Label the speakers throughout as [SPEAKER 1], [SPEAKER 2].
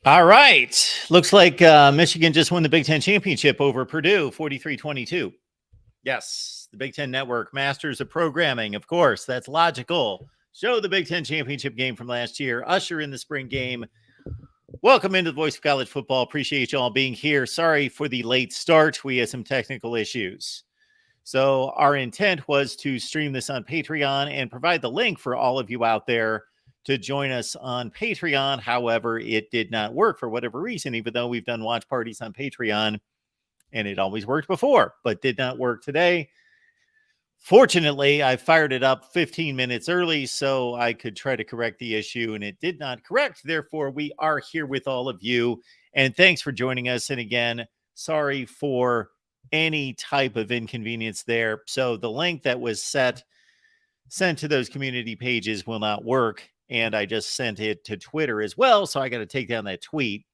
[SPEAKER 1] All right. Looks like Michigan just won the Big Ten championship over Purdue, 43-22. Yes, the Big Ten Network, masters of programming. Of course, that's logical. Show the Big Ten championship game from last year. Usher in the spring game. Welcome into the Voice of College Football. Appreciate you all being here. Sorry for the late start. We had some technical issues. So our intent was to stream this on Patreon and provide the link for all of you out there to join us on Patreon. However, it did not work for whatever reason, even though we've done watch parties on Patreon and it always worked before, but did not work today. Fortunately, I fired it up 15 minutes early so I could try to correct the issue, and it did not correct. Therefore, we are here with all of you. And thanks for joining us. And again, sorry for any type of inconvenience there. So the link that was sent to those community pages will not work. And I just sent it to Twitter as well. So I got to take down that tweet.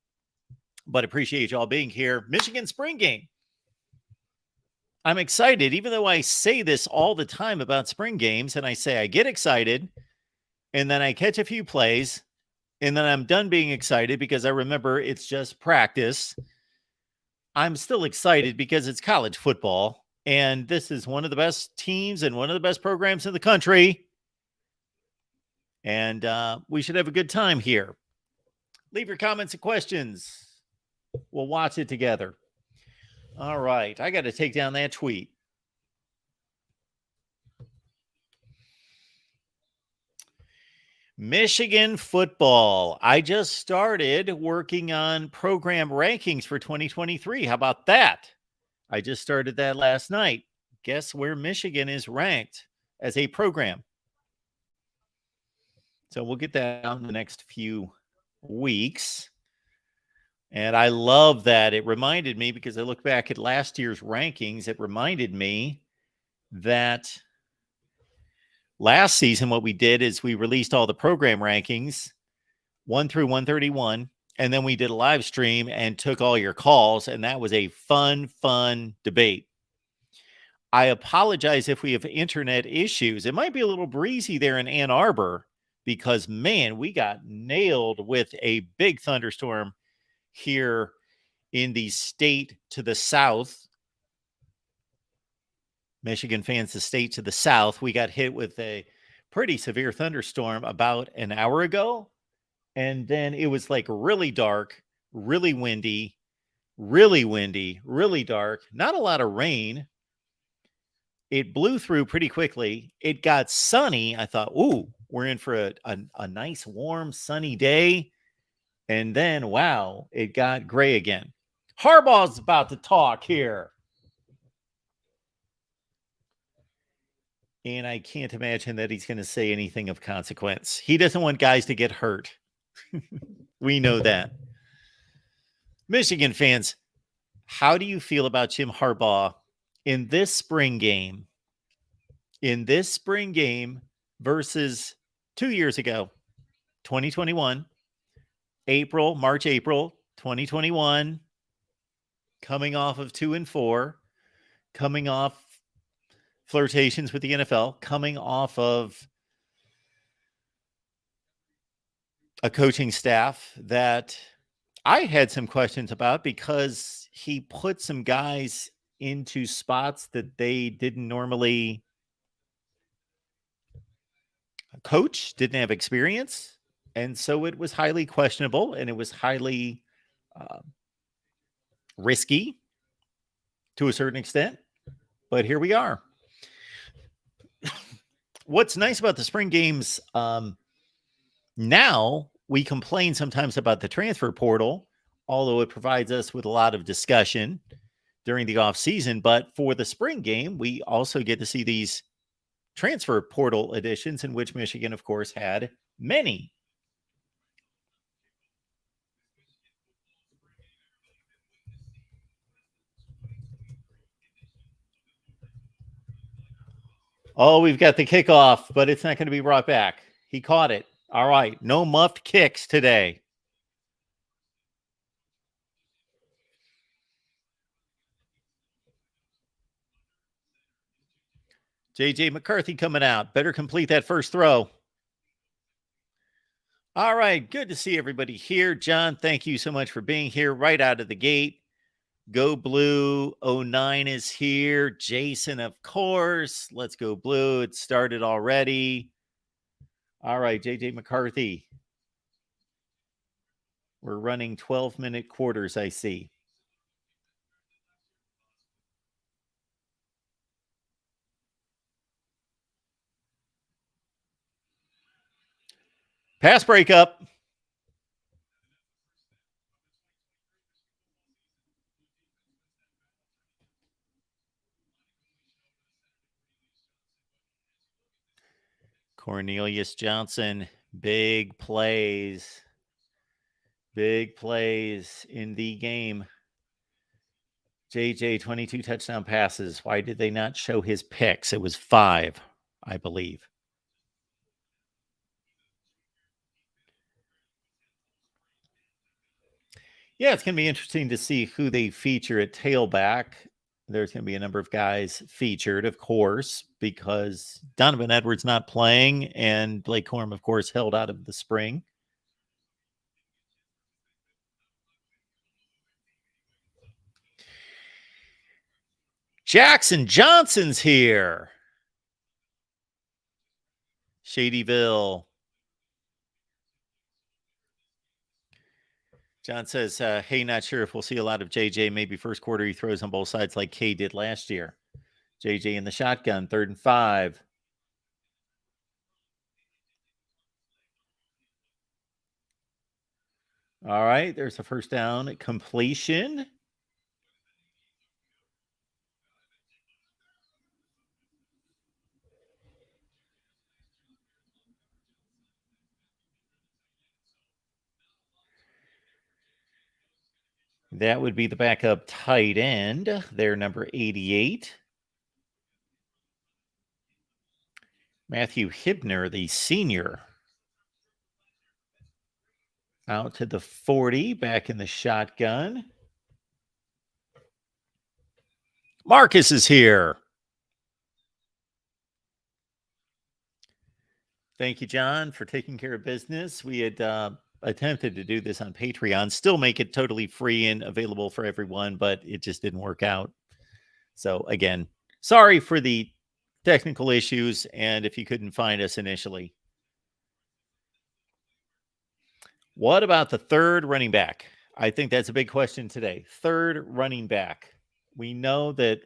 [SPEAKER 1] But appreciate you all being here. Michigan spring game. I'm excited, even though I say this all the time about spring games, and I say I get excited, and then I catch a few plays, and then I'm done being excited because I remember it's just practice. I'm still excited because it's college football, and this is one of the best teams and one of the best programs in the country, and we should have a good time here. Leave your comments and questions. We'll watch it together. All right. I got to take down that tweet. Michigan football. I just started working on program rankings for 2023. How about that? I just started that last night. Guess where Michigan is ranked as a program? So we'll get that out in the next few weeks. And I love that. It reminded me, because I look back at last year's rankings, it reminded me that last season what we did is we released all the program rankings 1 through 131, and then we did a live stream and took all your calls, and that was a fun debate. I apologize if we have internet issues. It might be a little breezy there in Ann Arbor because, man, we got nailed with a big thunderstorm here in the state to the south. Michigan fans, the state to the south. We got hit with a pretty severe thunderstorm about an hour ago. And then it was like really dark, really windy, really dark. Not a lot of rain. It blew through pretty quickly. It got sunny. I thought, ooh, we're in for a nice, warm, sunny day. And then, wow, it got gray again. Harbaugh's about to talk here. And I can't imagine that he's going to say anything of consequence. He doesn't want guys to get hurt. We know that. Michigan fans, how do you feel about Jim Harbaugh in this spring game? In this spring game versus 2 years ago, 2021. March, April 2021, coming off of 2-4, coming off flirtations with the NFL, coming off of a coaching staff that I had some questions about because he put some guys into spots that they didn't normally coach, didn't have experience. And so it was highly questionable, and it was highly risky to a certain extent. But here we are. What's nice about the spring games, now we complain sometimes about the transfer portal, although it provides us with a lot of discussion during the off season. But for the spring game, we also get to see these transfer portal editions, in which Michigan, of course, had many. Oh, we've got the kickoff, but it's not going to be brought back. He caught it. All right. No muffed kicks today. J.J. McCarthy coming out. Better complete that first throw. All right. Good to see everybody here. John, thank you so much for being here right out of the gate. Go Blue 09 is here. Jason, of course. Let's go Blue. It started already. All right, JJ McCarthy. We're running 12-minute quarters, I see. Pass breakup. Cornelius Johnson, big plays. Big plays in the game. JJ, 22 touchdown passes. Why did they not show his picks? It was 5, I believe. Yeah, it's going to be interesting to see who they feature at tailback. There's going to be a number of guys featured, of course, because Donovan Edwards not playing and Blake Corum, of course, held out of the spring. Jackson Johnson's here. Shadyville. John says, hey, not sure if we'll see a lot of JJ. Maybe first quarter he throws on both sides like K did last year. JJ in the shotgun, 3rd and 5. All right, there's a first down completion. That would be the backup tight end. They're number 88. Matthew Hibner, the senior. Out to the 40, back in the shotgun. Marcus is here. Thank you, John, for taking care of business. We had attempted to do this on Patreon, still make it totally free and available for everyone, but it just didn't work out. So again, sorry for the technical issues and if you couldn't find us initially. What about the third running back? I think that's a big question today. Third running back. We know that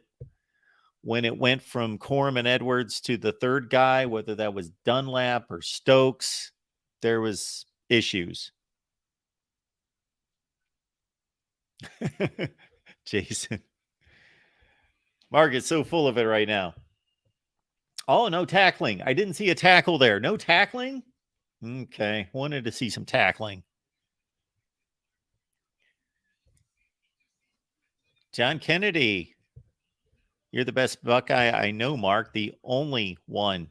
[SPEAKER 1] when it went from Corum and Edwards to the third guy, whether that was Dunlap or Stokes, there was issues. Jason. Mark is so full of it right now. Oh, no tackling. I didn't see a tackle there. No tackling? Okay. Wanted to see some tackling. John Kennedy. You're the best Buckeye I know, Mark. The only one.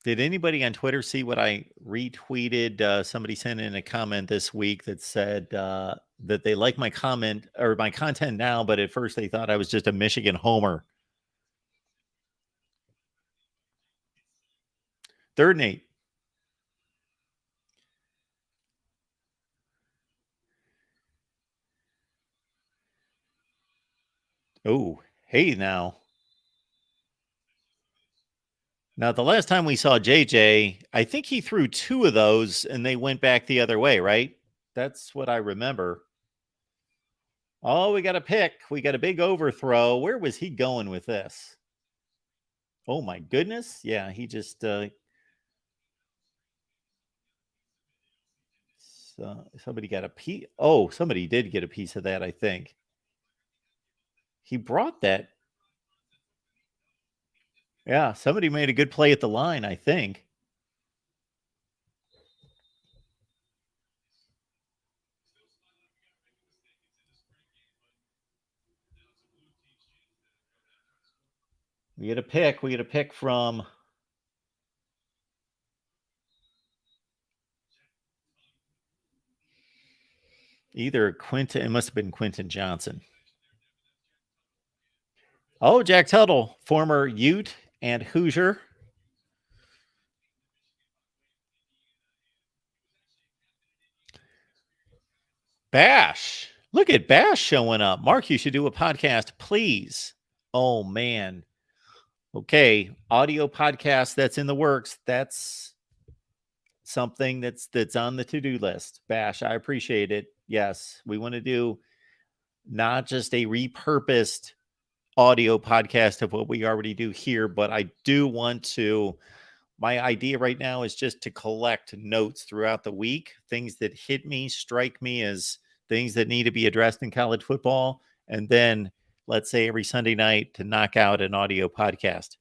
[SPEAKER 1] Did anybody on Twitter see what I retweeted? Somebody sent in a comment this week that said that they like my comment or my content now, but at first they thought I was just a Michigan homer. 3rd and 8. Oh, hey now. Now, the last time we saw JJ, I think he threw 2 of those and they went back the other way, right? That's what I remember. Oh, we got a pick. We got a big overthrow. Where was he going with this? Oh, my goodness. Yeah, he just somebody got a piece. Oh, somebody did get a piece of that, I think. He brought that. Yeah, somebody made a good play at the line, I think. We get a pick. We get a pick from either Quinton. It must have been Quinton Johnson. Oh, Jack Tuttle, former Ute and Hoosier. Bash. Look at Bash showing up. Mark, you should do a podcast, please. Oh, man. Okay. Audio podcast that's in the works. That's something that's on the to-do list. Bash, I appreciate it. Yes, we want to do not just a repurposed audio podcast of what we already do here, but I do want to. My idea right now is just to collect notes throughout the week, things that hit me, strike me as things that need to be addressed in college football, and then let's say every Sunday night to knock out an audio podcast.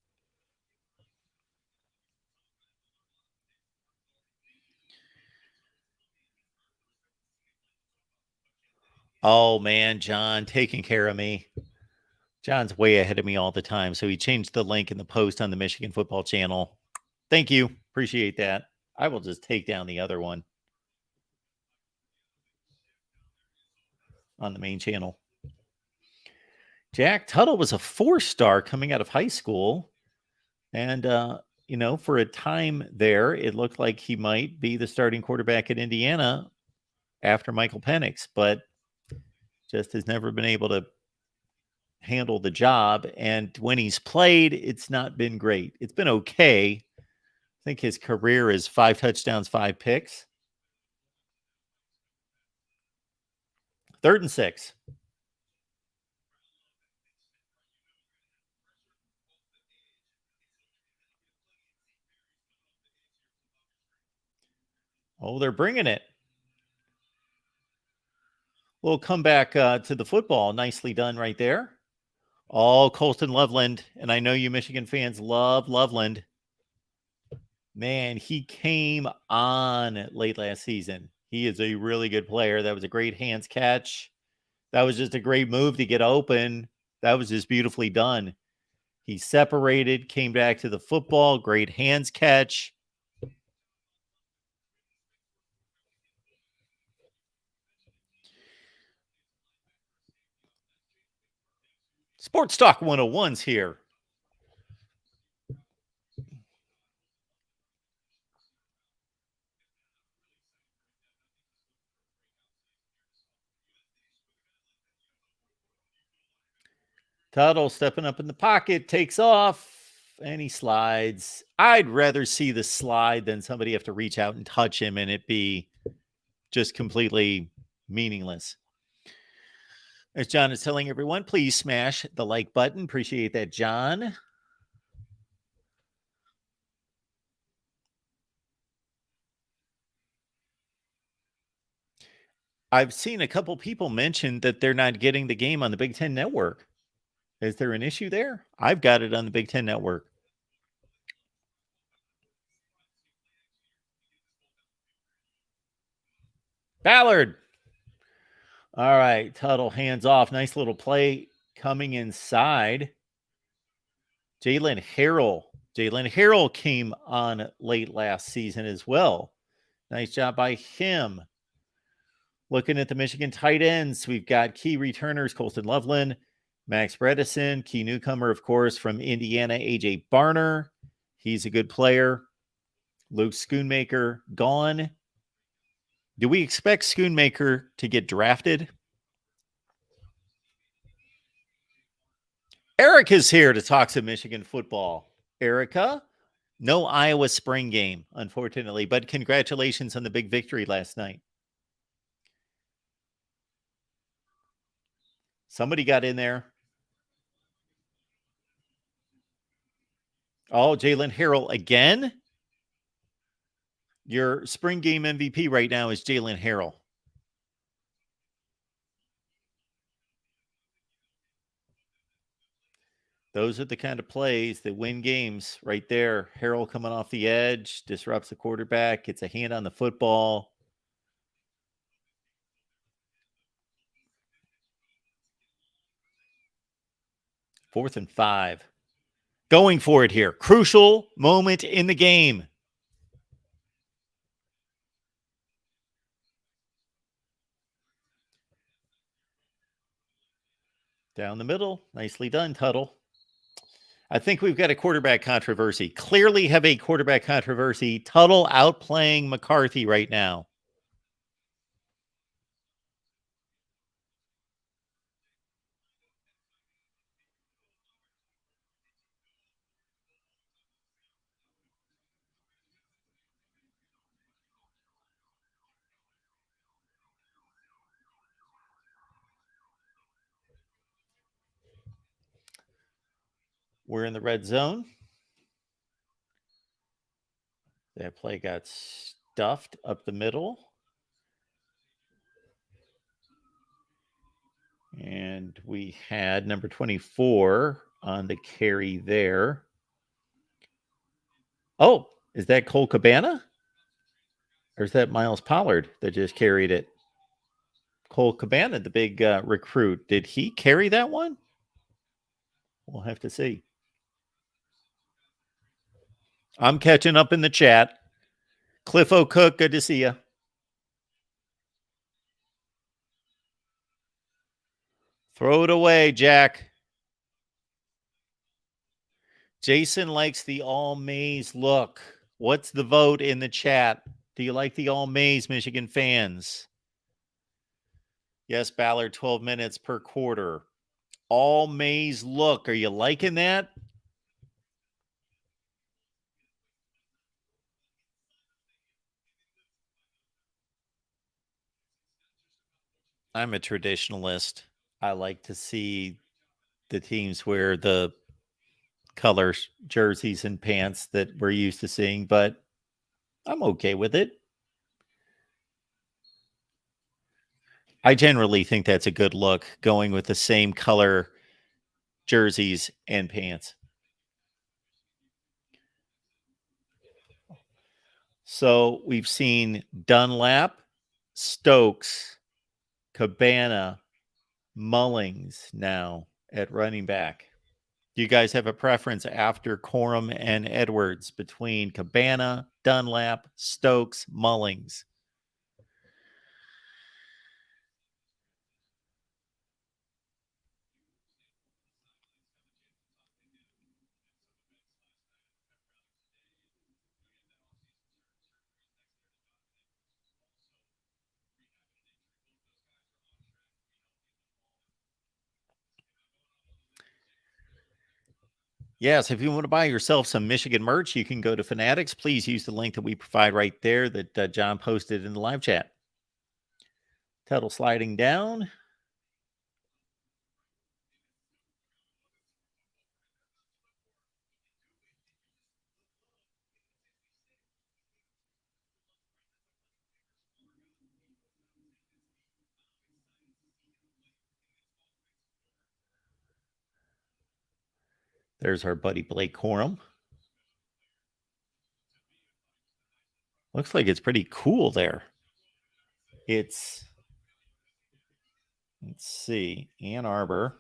[SPEAKER 1] Oh man, John taking care of me. John's way ahead of me all the time. So he changed the link in the post on the Michigan Football Channel. Thank you. Appreciate that. I will just take down the other one on the main channel. Jack Tuttle was a 4-star coming out of high school. And, for a time there, it looked like he might be the starting quarterback at Indiana after Michael Penix, but just has never been able to handle the job. And when he's played, it's not been great. It's been okay. I think his career is 5 touchdowns, 5 picks. 3rd and 6. Oh, they're bringing it. We'll come back to the football. Nicely done right there. All Colston Loveland. And I know you Michigan fans love Loveland. Man, he came on late last season. He is a really good player. That was a great hands catch. That was just a great move to get open. That was just beautifully done. He separated, came back to the football. Great hands catch. Sports Talk 101's here. Tuttle stepping up in the pocket, takes off, and he slides. I'd rather see the slide than somebody have to reach out and touch him and it be just completely meaningless. As John is telling everyone, please smash the like button. Appreciate that, John. I've seen a couple people mention that they're not getting the game on the Big Ten Network. Is there an issue there? I've got it on the Big Ten Network. Ballard. All right, Tuttle hands off. Nice little play coming inside. Jalen Harrell. Jalen Harrell came on late last season as well. Nice job by him. Looking at the Michigan tight ends, we've got key returners, Colston Loveland, Max Bredesen, key newcomer, of course, from Indiana, AJ Barner. He's a good player. Luke Schoonmaker gone. Do we expect Schoonmaker to get drafted? Erica's here to talk some Michigan football. Erica, no Iowa spring game, unfortunately, but congratulations on the big victory last night. Somebody got in there. Oh, Jalen Harrell again? Your spring game MVP right now is Jalen Harrell. Those are the kind of plays that win games right there. Harrell coming off the edge, disrupts the quarterback, gets a hand on the football. Fourth and 5. Going for it here. Crucial moment in the game. Down the middle. Nicely done, Tuttle. I think we've got a quarterback controversy. Clearly have a quarterback controversy. Tuttle outplaying McCarthy right now. We're in the red zone. That play got stuffed up the middle. And we had number 24 on the carry there. Oh, is that Cole Cabana? Or is that Miles Pollard that just carried it? Cole Cabana, the big recruit. Did he carry that one? We'll have to see. I'm catching up in the chat. Cliff O'Cook, good to see you. Throw it away, Jack. Jason likes the all maize look. What's the vote in the chat? Do you like the all maize, Michigan fans? Yes, Ballard, 12 minutes per quarter. All maize look. Are you liking that? I'm a traditionalist. I like to see the teams wear the color jerseys and pants that we're used to seeing, but I'm okay with it. I generally think that's a good look, going with the same color jerseys and pants. So we've seen Dunlap, Stokes, Cabana, Mullings now at running back. Do you guys have a preference after Corum and Edwards between Cabana, Dunlap, Stokes, Mullings? Yes, if you want to buy yourself some Michigan merch, you can go to Fanatics. Please use the link that we provide right there that John posted in the live chat. Tuttle sliding down. There's our buddy Blake Corum. Looks like it's pretty cool there. It's, let's see, Ann Arbor.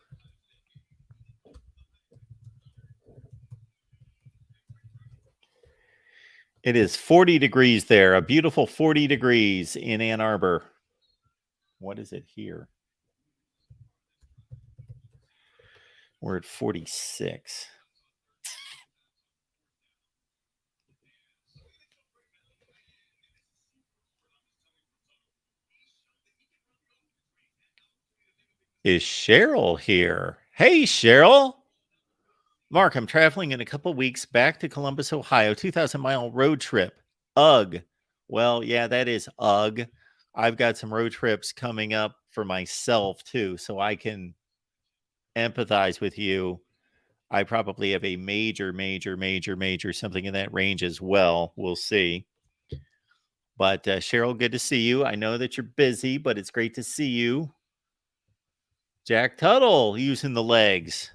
[SPEAKER 1] It is 40 degrees there, a beautiful 40 degrees in Ann Arbor. What is it here? We're at 46. Is Cheryl here? Hey, Cheryl. Mark, I'm traveling in a couple weeks back to Columbus, Ohio, 2,000-mile road trip. Ugh. Well, yeah, that is ugh. I've got some road trips coming up for myself, too, so I can empathize with you. I probably have a major something in that range as well. We'll see. But Cheryl, good to see you. I know that you're busy, but it's great to see you. Jack Tuttle using the legs.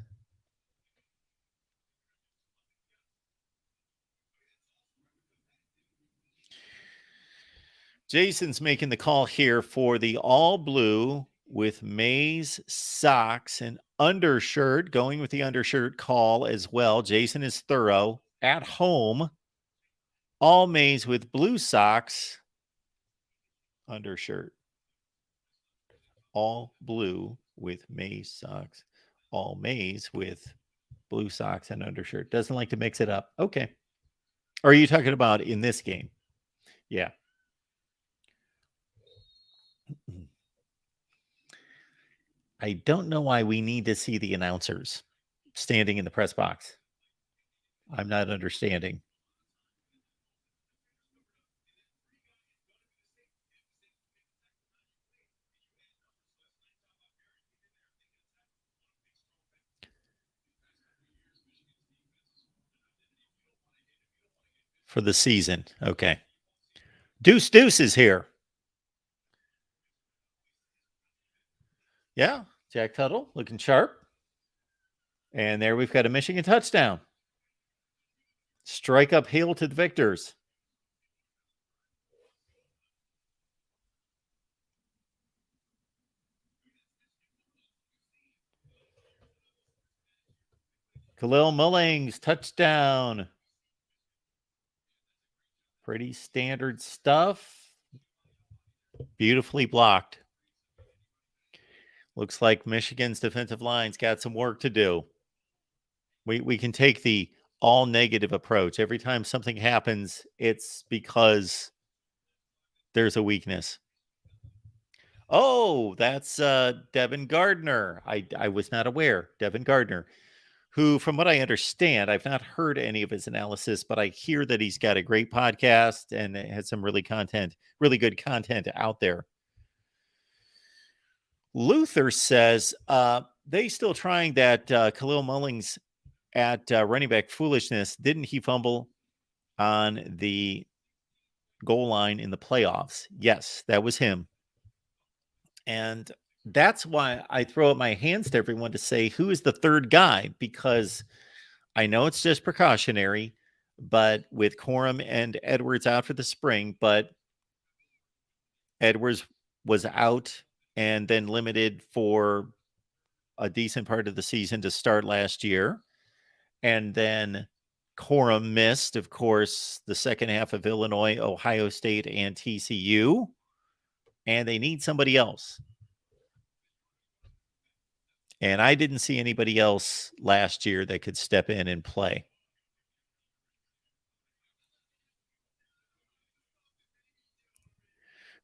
[SPEAKER 1] Jason's making the call here for the all blue with maize socks and undershirt, going with the undershirt call as well. Jason is thorough. At home, all maize with blue socks, undershirt. All blue with maize socks. All maize with blue socks and undershirt. Doesn't like to mix it up. Okay. Or are you talking about in this game? Yeah. I don't know why we need to see the announcers standing in the press box. I'm not understanding. for the season. Okay. Deuce is here. Yeah. Jack Tuttle looking sharp. And there we've got a Michigan touchdown. Strike up, hail to the victors. Khalil Mullings, touchdown. Pretty standard stuff. Beautifully blocked. Looks like Michigan's defensive line's got some work to do. We can take the all negative approach. Every time something happens, it's because there's a weakness. Oh, that's Devin Gardner. I was not aware. Devin Gardner, who, from what I understand, I've not heard any of his analysis, but I hear that he's got a great podcast and has some really good content out there. Luther says they still trying that Khalil Mullings at running back foolishness. Didn't he fumble on the goal line in the playoffs? Yes, that was him. And that's why I throw up my hands to everyone to say, who is the third guy? Because I know it's just precautionary, but with Corum and Edwards out for the spring, but Edwards was out and then limited for a decent part of the season to start last year. And then Corum missed, of course, the second half of Illinois, Ohio State, and TCU. And they need somebody else. And I didn't see anybody else last year that could step in and play.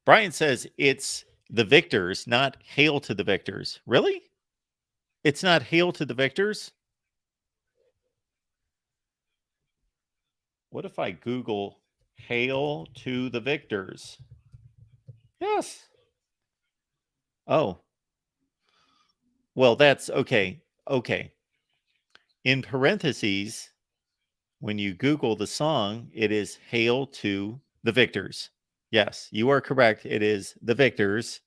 [SPEAKER 1] Brian says it's the victors, not hail to the victors. Really? It's not hail to the victors? What if I Google hail to the victors? Yes. Oh. Well, that's okay. Okay. In parentheses, when you Google the song, it is hail to the victors. Yes, you are correct. It is the victors.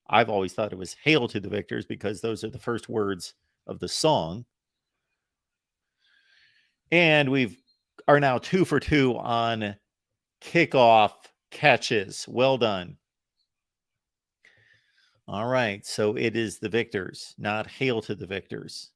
[SPEAKER 1] I've always thought it was hail to the victors because those are the first words of the song. And we are now 2 for 2 on kickoff catches. Well done. All right. So it is the victors, not hail to the victors.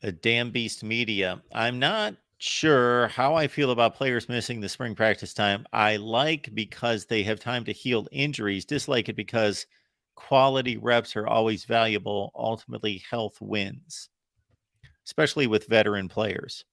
[SPEAKER 1] A damn beast media. I'm not sure how I feel about players missing the spring practice time. I like because they have time to heal injuries. Dislike it because quality reps are always valuable. Ultimately, health wins, especially with veteran players.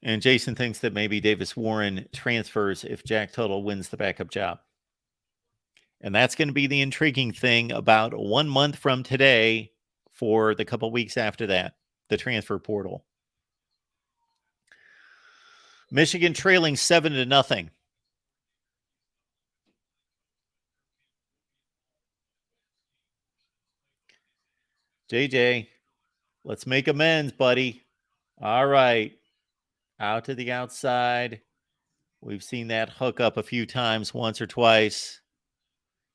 [SPEAKER 1] And Jason thinks that maybe Davis Warren transfers if Jack Tuttle wins the backup job. And that's going to be the intriguing thing about 1 month from today for the couple weeks after that, the transfer portal. Michigan trailing 7-0. JJ, let's make amends, buddy. All right. Out to the outside. We've seen that hook up a few times, once or twice.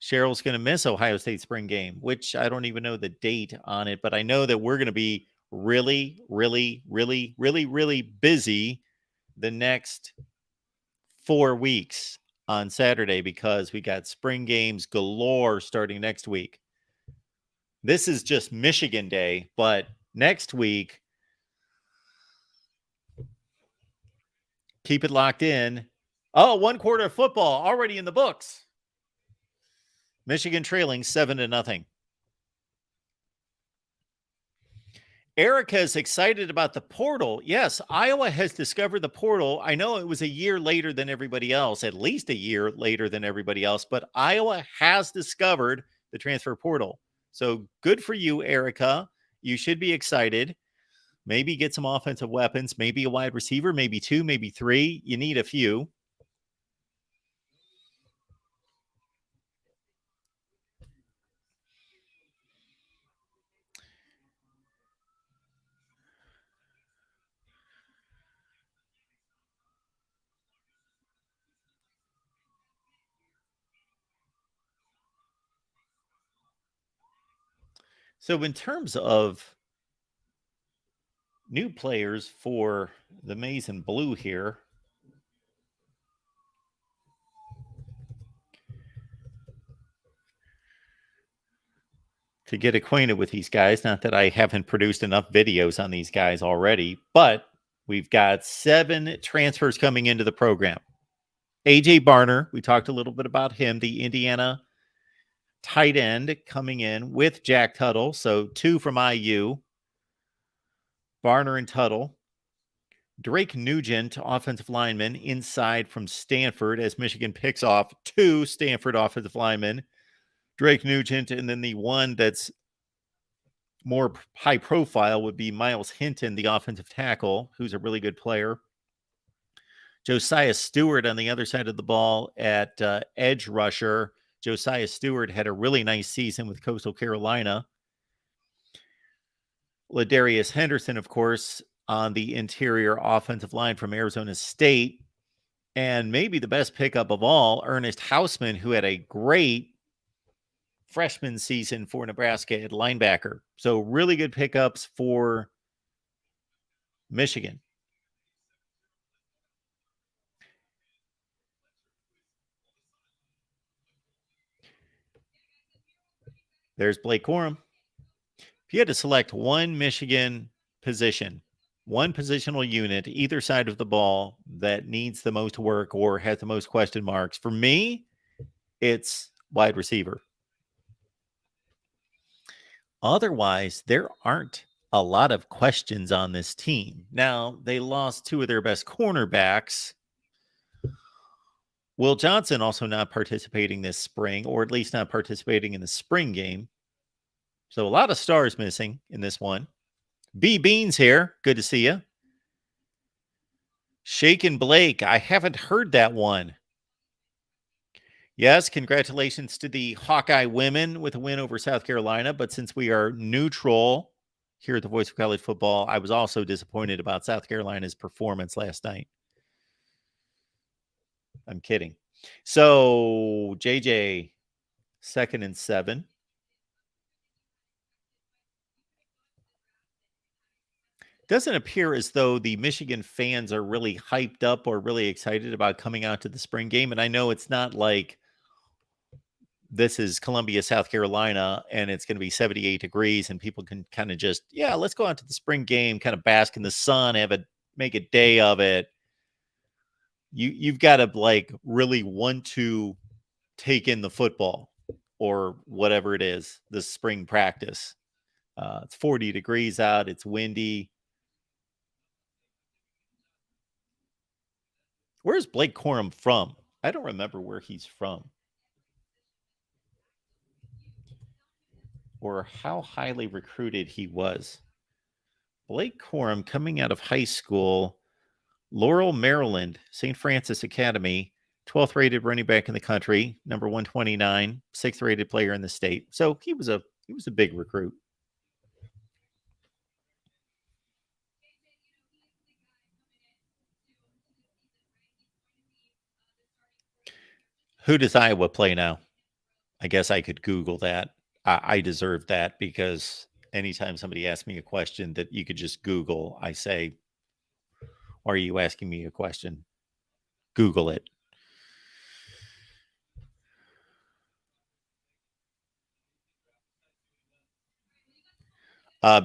[SPEAKER 1] Cheryl's going to miss Ohio State spring game, which I don't even know the date on it, but I know that we're going to be really, really, really, really, really busy the next 4 weeks on Saturday because we got spring games galore starting next week. This is just Michigan Day, but next week, keep it locked in. Oh, 1 quarter of football already in the books. Michigan trailing 7-0. Erica is excited about the portal. Yes, Iowa has discovered the portal. I know it was a year later than everybody else, at least a year later than everybody else, but Iowa has discovered the transfer portal. So good for you, Erica. You should be excited. Maybe get some offensive weapons, maybe a wide receiver, maybe 2, maybe 3. You need a few. So in terms of new players for the maize and blue here, to get acquainted with these guys, not that I haven't produced enough videos on these guys already, but we've got 7 transfers coming into the program. AJ Barner, we talked a little bit about him, the Indiana tight end coming in with Jack Tuttle. So 2 from IU, Barner and Tuttle. Drake Nugent, offensive lineman, inside from Stanford, as Michigan picks off 2 Stanford offensive linemen. Drake Nugent, and then the one that's more high profile would be Miles Hinton, the offensive tackle, who's a really good player. Josiah Stewart on the other side of the ball at edge rusher. Josiah Stewart had a really nice season with Coastal Carolina. Ladarius Henderson, of course, on the interior offensive line from Arizona State. And maybe the best pickup of all, Ernest Hausman, who had a great freshman season for Nebraska at linebacker. So really good pickups for Michigan. There's Blake Corum. If you had to select one Michigan position, one positional unit, either side of the ball that needs the most work or has the most question marks, for me, it's wide receiver. Otherwise, there aren't a lot of questions on this team. Now, they lost 2 of their best cornerbacks. Will Johnson also not participating this spring, or at least not participating in the spring game. So a lot of stars missing in this one. B Beans here. Good to see you. Shaken Blake. I haven't heard that one. Yes, congratulations to the Hawkeye women with a win over South Carolina. But since we are neutral here at the Voice of College Football, I was also disappointed about South Carolina's performance last night. I'm kidding. So, JJ, 2nd and 7. Doesn't appear as though the Michigan fans are really hyped up or really excited about coming out to the spring game. And I know it's not like this is Columbia, South Carolina, and it's going to be 78 degrees and people can kind of just, yeah, let's go out to the spring game, kind of bask in the sun, make a day of it. You've got to like really want to take in the football or whatever it is, the spring practice. It's 40 degrees out. It's windy. Where's Blake Corum from? I don't remember where he's from. Or how highly recruited he was. Blake Corum coming out of high school, Laurel, Maryland, St. Francis Academy, 12th rated running back in the country, number 129, 6th rated player in the state. So he was a big recruit. Who does Iowa play now? I guess I could Google that. I deserve that because anytime somebody asks me a question that you could just Google, I say, "Why are you asking me a question? Google it."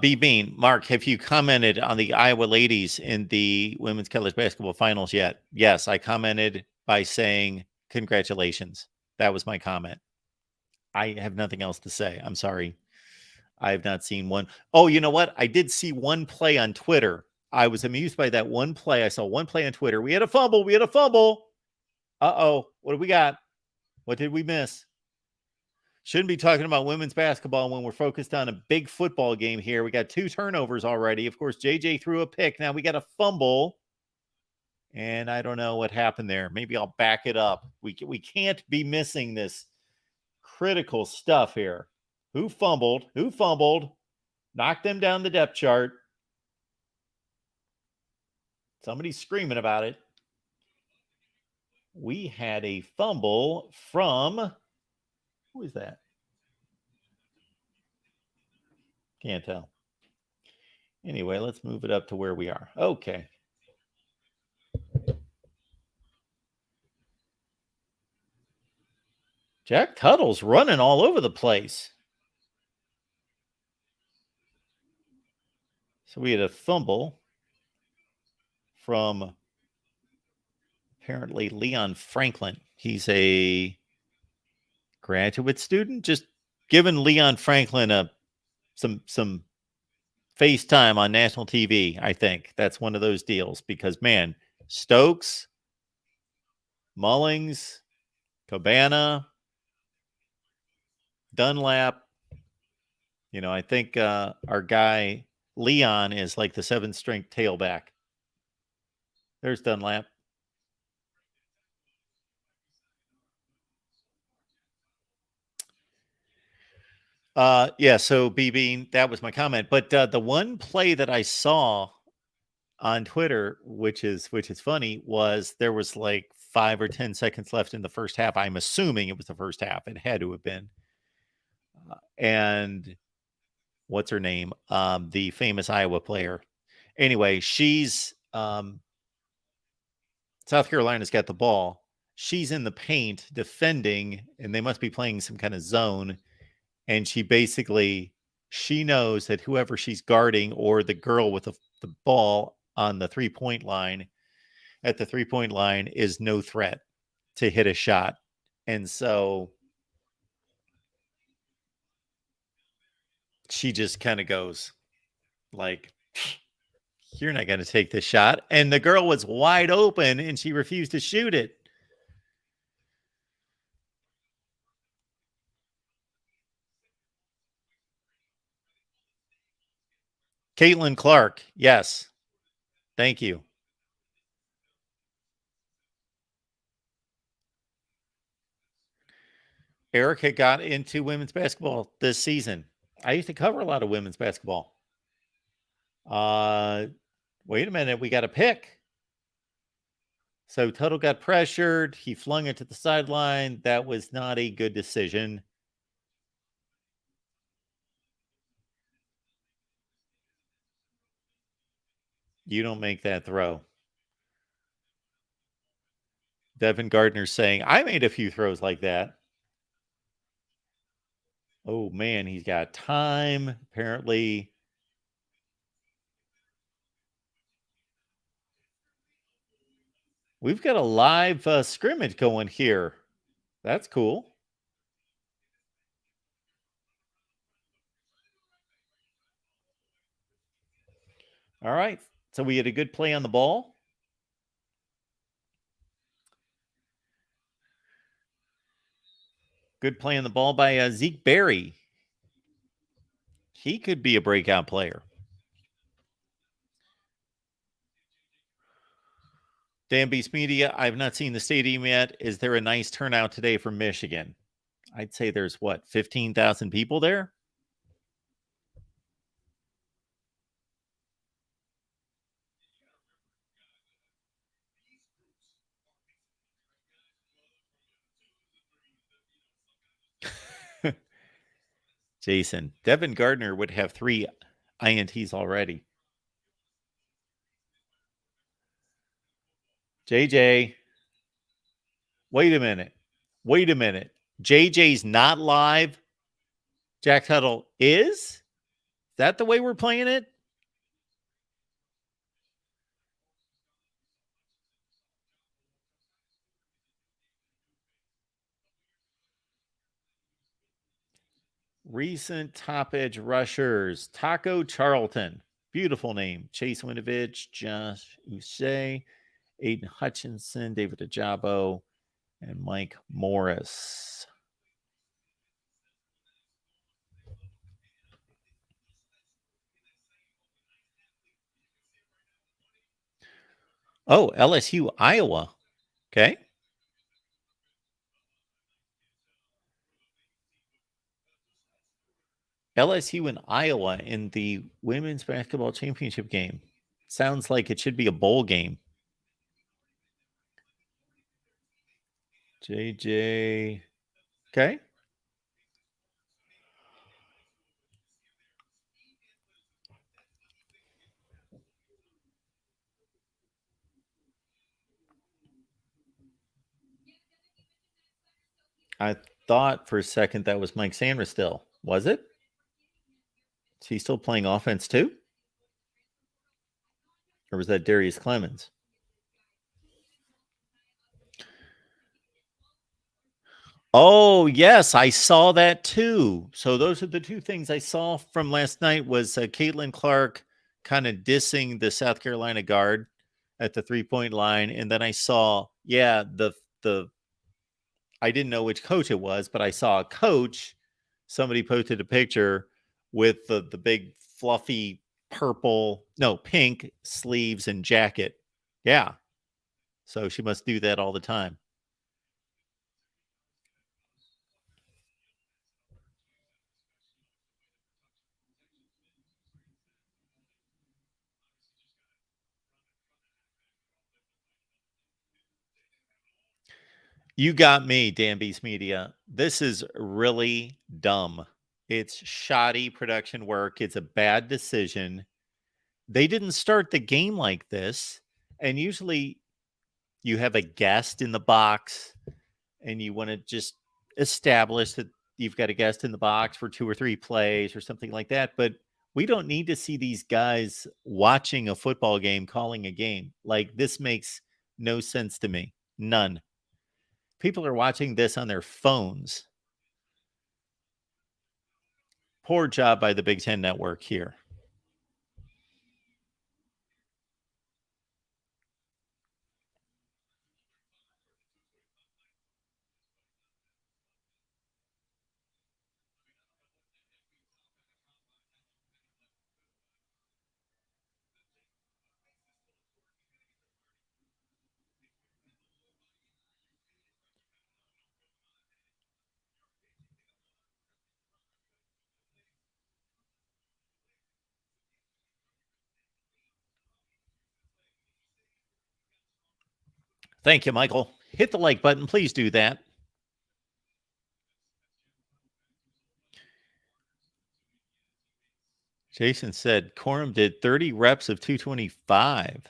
[SPEAKER 1] B Bean, Mark, have you commented on the Iowa ladies in the women's college basketball finals yet? Yes, I commented by saying congratulations. That was my comment. I have nothing else to say. I'm sorry. I have not seen one. Oh, you know what? I did see one play on Twitter. I was amused by that one play. I saw one play on Twitter. We had a fumble. Uh-oh. What do we got? What did we miss? Shouldn't be talking about women's basketball when we're focused on a big football game here. We got 2 turnovers already. Of course, JJ threw a pick. Now we got a fumble. And I don't know what happened there. Maybe I'll back it up. We can't be missing this critical stuff here. Who fumbled? Who fumbled? Knocked them down the depth chart. Somebody's screaming about it. We had a fumble from, who is that? Can't tell. Anyway, let's move it up to where we are. Okay. Jack Tuttle's running all over the place. So we had a fumble from apparently Leon Franklin. He's a graduate student. Just giving Leon Franklin some FaceTime on national TV. I think that's one of those deals because, man, Stokes, Mullings, Cabana, Dunlap. I think our guy Leon is like the 7th-string tailback. There's Dunlap. Yeah, so BB, that was my comment. But the one play that I saw on Twitter, which is funny, was there was like 5 or 10 seconds left in the first half. I'm assuming it was the first half. It had to have been. And what's her name? The famous Iowa player. Anyway, she's South Carolina's got the ball. She's in the paint defending, and they must be playing some kind of zone. And she knows that whoever she's guarding or the girl with the ball on the 3-point line at the 3-point line is no threat to hit a shot. And so she just kind of goes like, you're not going to take this shot. And the girl was wide open and she refused to shoot it. Caitlin Clark. Yes. Thank you. Erica got into women's basketball this season. I used to cover a lot of women's basketball. Wait a minute. We got a pick. So Tuttle got pressured. He flung it to the sideline. That was not a good decision. You don't make that throw. Devin Gardner's saying, I made a few throws like that. Oh, man, he's got time, apparently. We've got a live scrimmage going here. That's cool. All right. So we had a good play on the ball. Good play on the ball by Zeke Berry. He could be a breakout player. Dan Beast Media, I've not seen the stadium yet. Is there a nice turnout today from Michigan? I'd say there's 15,000 people there? Jason, Devin Gardner would have 3 INTs already. JJ, wait a minute. JJ's not live. Jack Tuttle is? Is that the way we're playing it? Recent top edge rushers. Taco Charlton. Beautiful name. Chase Winovich, Josh Uche, Aiden Hutchinson, David Ajabo, and Mike Morris. Oh, LSU, Iowa. Okay. LSU and Iowa in the women's basketball championship game. Sounds like it should be a bowl game. JJ. Okay. I thought for a second that was Mike Sanders still. Was it? Is he still playing offense too? Or was that Darius Clemens? Oh, yes, I saw that too. So those are the two things I saw from last night was Caitlin Clark kind of dissing the South Carolina guard at the 3-point line. And then I saw, the I didn't know which coach it was, but I saw a coach. Somebody posted a picture with the big fluffy pink sleeves and jacket. Yeah. So she must do that all the time. You got me, Dan Beast Media. This is really dumb. It's shoddy production work. It's a bad decision. They didn't start the game like this. And usually you have a guest in the box and you want to just establish that you've got a guest in the box for 2 or 3 plays or something like that. But we don't need to see these guys watching a football game, calling a game. Like, this makes no sense to me. None. People are watching this on their phones. Poor job by the Big Ten Network here. Thank you, Michael. Hit the like button. Please do that. Jason said Corum did 30 reps of 225.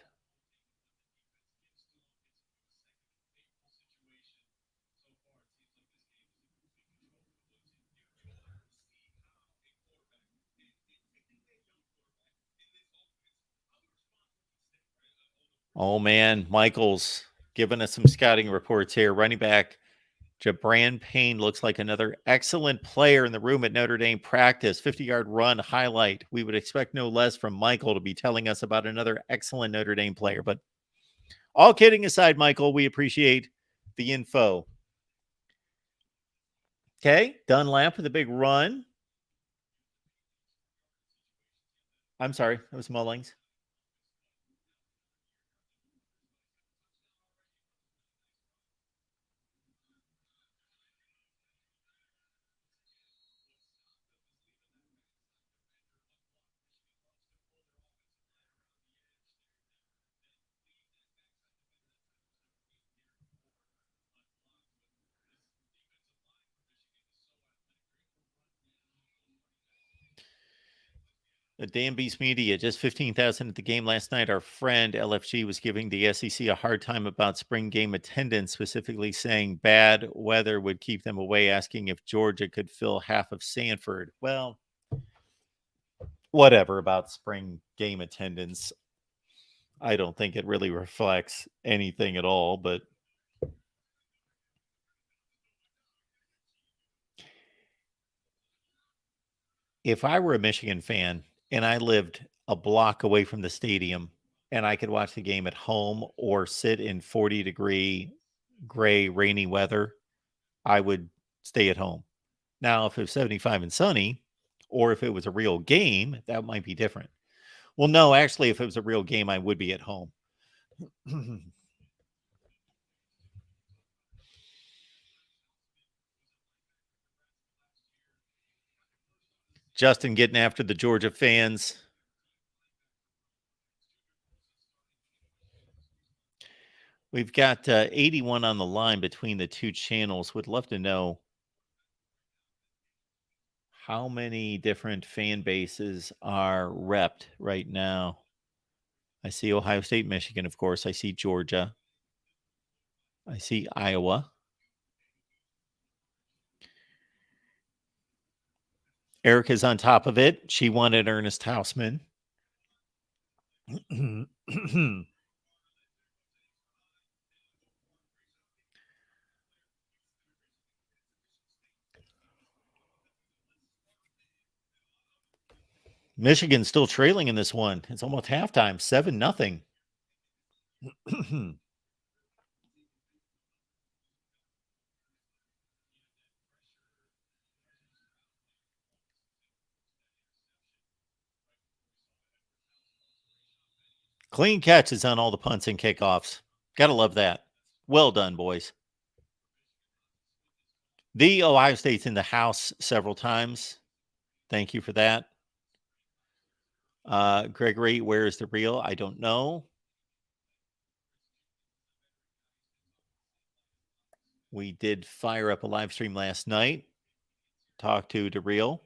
[SPEAKER 1] Oh, man. Michael's giving us some scouting reports here. Running back Jabran Payne looks like another excellent player in the room at Notre Dame practice. 50-yard run highlight. We would expect no less from Michael to be telling us about another excellent Notre Dame player. But all kidding aside, Michael, we appreciate the info. Okay, Dunlap with a big run. I'm sorry, it was Mullings. The Dan Beast Media, just 15,000 at the game last night. Our friend LFG was giving the SEC a hard time about spring game attendance, specifically saying bad weather would keep them away, asking if Georgia could fill half of Sanford. Well, whatever about spring game attendance. I don't think it really reflects anything at all, but if I were a Michigan fan and I lived a block away from the stadium and I could watch the game at home or sit in 40-degree gray rainy weather, I would stay at home. Now, if it was 75 and sunny, or if it was a real game, that might be different. Well, no, actually, if it was a real game, I would be at home. Justin getting after the Georgia fans. We've got 81 on the line between the two channels. Would love to know how many different fan bases are repped right now. I see Ohio State, Michigan, of course. I see Georgia. I see Iowa. Erica's on top of it. She wanted Ernest Hausman. Michigan's still trailing in this one. It's almost halftime, 7-0. Clean catches on all the punts and kickoffs. Gotta love that. Well done, boys. The Ohio State's in the house several times. Thank you for that. Gregory, where is the real? I don't know. We did fire up a live stream last night. Talk to DeReal.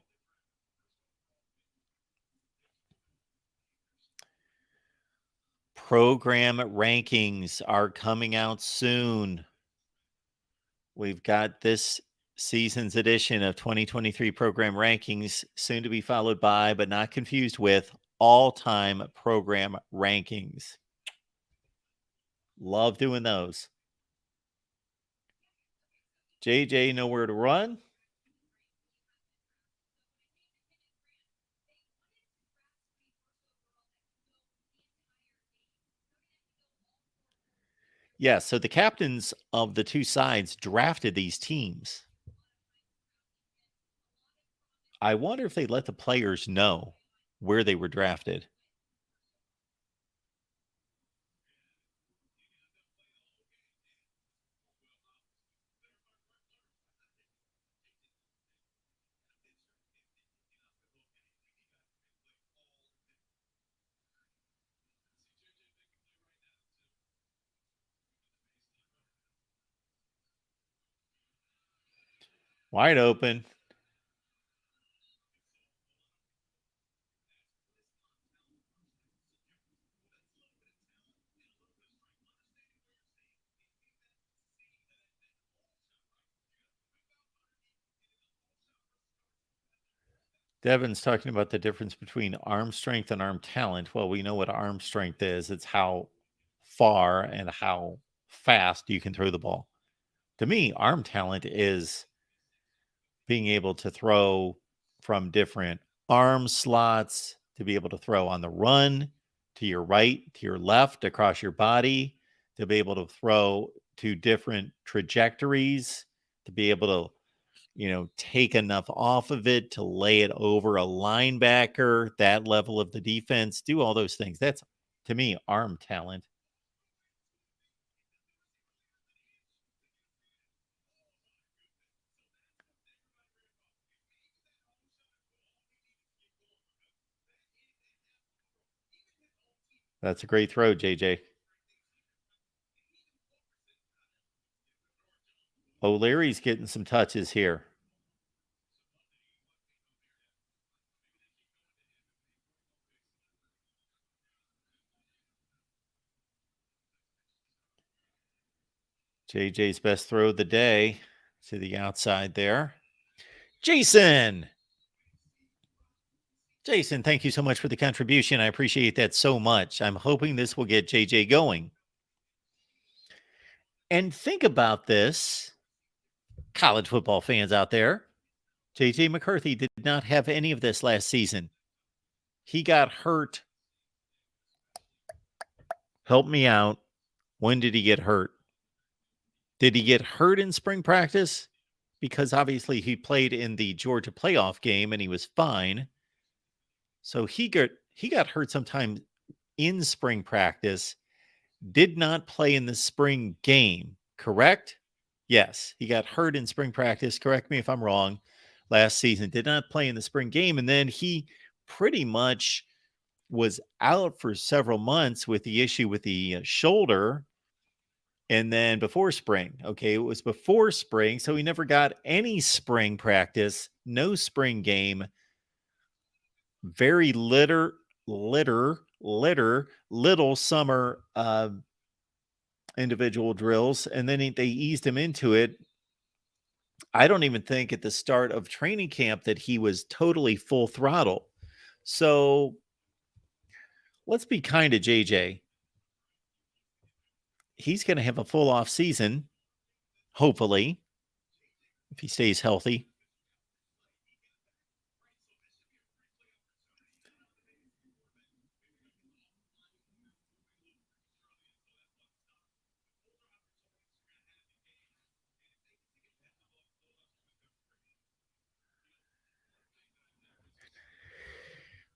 [SPEAKER 1] Program rankings are coming out soon. We've got this season's edition of 2023 program rankings, soon to be followed by, but not confused with, all-time program rankings. Love doing those. JJ, nowhere to run. Yeah, so the captains of the two sides drafted these teams. I wonder if they let the players know where they were drafted. Wide open. Devin's talking about the difference between arm strength and arm talent. Well, we know what arm strength is. It's how far and how fast you can throw the ball. To me, arm talent is being able to throw from different arm slots, to be able to throw on the run, to your right, to your left, across your body, to be able to throw to different trajectories, to be able to, take enough off of it to lay it over a linebacker, that level of the defense, do all those things. That's, to me, arm talent. That's a great throw, JJ. O'Leary's getting some touches here. JJ's best throw of the day to the outside there. Jason, thank you so much for the contribution. I appreciate that so much. I'm hoping this will get JJ going. And think about this, college football fans out there. JJ McCarthy did not have any of this last season. He got hurt. Help me out. When did he get hurt? Did he get hurt in spring practice? Because obviously he played in the Georgia playoff game and he was fine. So he got hurt sometime in spring practice. did not play in the spring game, correct? Yes, he got hurt in spring practice. Correct me if I'm wrong. Last season, did not play in the spring game. And then he pretty much was out for several months with the issue with the shoulder. And then before spring, okay, it was before spring. So he never got any spring practice, no spring game, very little summer individual drills, and then they eased him into it. I don't even think at the start of training camp that he was totally full throttle. So let's be kind to JJ. He's going to have a full off season, hopefully, if he stays healthy.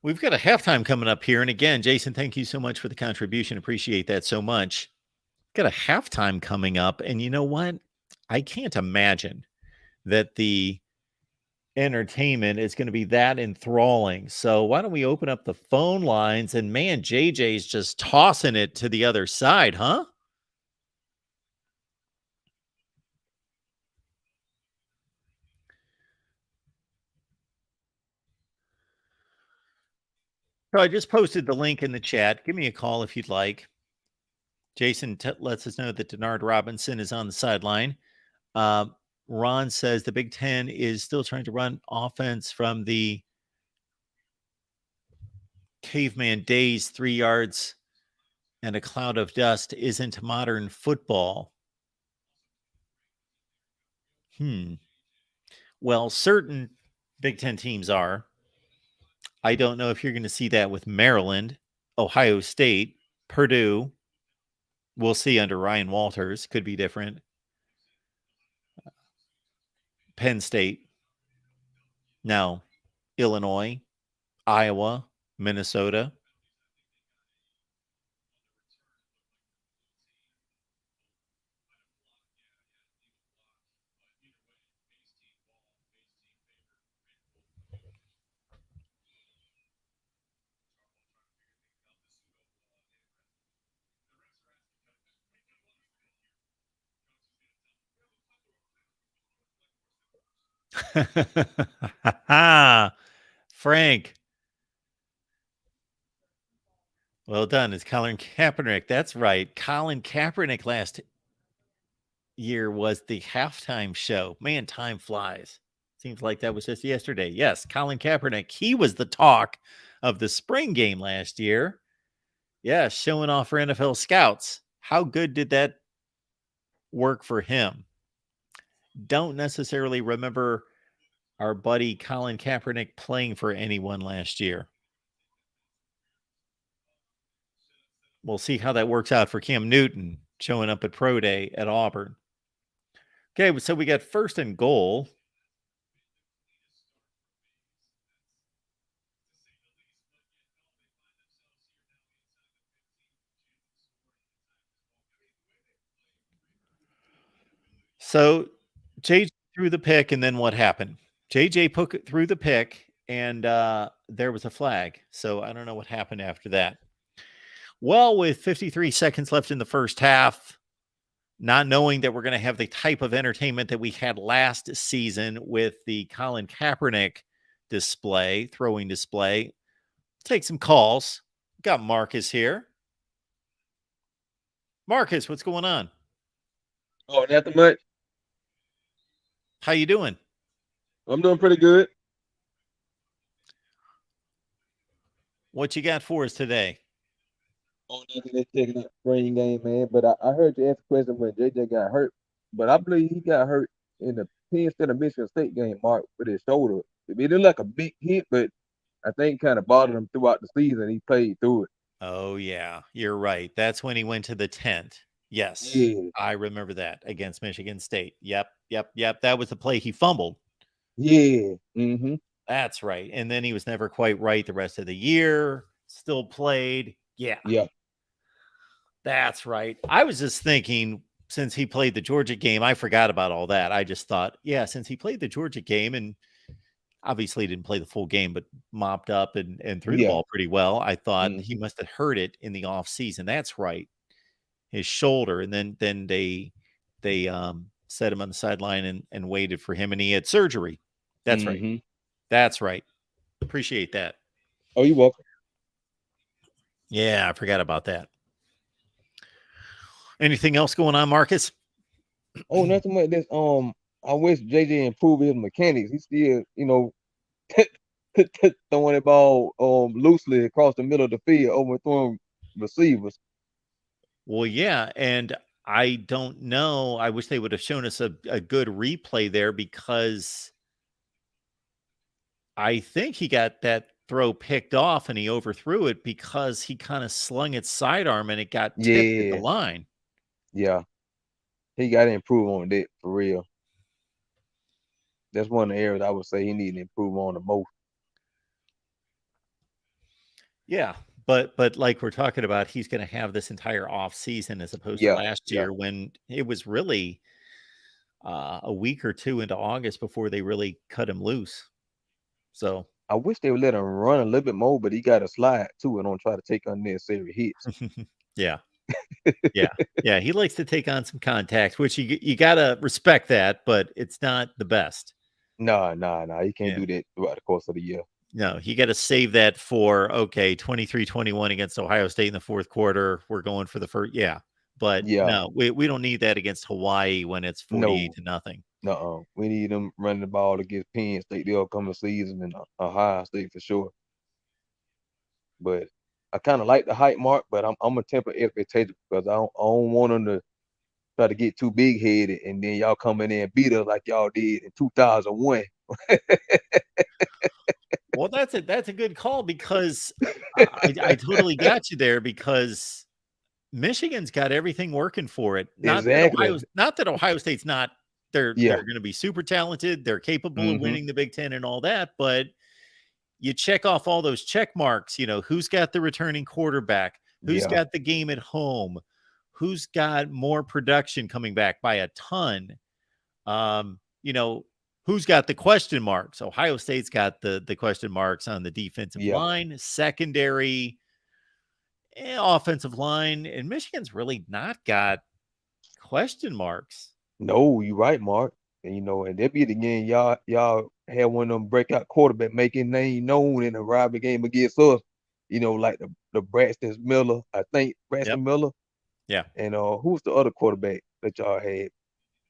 [SPEAKER 1] We've got a halftime coming up here. And again, Jason, thank you so much for the contribution. Appreciate that so much. Got a halftime coming up. And you know what? I can't imagine that the entertainment is going to be that enthralling. So why don't we open up the phone lines? And man, JJ's just tossing it to the other side, huh? So I just posted the link in the chat. Give me a call if you'd like. Jason lets us know that Denard Robinson is on the sideline. Ron says the Big Ten is still trying to run offense from the caveman days, 3 yards and a cloud of dust isn't modern football. Well, certain Big Ten teams are. I don't know if you're going to see that with Maryland, Ohio State, Purdue. We'll see under Ryan Walters. Could be different. Penn State. Now, Illinois, Iowa, Minnesota. Frank. Well done. It's Colin Kaepernick. That's right. Colin Kaepernick last year was the halftime show. Man, time flies. Seems like that was just yesterday. Yes, Colin Kaepernick. He was the talk of the spring game last year. Yeah, showing off for NFL scouts. How good did that work for him? Don't necessarily remember our buddy Colin Kaepernick playing for anyone last year. We'll see how that works out for Cam Newton showing up at Pro Day at Auburn. Okay, so we got 1st and goal. So JJ threw the pick, and then what happened? JJ threw the pick, and there was a flag. So I don't know what happened after that. Well, with 53 seconds left in the first half, not knowing that we're going to have the type of entertainment that we had last season with the Colin Kaepernick throwing display, take some calls. Got Marcus here. Marcus, what's going on?
[SPEAKER 2] Oh, nothing much.
[SPEAKER 1] How you doing?
[SPEAKER 2] I'm doing pretty good.
[SPEAKER 1] What you got for us today?
[SPEAKER 2] Oh, nothing. Just checking out spring game, man. But I heard you ask a question when JJ got hurt. But I believe he got hurt in the Penn State of Michigan State game, Mark, with his shoulder. It looked like a big hit, but I think kind of bothered him throughout the season. He played through it.
[SPEAKER 1] Oh, yeah, you're right. That's when he went to the tent. Yes,
[SPEAKER 2] Yeah,
[SPEAKER 1] I remember that against Michigan State. Yep. That was the play he fumbled.
[SPEAKER 2] yeah. Mm-hmm.
[SPEAKER 1] That's right. And then he was never quite right the rest of the year. Still played. Yeah.
[SPEAKER 2] Yeah.
[SPEAKER 1] That's right. I was just thinking, since he played the Georgia game, I forgot about all that. I just thought, yeah, since he played the Georgia game and obviously didn't play the full game, but mopped up and threw the
[SPEAKER 2] Yeah.
[SPEAKER 1] ball pretty well, I thought he
[SPEAKER 2] Hmm.
[SPEAKER 1] must have hurt it in the off season. That's right. His shoulder. And then they set him on the sideline and waited for him, and he had surgery. That's right.
[SPEAKER 2] Hmm.
[SPEAKER 1] That's right. Appreciate that.
[SPEAKER 2] Oh, you're welcome.
[SPEAKER 1] Yeah, I forgot about that. Anything else going on, Marcus?
[SPEAKER 2] Oh, nothing much. This I wish JJ improved his mechanics. He still, throwing the ball loosely across the middle of the field, overthrowing receivers.
[SPEAKER 1] Well, yeah, and I don't know. I wish they would have shown us a good replay there, because I think he got that throw picked off and he overthrew it because he kind of slung its sidearm and it got tipped at the
[SPEAKER 2] Yeah,
[SPEAKER 1] line.
[SPEAKER 2] yeah. He got to improve on that for real. That's one of the areas I would say he need to improve on the most.
[SPEAKER 1] Yeah, but like we're talking about, he's going to have this entire off season as opposed to
[SPEAKER 2] Yeah,
[SPEAKER 1] last
[SPEAKER 2] yeah.
[SPEAKER 1] year when it was really a week or two into August before they really cut him loose. So
[SPEAKER 2] I wish they would let him run a little bit more, but he got to slide too and don't try to take unnecessary hits.
[SPEAKER 1] yeah, yeah, yeah. He likes to take on some contact, which you gotta respect that, but it's not the best.
[SPEAKER 2] Nah, nah, nah. He can't
[SPEAKER 1] Yeah.
[SPEAKER 2] do that throughout the course of the year.
[SPEAKER 1] No, you got to save that for, okay, 23-21 against Ohio State in the fourth quarter. We're going for the first. Yeah. But
[SPEAKER 2] Yeah,
[SPEAKER 1] no, we don't need that against Hawaii when it's 48
[SPEAKER 2] no,
[SPEAKER 1] to nothing.
[SPEAKER 2] no. We need them running the ball against Penn State the upcoming season and Ohio State for sure. But I kind of like the hype mark, but I'm a temper expectation because I don't want them to try to get too big headed and then y'all come in there and beat us like y'all did in 2001.
[SPEAKER 1] Well, that's a good call, because I totally got you there, because Michigan's got everything working for it.
[SPEAKER 2] Exactly.
[SPEAKER 1] Not that Ohio State's not, they're
[SPEAKER 2] Yeah.
[SPEAKER 1] going to be super talented. They're capable of
[SPEAKER 2] Hmm.
[SPEAKER 1] winning the Big Ten and all that, but you check off all those check marks. Who's got the returning quarterback? Who's
[SPEAKER 2] Yeah.
[SPEAKER 1] got the game at home? Who's got more production coming back by a ton? Um, you know, who's got the question marks? Ohio State's got the question marks on the defensive
[SPEAKER 2] Yeah.
[SPEAKER 1] line, secondary, offensive line, and Michigan's really not got question marks.
[SPEAKER 2] No, you right, Mark. And and that be the game y'all had one of them breakout quarterback making name known in the rivalry game against us. Like the Braxton Miller, I think
[SPEAKER 1] Yep.
[SPEAKER 2] Braxton Miller.
[SPEAKER 1] Yeah.
[SPEAKER 2] And who's the other quarterback that y'all had?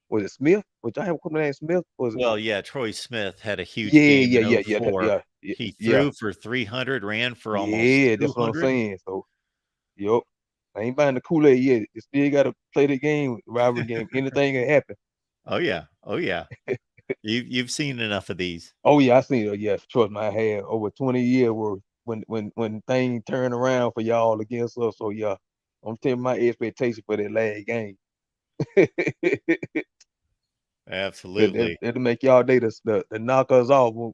[SPEAKER 2] Was it Smith? Was y'all have a quarterback named Smith? Was it?
[SPEAKER 1] Well, yeah, Troy Smith had a huge
[SPEAKER 2] Yeah,
[SPEAKER 1] game
[SPEAKER 2] yeah,
[SPEAKER 1] in
[SPEAKER 2] yeah, yeah,
[SPEAKER 1] '04.
[SPEAKER 2] yeah, yeah,
[SPEAKER 1] He
[SPEAKER 2] yeah,
[SPEAKER 1] threw for 300, ran for almost
[SPEAKER 2] yeah. That's what I'm
[SPEAKER 1] 200.
[SPEAKER 2] saying. So, yup. I ain't buying the Kool-Aid yet. You still got to play the game, rivalry game. Anything can happen.
[SPEAKER 1] Oh yeah. Oh yeah. You've seen enough of these.
[SPEAKER 2] Oh yeah, I seen it. Yeah, trust me, I had over 20 years worth when things turn around for y'all against us. So yeah, I'm telling my expectation for that last game.
[SPEAKER 1] Absolutely.
[SPEAKER 2] It'll make y'all day to knock us off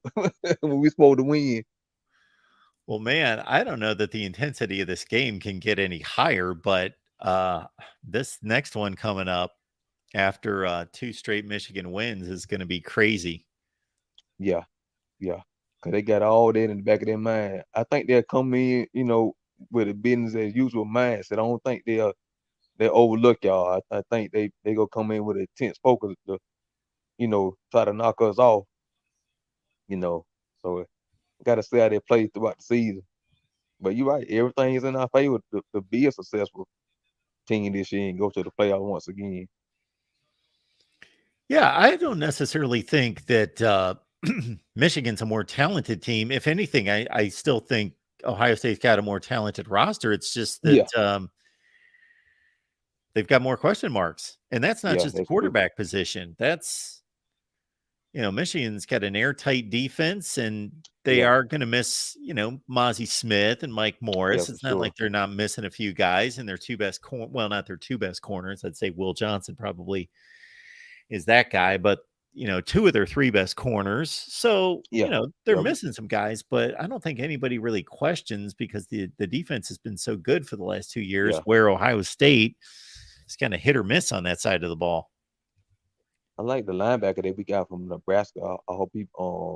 [SPEAKER 2] when we supposed to win.
[SPEAKER 1] Well, man, I don't know that the intensity of this game can get any higher, but this next one coming up after two straight Michigan wins is going to be crazy.
[SPEAKER 2] Yeah, yeah. Cause they got all that in the back of their mind. I think they'll come in, with a business as usual mindset. I don't think they'll overlook y'all. I think they gonna come in with an intense focus to, try to knock us off. So gotta see how they play throughout the season. But you're right, everything is in our favor to be a successful team this year and go to the playoff once again.
[SPEAKER 1] Yeah, I don't necessarily think that Michigan's a more talented team. If anything, I still think Ohio State's got a more talented roster. It's just
[SPEAKER 2] Yeah,
[SPEAKER 1] that they've got more question marks. And that's not
[SPEAKER 2] yeah,
[SPEAKER 1] just the
[SPEAKER 2] that's true.
[SPEAKER 1] quarterback position. That's, Michigan's got an airtight defense, and they
[SPEAKER 2] Yeah,
[SPEAKER 1] are going to miss, Mozzie Smith and Mike
[SPEAKER 2] yeah,
[SPEAKER 1] Morris.
[SPEAKER 2] for
[SPEAKER 1] It's not
[SPEAKER 2] sure.
[SPEAKER 1] like they're not missing a few guys, and their two best, well, not their two best corners. I'd say Will Johnson probably is that guy, but two of their three best corners. So,
[SPEAKER 2] Yeah,
[SPEAKER 1] they're
[SPEAKER 2] yeah,
[SPEAKER 1] missing some guys, but I don't think anybody really questions because the defense has been so good for the last 2 years,
[SPEAKER 2] yeah.
[SPEAKER 1] where Ohio State is kind of hit or miss on that side of the ball.
[SPEAKER 2] I like the linebacker that we got from Nebraska. I hope he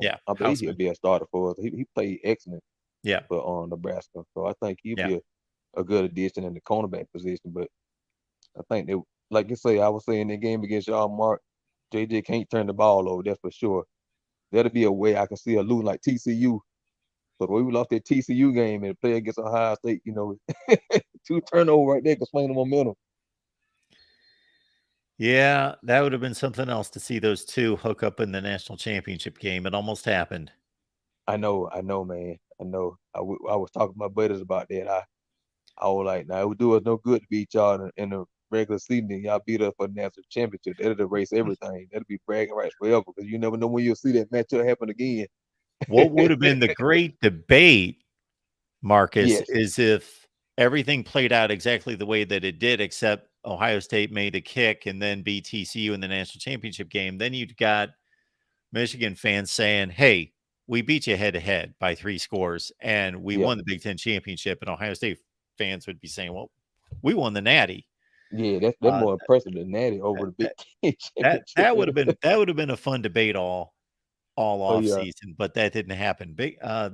[SPEAKER 1] Yeah,
[SPEAKER 2] I believe he'll
[SPEAKER 1] Houseman.
[SPEAKER 2] be a starter for us. He played excellent
[SPEAKER 1] Yeah,
[SPEAKER 2] for Nebraska, so I think he'll
[SPEAKER 1] yeah.
[SPEAKER 2] be a good addition in the cornerback position. But I think they, like you say, I was saying the game against y'all, Mark, JJ can't turn the ball over. That's for sure. That'll be a way I can see a lose like TCU. So the way we lost that TCU game and play against Ohio State, 2 turnovers right there can swing the momentum.
[SPEAKER 1] Yeah, that would have been something else to see those two hook up in the national championship game. It almost happened.
[SPEAKER 2] I know, man. I know. I was talking to my buddies about that. I was like, now it would do us no good to beat y'all in the regular season and y'all beat us for the national championship. That'll erase everything. That'll be bragging rights forever because you never know when you'll see that matchup happen again.
[SPEAKER 1] What would have been the great debate, Marcus,
[SPEAKER 2] Yes.
[SPEAKER 1] is if everything played out exactly the way that it did, except Ohio State made a kick and then beat TCU in the national championship game. Then you've got Michigan fans saying, hey, we beat you head to head by 3 scores and we
[SPEAKER 2] Yeah.
[SPEAKER 1] won the Big Ten championship. And Ohio State fans would be saying, well, we won the Natty.
[SPEAKER 2] Yeah, that's
[SPEAKER 1] Uh,
[SPEAKER 2] more impressive than Natty over the Big
[SPEAKER 1] that,
[SPEAKER 2] Ten
[SPEAKER 1] that
[SPEAKER 2] championship.
[SPEAKER 1] that would have been a fun debate all
[SPEAKER 2] Oh
[SPEAKER 1] off
[SPEAKER 2] yeah.
[SPEAKER 1] season, but that didn't happen.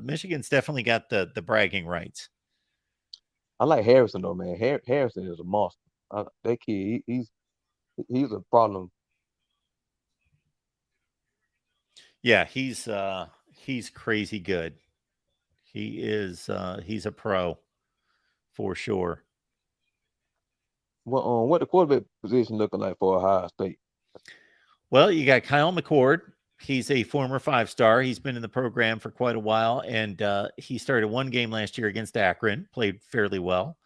[SPEAKER 1] Michigan's definitely got the bragging rights.
[SPEAKER 2] I like Harrison though, man. Harrison is a monster. That kid, he's a problem.
[SPEAKER 1] Yeah, he's crazy good. He's a pro for sure.
[SPEAKER 2] What the quarterback position looking like for Ohio State?
[SPEAKER 1] Well, you got Kyle McCord. He's a former 5-star. He's been in the program for quite a while, and he started one game last year against Akron, played fairly well.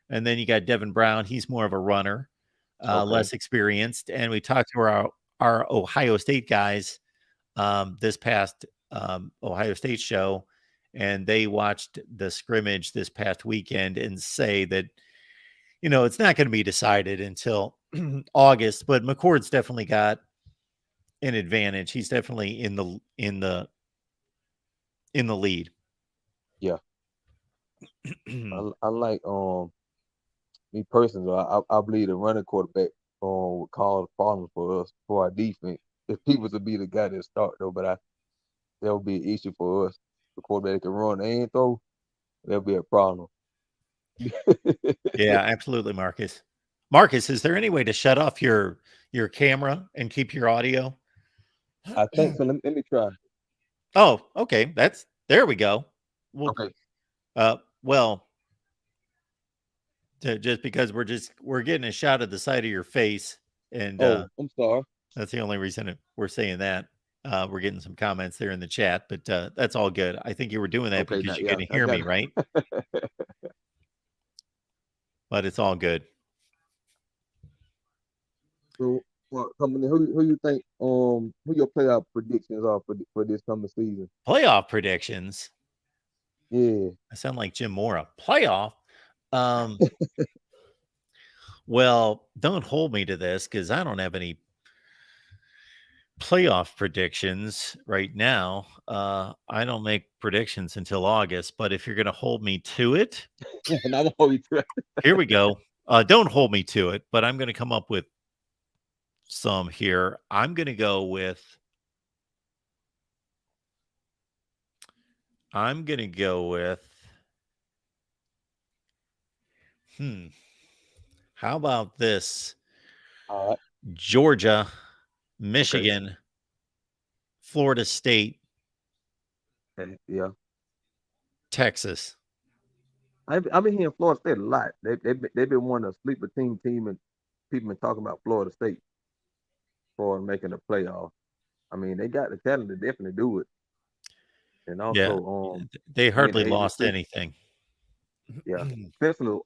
[SPEAKER 1] And then you got Devin Brown. He's more of a runner,
[SPEAKER 2] Okay.
[SPEAKER 1] less experienced. And we talked to our Ohio State guys this past Ohio State show, and they watched the scrimmage this past weekend and say that it's not going to be decided until August, but McCord's definitely got an advantage. He's definitely in the lead.
[SPEAKER 2] Yeah. I like me personally. I believe the running quarterback would cause problems for us for our defense. If he was to be the guy that start though, but that would be an issue for us. The quarterback can run and throw. That'll be a problem.
[SPEAKER 1] Yeah, absolutely, Marcus. Marcus, is there any way to shut off your camera and keep your audio?
[SPEAKER 2] I think so. Let me try.
[SPEAKER 1] Oh, okay. There we go. Well,
[SPEAKER 2] Okay.
[SPEAKER 1] well, just because we're getting a shot of the side of your face, and
[SPEAKER 2] Oh, I'm sorry.
[SPEAKER 1] that's the only reason we're saying that. We're getting some comments there in the chat, but that's all good. I think you were doing that
[SPEAKER 2] Okay,
[SPEAKER 1] because you
[SPEAKER 2] yeah,
[SPEAKER 1] couldn't
[SPEAKER 2] I
[SPEAKER 1] hear
[SPEAKER 2] got
[SPEAKER 1] me, right? But it's all good.
[SPEAKER 2] So, well, coming in, who you think who your playoff predictions are for this coming season?
[SPEAKER 1] Playoff predictions.
[SPEAKER 2] Yeah.
[SPEAKER 1] I sound like Jim Mora. Playoff. Um, well, don't hold me to this because I don't have any playoff predictions right now. I don't make predictions until August, but if you're going to hold me to it,
[SPEAKER 2] And I'm always
[SPEAKER 1] here we go. Don't hold me to it, but I'm going to come up with some here. I'm going to go with. I'm going to go with. How about this?
[SPEAKER 2] all right.
[SPEAKER 1] Georgia,
[SPEAKER 2] Okay.
[SPEAKER 1] Michigan, Florida State,
[SPEAKER 2] Yeah.
[SPEAKER 1] Texas.
[SPEAKER 2] I've been hearing Florida State a lot. They've been wanting a sleeper team, and people been talking about Florida State for making the playoff. I mean, they got the talent to definitely do it. And
[SPEAKER 1] Yeah,
[SPEAKER 2] also,
[SPEAKER 1] they
[SPEAKER 2] being
[SPEAKER 1] hardly
[SPEAKER 2] the
[SPEAKER 1] lost
[SPEAKER 2] ACC,
[SPEAKER 1] anything.
[SPEAKER 2] yeah, Clemson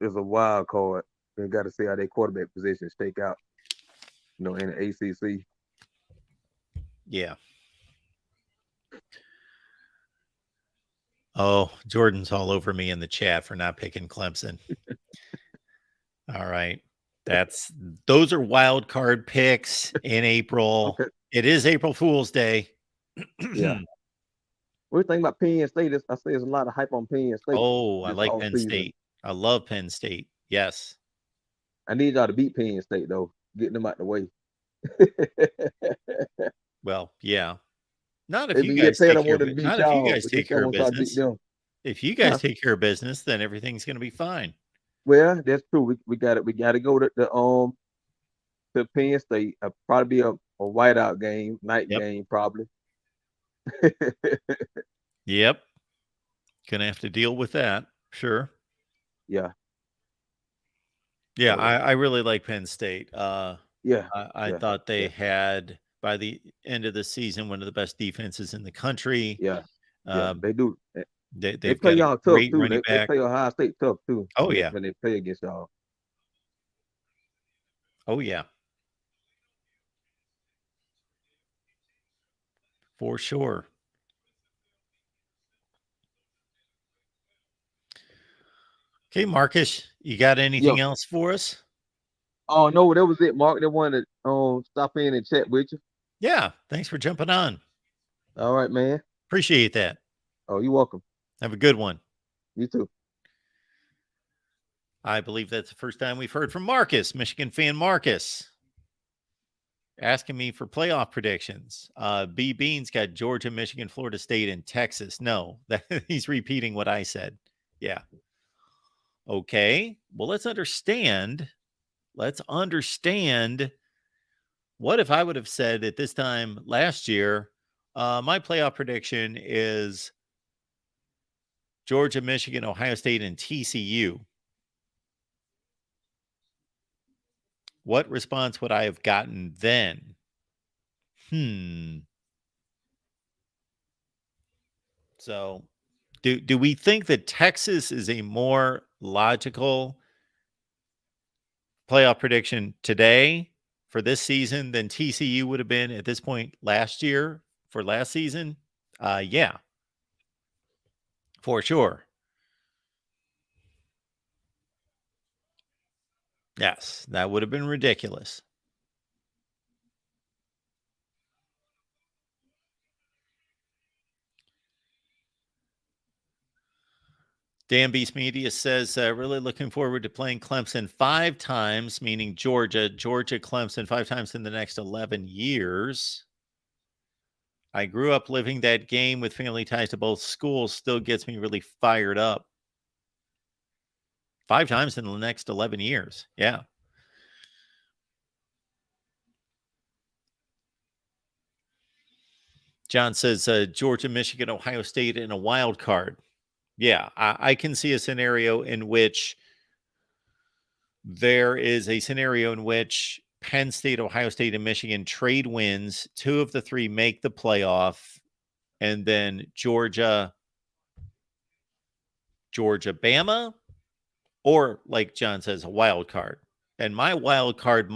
[SPEAKER 2] is a wild card. You got to see how their quarterback position shake out. In the ACC.
[SPEAKER 1] Yeah. Oh, Jordan's all over me in the chat for not picking Clemson. All right. Those are wild card picks in April.
[SPEAKER 2] Okay.
[SPEAKER 1] It is April Fool's Day.
[SPEAKER 2] Yeah. What do you think about Penn State? I say there's a lot of hype on Penn State
[SPEAKER 1] Oh, I
[SPEAKER 2] this
[SPEAKER 1] like
[SPEAKER 2] off
[SPEAKER 1] Penn
[SPEAKER 2] season.
[SPEAKER 1] State. I love Penn State. Yes.
[SPEAKER 2] I need y'all to beat Penn State though. Get them out the way.
[SPEAKER 1] Well, yeah. Not if you
[SPEAKER 2] Maybe
[SPEAKER 1] guys
[SPEAKER 2] Penn
[SPEAKER 1] take
[SPEAKER 2] don't
[SPEAKER 1] care
[SPEAKER 2] want
[SPEAKER 1] of
[SPEAKER 2] to
[SPEAKER 1] it.
[SPEAKER 2] beat
[SPEAKER 1] Not if you
[SPEAKER 2] y'all
[SPEAKER 1] guys
[SPEAKER 2] because
[SPEAKER 1] take
[SPEAKER 2] y'all
[SPEAKER 1] care of
[SPEAKER 2] want to try to beat
[SPEAKER 1] business.
[SPEAKER 2] them.
[SPEAKER 1] If you guys
[SPEAKER 2] Huh?
[SPEAKER 1] take care of business, then everything's going to be fine.
[SPEAKER 2] Well, that's true. We got it. We got to go to Penn State. Probably be a whiteout game, night
[SPEAKER 1] Yep.
[SPEAKER 2] game, probably.
[SPEAKER 1] Yep. Gonna have to deal with that. Sure.
[SPEAKER 2] Yeah.
[SPEAKER 1] Yeah,
[SPEAKER 2] So
[SPEAKER 1] I really like Penn State.
[SPEAKER 2] yeah,
[SPEAKER 1] I
[SPEAKER 2] yeah,
[SPEAKER 1] thought they
[SPEAKER 2] yeah,
[SPEAKER 1] had, by the end of the season, one of the best defenses in the country.
[SPEAKER 2] yeah, yeah.
[SPEAKER 1] Uh,
[SPEAKER 2] They do. They
[SPEAKER 1] they've
[SPEAKER 2] play
[SPEAKER 1] got a
[SPEAKER 2] y'all tough
[SPEAKER 1] great
[SPEAKER 2] too.
[SPEAKER 1] running
[SPEAKER 2] They
[SPEAKER 1] back.
[SPEAKER 2] play Ohio State tough too
[SPEAKER 1] Oh, yeah.
[SPEAKER 2] when they play against y'all.
[SPEAKER 1] Oh, yeah. For sure. Okay, Marcus, you got anything
[SPEAKER 2] Yeah.
[SPEAKER 1] else for us?
[SPEAKER 2] Oh no, that was it, Mark. They wanted to stop in and chat with you.
[SPEAKER 1] Yeah. Thanks for jumping on.
[SPEAKER 2] All right, man.
[SPEAKER 1] Appreciate that.
[SPEAKER 2] Oh, you're welcome.
[SPEAKER 1] Have a good one.
[SPEAKER 2] You too.
[SPEAKER 1] I believe that's the first time we've heard from Marcus, Michigan fan Marcus, asking me for playoff predictions. B Beans got Georgia, Michigan, Florida State, and Texas. No, he's repeating what I said. Yeah. Okay. Well, let's understand. Let's understand. What if I would have said at this time last year, my playoff prediction is Georgia, Michigan, Ohio State, and TCU? What response would I have gotten then? So, do we think that Texas is a more logical playoff prediction today for this season than TCU would have been at this point last year for last season? Yeah, for sure. Yes, that would have been ridiculous. Dan Beast Media says, really looking forward to playing Clemson 5 times, meaning Georgia, Clemson 5 times in the next 11 years. I grew up living that game with family ties to both schools. Still gets me really fired up. 5 times in the next 11 years. Yeah. John says, Georgia, Michigan, Ohio State in a wild card. Yeah, I can see a scenario in which there is a scenario in which Penn State, Ohio State, and Michigan trade wins. 2 of the 3 make the playoff. And then Georgia, Bama, or like John says, a wild card. And my wild card,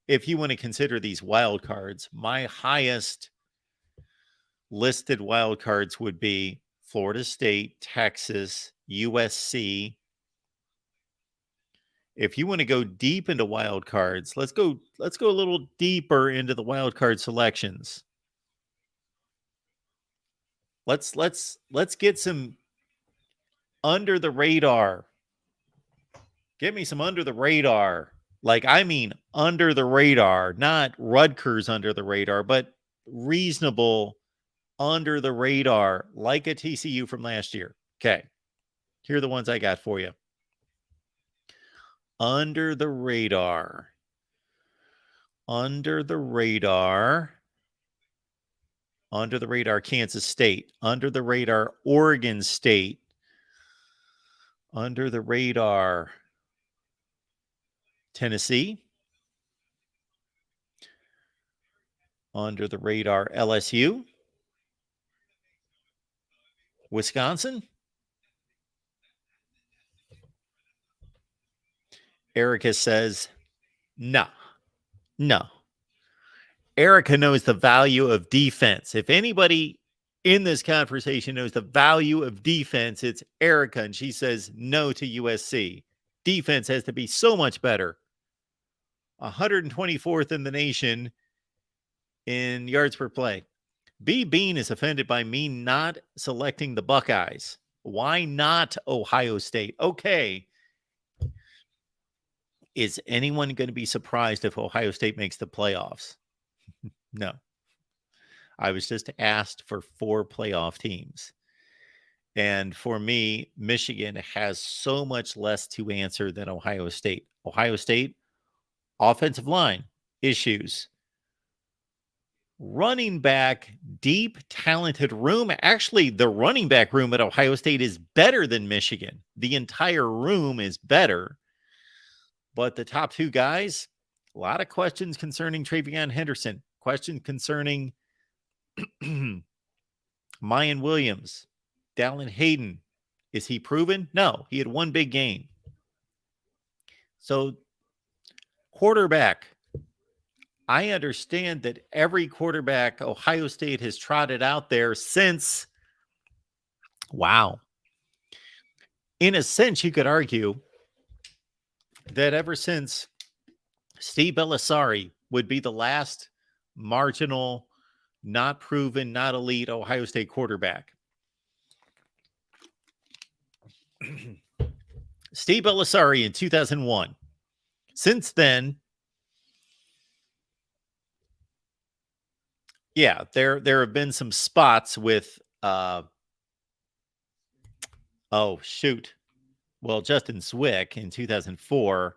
[SPEAKER 1] if you want to consider these wild cards, my highest listed wild cards would be Florida State, Texas, USC. If you want to go deep into wild cards, let's go a little deeper into the wild card selections. Let's get some under the radar. Get me some under the radar. Like, I mean under the radar, not Rutgers under the radar, but reasonable under the radar, like a TCU from last year. Okay. Here are the ones I got for you. Under the radar. Under the radar. Under the radar, Kansas State. Under the radar, Oregon State. Under the radar, Tennessee. Under the radar, LSU. Wisconsin. Erica says, no. Erica knows the value of defense. If anybody in this conversation knows the value of defense, it's Erica. And she says no to USC. Defense has to be so much better. 124th in the nation. in yards per play. B. Bean is offended by me not selecting the Buckeyes. Why not Ohio State? Okay. Is anyone going to be surprised if Ohio State makes the playoffs? No. I was just asked for 4 playoff teams. And for me, Michigan has so much less to answer than Ohio State. Ohio State, offensive line issues. Running back, deep, talented room. Actually, the running back room at Ohio State is better than Michigan. The entire room is better. But the top 2 guys, a lot of questions concerning Travion Henderson. Questions concerning Mayan Williams. Dallin Hayden. Is he proven? No, he had 1 big game. So, quarterback. I understand that every quarterback Ohio State has trotted out there since, wow. In a sense, you could argue that ever since Steve Belisari would be the last marginal, not proven, not elite Ohio State quarterback. Steve Belisari in 2001. Since then, yeah, there have been some spots with Justin Zwick in 2004.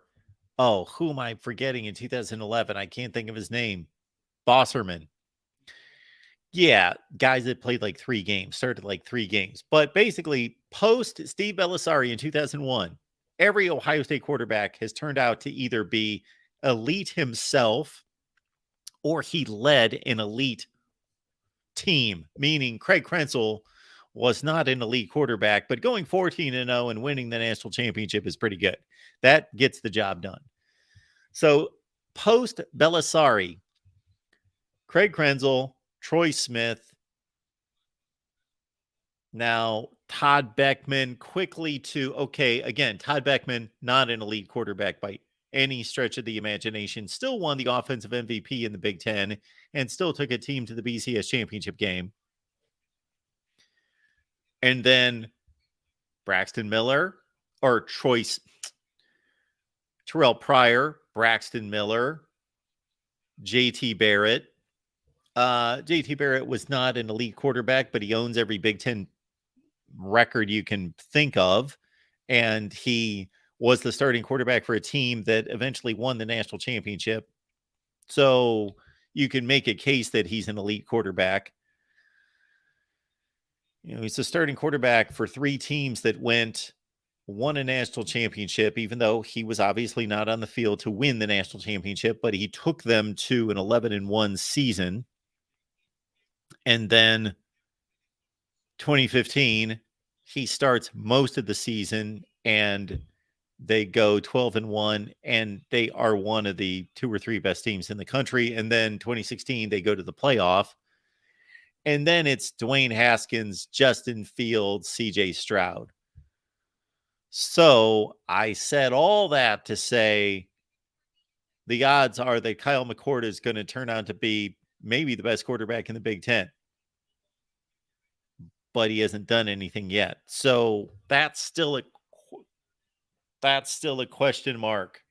[SPEAKER 1] Oh, who am I forgetting in 2011? I can't think of his name. Bosserman. Yeah, guys that played like 3 games, started like 3 games. But basically, post Steve Belisari in 2001, every Ohio State quarterback has turned out to either be elite himself or he led an elite team, meaning Craig Krenzel was not an elite quarterback, but going 14-0 and winning the national championship is pretty good. That gets the job done. So post Belisari, Craig Krenzel, Troy Smith, now Todd Beckman quickly to, okay, again, Todd Beckman, not an elite quarterback by any stretch of the imagination, still won the offensive MVP in the Big Ten and still took a team to the BCS championship game. And then Braxton Miller or Terrell Pryor, Braxton Miller, JT Barrett. JT Barrett was not an elite quarterback, but he owns every Big Ten record you can think of. And he was the starting quarterback for a team that eventually won the national championship. So you can make a case that he's an elite quarterback. You know, he's the starting quarterback for 3 teams that won a national championship, even though he was obviously not on the field to win the national championship, but he took them to an 11-1 season. And then 2015, he starts most of the season and they go 12-1 and they are one of the 2 or 3 best teams in the country. And then 2016, they go to the playoff. And then it's Dwayne Haskins, Justin Fields, CJ Stroud. So I said all that to say the odds are that Kyle McCord is going to turn out to be maybe the best quarterback in the Big Ten. But he hasn't done anything yet. So that's still a question mark.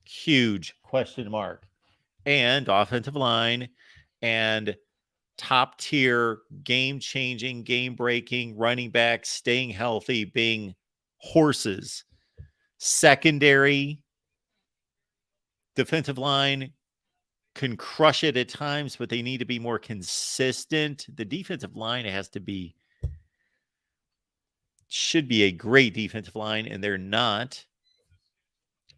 [SPEAKER 1] Huge question mark. And offensive line and top tier, game-changing, game-breaking running backs staying healthy, being horses. Secondary, defensive line can crush it at times, but they need to be more consistent. The defensive line should be a great defensive line, and they're not.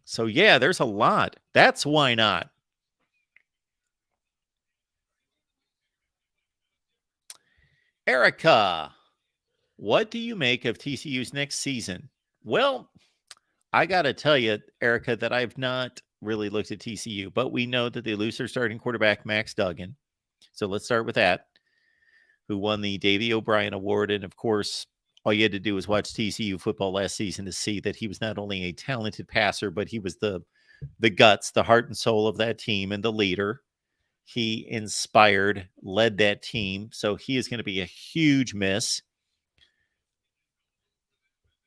[SPEAKER 1] So, yeah, there's a lot. That's why not. Erica, what do you make of TCU's next season? Well, I got to tell you, Erica, that I've not really looked at TCU, but we know that they lose their starting quarterback, Max Duggan. So let's start with that, who won the Davey O'Brien Award. And, of course, all you had to do was watch TCU football last season to see that he was not only a talented passer, but he was the guts, the heart and soul of that team and the leader. He inspired, led that team. So he is going to be a huge miss.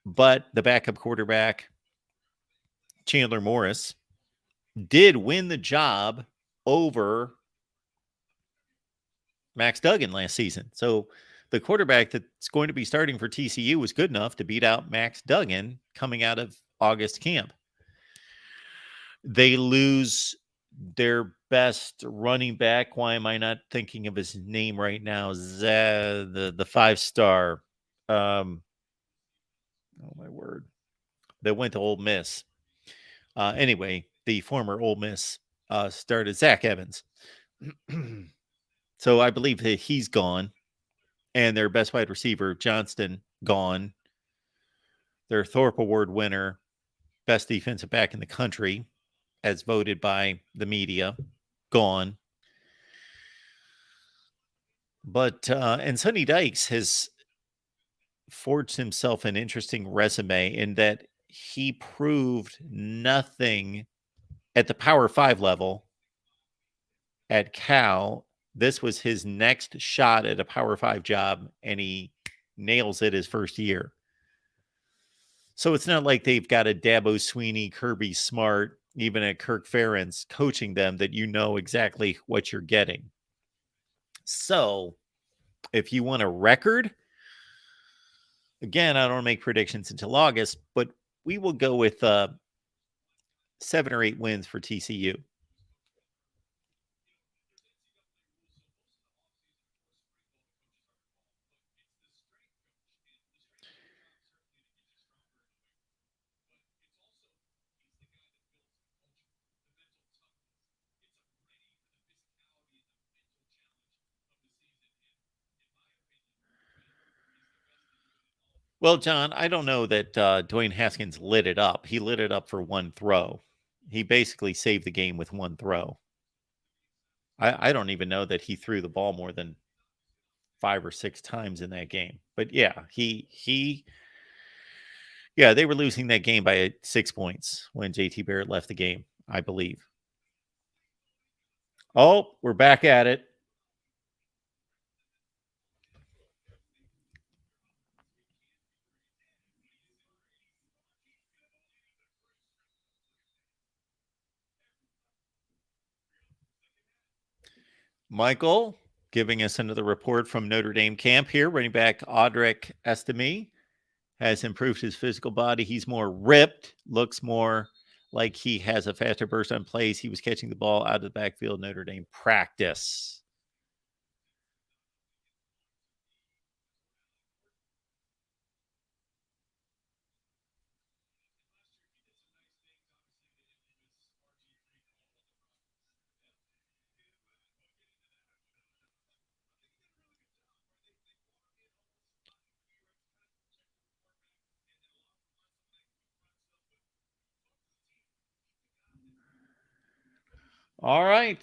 [SPEAKER 1] But the backup quarterback, Chandler Morris, did win the job over Max Duggan last season. So the quarterback that's going to be starting for TCU was good enough to beat out Max Duggan coming out of August camp. They lose their best running back. Why am I not thinking of his name right now? The 5-star. Oh my word! That went to Ole Miss. Anyway, the former Ole Miss started Zach Evans. So I believe that he's gone, and their best wide receiver Johnston gone. Their Thorpe Award winner, best defensive back in the country, as voted by the media, gone. But and Sonny Dykes has forged himself an interesting resume in that he proved nothing at the Power 5 level at Cal. This was his next shot at a Power 5 job, and he nails it his first year. So it's not like they've got a Dabo Sweeney, Kirby Smart, even a Kirk Ferentz coaching them that you know exactly what you're getting. So if you want a record, again, I don't make predictions until August, but we will go with 7 or 8 wins for TCU. Well, John, I don't know that Dwayne Haskins lit it up. He lit it up for one throw. He basically saved the game with one throw. I don't even know that he threw the ball more than 5 or 6 times in that game. But yeah, they were losing that game by 6 points when JT Barrett left the game, I believe. Oh, we're back at it. Michael giving us another report from Notre Dame camp here. Running back Audric Estime has improved his physical body. He's more ripped, looks more like he has a faster burst on plays. He was catching the ball out of the backfield. Notre Dame practice. All right.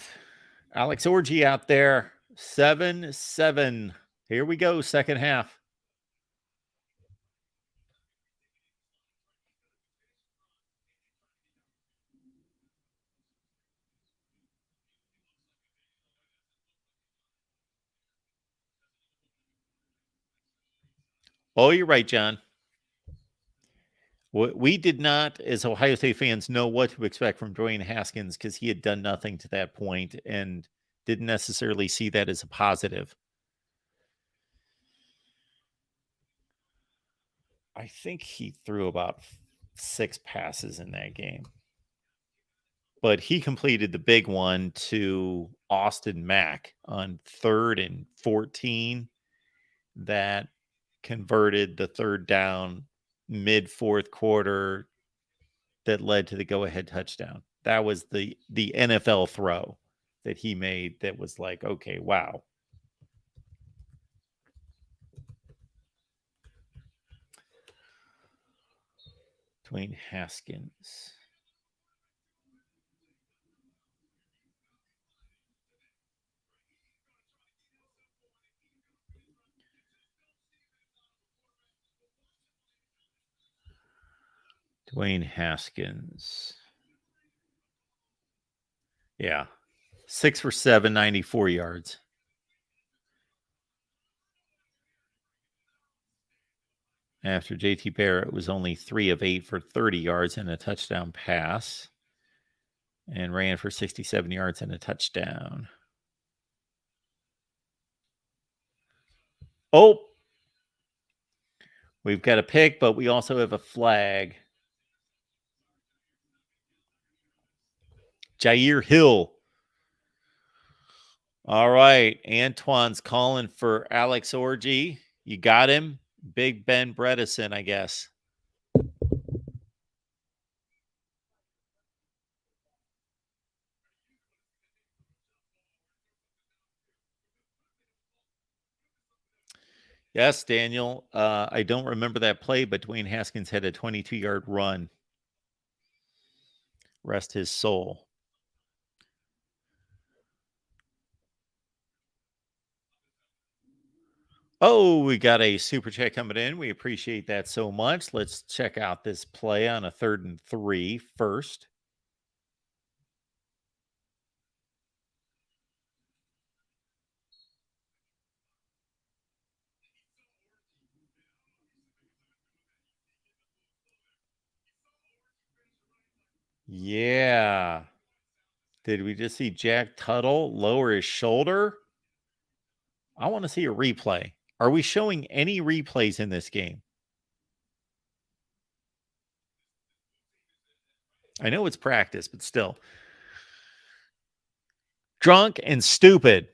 [SPEAKER 1] Alex Orgy out there. 7-7. Here we go, second half. Oh, you're right, John. We did not, as Ohio State fans, know what to expect from Dwayne Haskins because he had done nothing to that point and didn't necessarily see that as a positive. I think he threw about 6 passes in that game. But he completed the big one to Austin Mack on 3rd and 14 that converted the third down mid 4th quarter that led to the go-ahead touchdown. That was the NFL throw that he made that was like, okay, wow. Dwayne Haskins. Dwayne Haskins. Yeah. 6 for 7, 94 yards. After JT Barrett was only 3 of 8 for 30 yards and a touchdown pass, and ran for 67 yards and a touchdown. Oh, we've got a pick, but we also have a flag. Jair Hill. All right. Antoine's calling for Alex Orji. You got him? Big Ben Bredesen, I guess. Yes, Daniel. I don't remember that play, but Dwayne Haskins had a 22-yard run. Rest his soul. Oh, we got a super chat coming in. We appreciate that so much. Let's check out this play on a 3rd and 3 first. Yeah. Did we just see Jack Tuttle lower his shoulder? I want to see a replay. Are we showing any replays in this game? I know it's practice, but still. Drunk and stupid.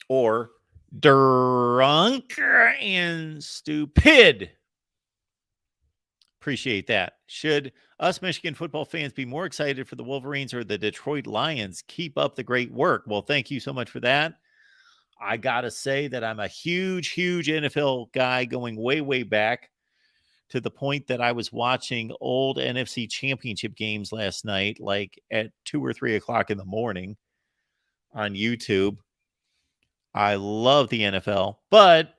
[SPEAKER 1] Or drunk and stupid. Appreciate that. Should us Michigan football fans be more excited for the Wolverines or the Detroit Lions? Keep up the great work. Well, thank you so much for that. I got to say that I'm a huge NFL guy going way, way back, to the point that I was watching old NFC championship games last night, like at 2 or 3 o'clock in the morning on YouTube. I love the NFL, but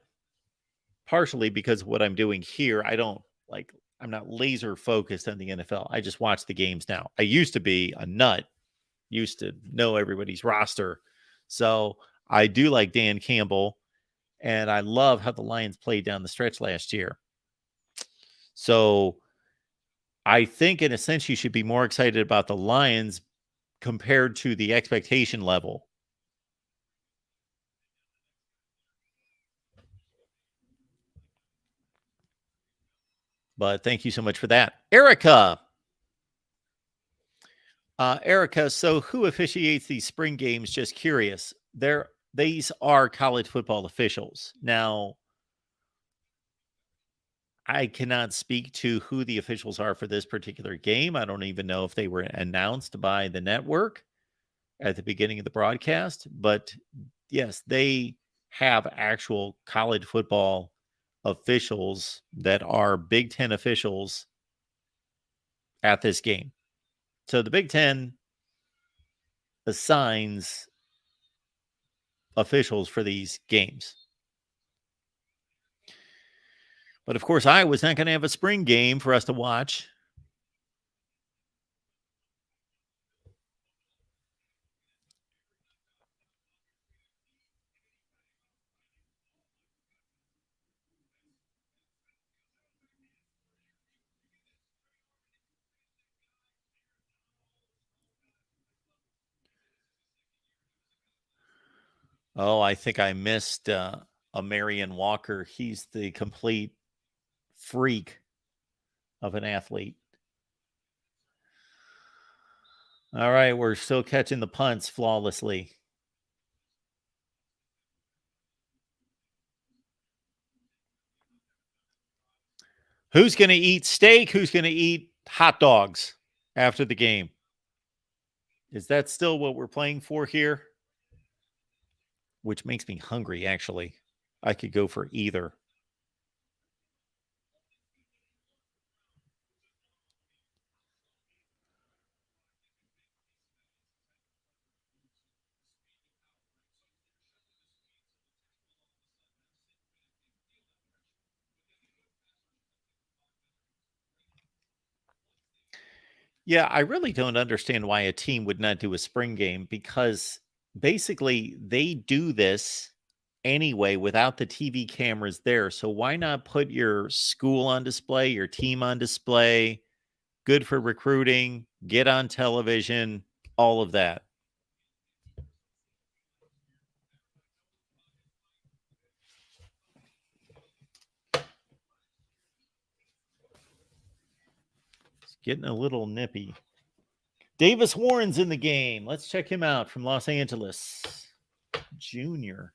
[SPEAKER 1] partially because of what I'm doing here, I'm not laser focused on the NFL. I just watch the games now. I used to be a nut, used to know everybody's roster. So I do like Dan Campbell, and I love how the Lions played down the stretch last year. So I think, in a sense, you should be more excited about the Lions compared to the expectation level. But thank you so much for that. Erica. Erica, so who officiates these spring games? Just curious. These are college football officials. Now, I cannot speak to who the officials are for this particular game. I don't even know if they were announced by the network at the beginning of the broadcast. But yes, they have actual college football officials that are Big Ten officials at this game. So the Big Ten assigns officials for these games. But of course, Iowa's not going to have a spring game for us to watch. Oh, I think I missed a Marion Walker. He's the complete freak of an athlete. All right, we're still catching the punts flawlessly. Who's going to eat steak? Who's going to eat hot dogs after the game? Is that still what we're playing for here? Which makes me hungry, actually. I could go for either. Yeah, I really don't understand why a team would not do a spring game because basically they do this anyway without the TV cameras there. So why not put your school on display, your team on display? Good for recruiting, get on television, all of that. It's getting a little nippy. Davis Warren's in the game. Let's check him out from Los Angeles. Junior.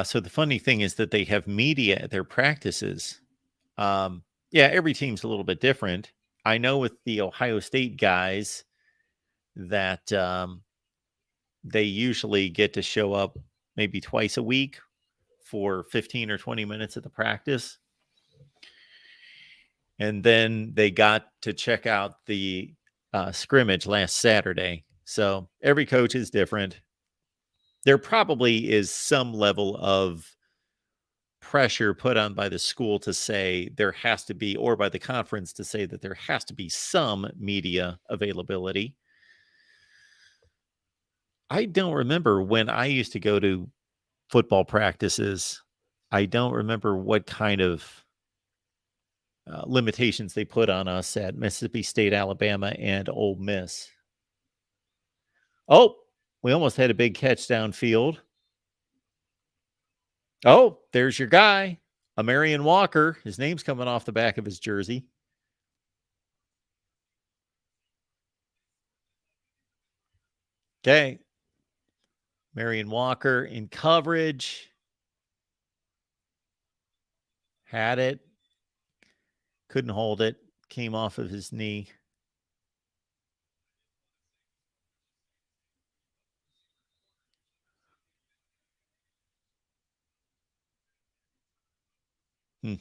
[SPEAKER 1] So the funny thing is that they have media at their practices. Yeah, every team's a little bit different. I know with the Ohio State guys that they usually get to show up maybe twice a week for 15 or 20 minutes at the practice. And then they got to check out the scrimmage last Saturday. So every coach is different. There probably is some level of pressure put on by the school to say there has to be, or by the conference to say that there has to be some media availability. I don't remember when I used to go to football practices. I don't remember what kind of limitations they put on us at Mississippi State, Alabama, and Ole Miss. Oh, we almost had a big catch downfield. Oh, there's your guy, Amarian Walker. His name's coming off the back of his jersey. Okay. Marion Walker in coverage. Had it. Couldn't hold it. Came off of his knee. Hmm.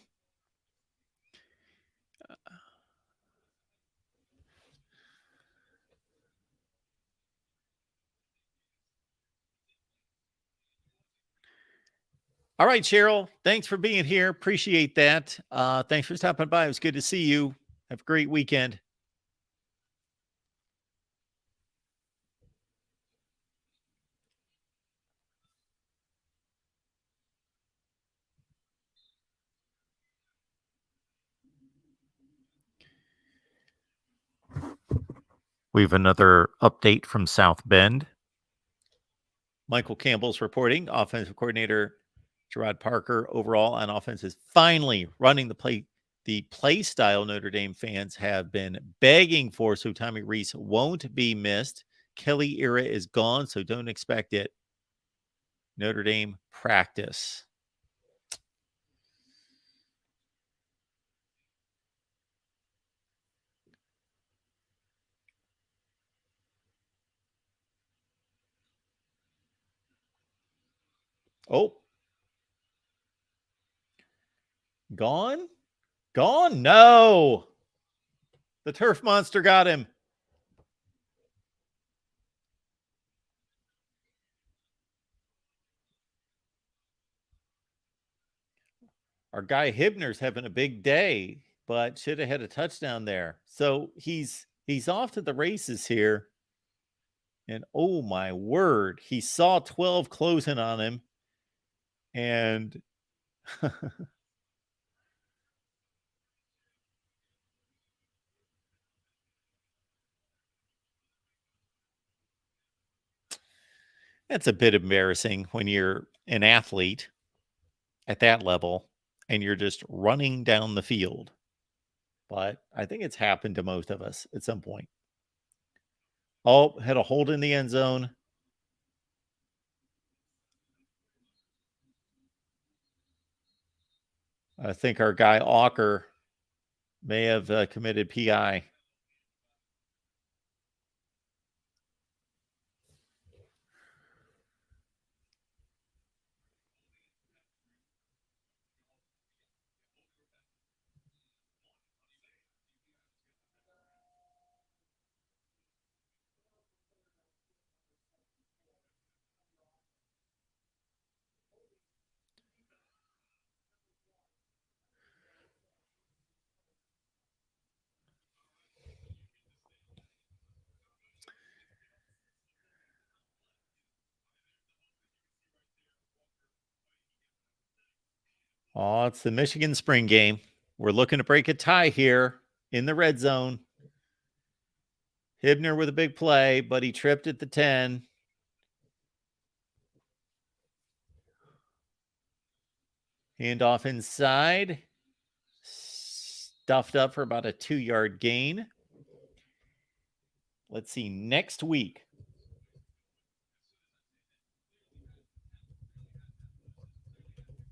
[SPEAKER 1] All right, Cheryl. Thanks for being here. Appreciate that. Thanks for stopping by. It was good to see you. Have a great weekend. We have another update from South Bend. Michael Campbell's reporting. Offensive coordinator Gerard Parker overall on offense is finally running the play style Notre Dame fans have been begging for, so Tommy Rees won't be missed. Kelly era is gone, so don't expect it. Notre Dame practice. Oh, gone? Gone? No. The turf monster got him. Our guy Hibner's having a big day, but should have had a touchdown there. So he's off to the races here. And oh my word, he saw 12 closing on him. And that's a bit embarrassing when you're an athlete at that level and you're just running down the field. But I think it's happened to most of us at some point. Oh, had a hold in the end zone. I think our guy Walker may have committed PI. Oh, it's the Michigan spring game. We're looking to break a tie here in the red zone. Hibner with a big play, but he tripped at the 10. Handoff inside. Stuffed up for about a 2-yard gain. Let's see next week.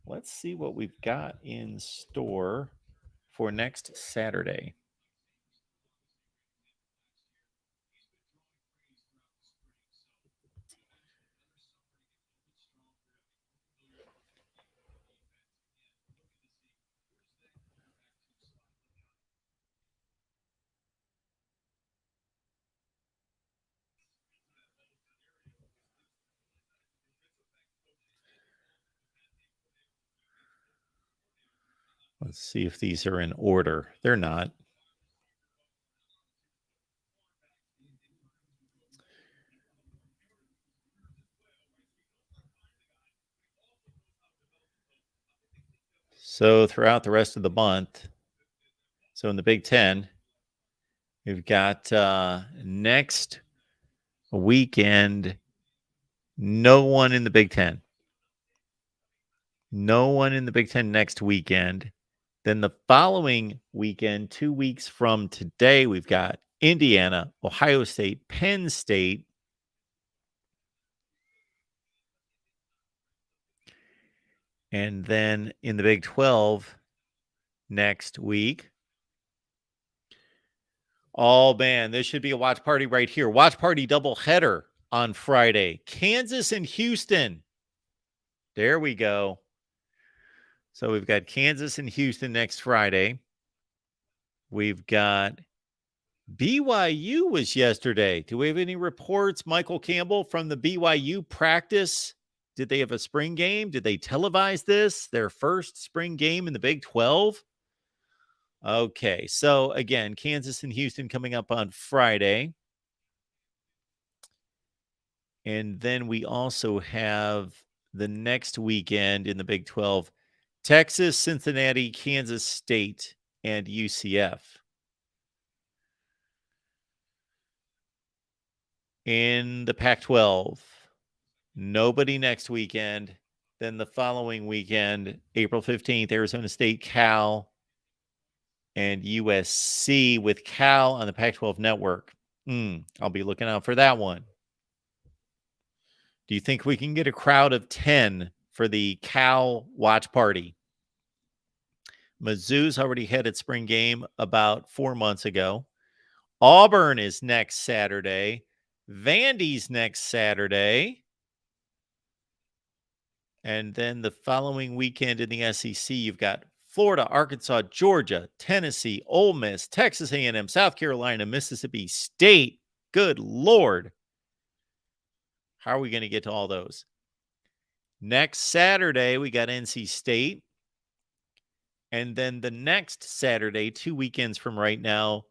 [SPEAKER 1] Let's see what we've got in store for next Saturday. Let's see if these are in order. They're not. So throughout the rest of the month, so in the Big Ten, we've got next weekend, no one in the Big Ten. No one in the Big Ten next weekend. Then the following weekend, 2 weeks from today, we've got Indiana, Ohio State, Penn State. And then in the Big 12 next week. Oh, man, this should be a watch party right here. Watch party doubleheader on Friday. Kansas and Houston. There we go. So we've got Kansas and Houston next Friday. We've got BYU was yesterday. Do we have any reports, Michael Campbell, from the BYU practice? Did they have a spring game? Did they televise this? Their first spring game in the Big 12? Okay, so again, Kansas and Houston coming up on Friday. And then we also have the next weekend in the Big 12, Texas, Cincinnati, Kansas State, and UCF. In the Pac-12, nobody next weekend. Then the following weekend, April 15th, Arizona State, Cal, and USC with Cal on the Pac-12 network. I'll be looking out for that one. Do you think we can get a crowd of 10 for the Cal watch party? Mizzou's already had its spring game about 4 months ago. Auburn is next Saturday. Vandy's next Saturday. And then the following weekend in the SEC, you've got Florida, Arkansas, Georgia, Tennessee, Ole Miss, Texas A&M, South Carolina, Mississippi State. Good Lord. How are we going to get to all those? Next Saturday, we got NC State. And then the next Saturday, 2 weekends from right now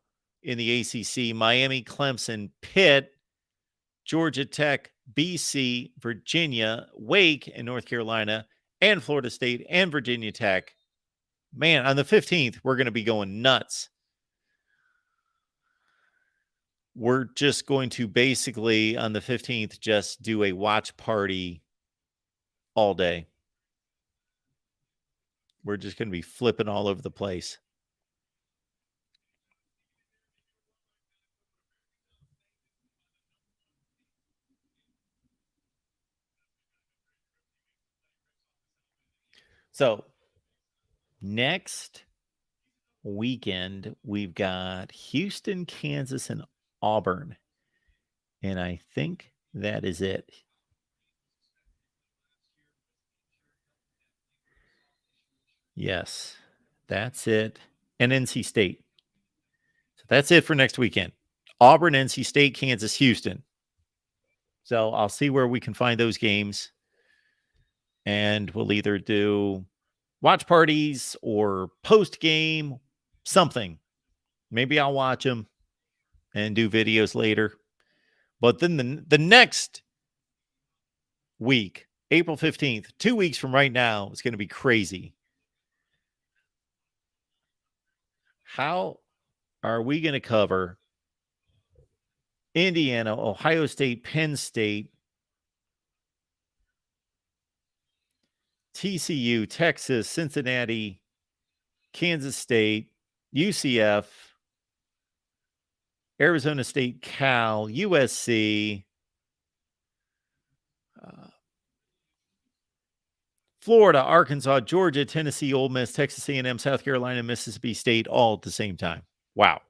[SPEAKER 1] in the ACC, Miami, Clemson, Pitt, Georgia Tech, BC, Virginia, Wake, and North Carolina, and Florida State, and Virginia Tech. Man, on the 15th, we're going to be going nuts. We're just going to basically, on the 15th, just do a watch party all day. We're just going to be flipping all over the place. So next weekend, we've got Houston, Kansas, and Auburn. And I think that is it. Yes, that's it. And NC State. So that's it for next weekend. Auburn, NC State, Kansas, Houston. So I'll see where we can find those games. And we'll either do watch parties or post game, something. Maybe I'll watch them and do videos later. But then the next week, April 15th, 2 weeks from right now, is going to be crazy. How are we going to cover Indiana, Ohio State, Penn State, TCU, Texas, Cincinnati, Kansas State, UCF, Arizona State, Cal, USC, Florida, Arkansas, Georgia, Tennessee, Ole Miss, Texas A&M, South Carolina, Mississippi State, all at the same time. Wow.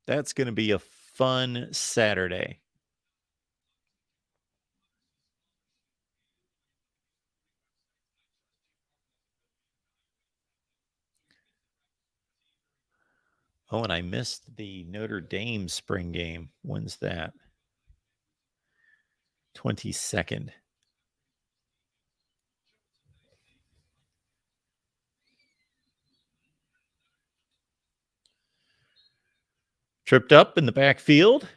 [SPEAKER 1] That's going to be a fun Saturday. Oh, and I missed the Notre Dame spring game. When's that? 22nd. Tripped up in the backfield.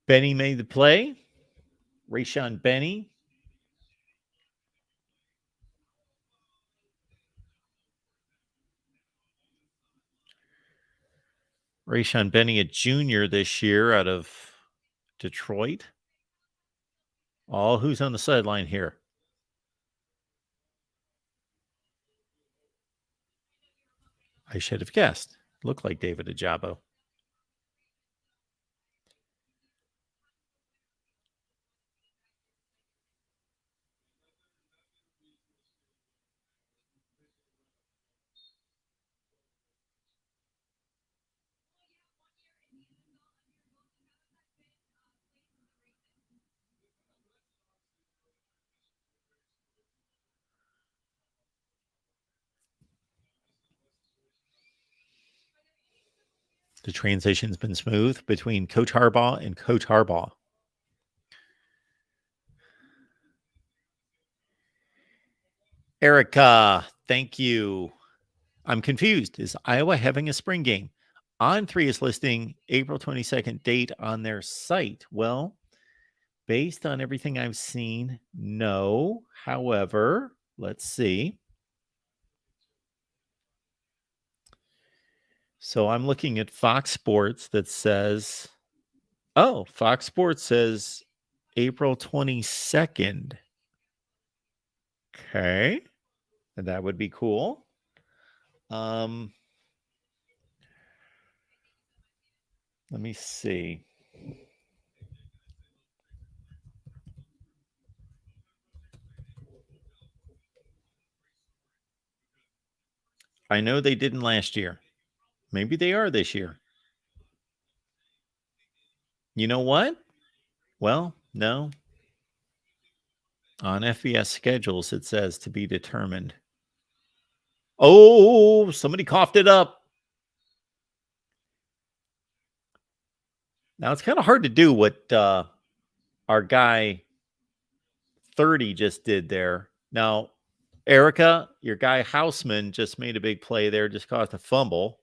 [SPEAKER 1] Benny made the play. Rayshon Benny. Rayshon Benny, a junior this year out of Detroit. Oh, who's on the sideline here? I should have guessed. Looked like David Ajabo. The transition's been smooth between Coach Harbaugh and Coach Harbaugh. Erica, thank you. I'm confused. Is Iowa having a spring game? On3 is listing April 22nd date on their site. Well, based on everything I've seen, no. However, let's see. So I'm looking at Fox Sports that says, oh, Fox Sports says April 22nd. Okay. That would be cool. Let me see. I know they didn't last year. Maybe they are this year. You know what? Well, no. On FBS schedules, it says to be determined. Oh, somebody coughed it up. Now, it's kind of hard to do what our guy 30 just did there. Now, Erica, your guy Houseman just made a big play there, just caused a fumble.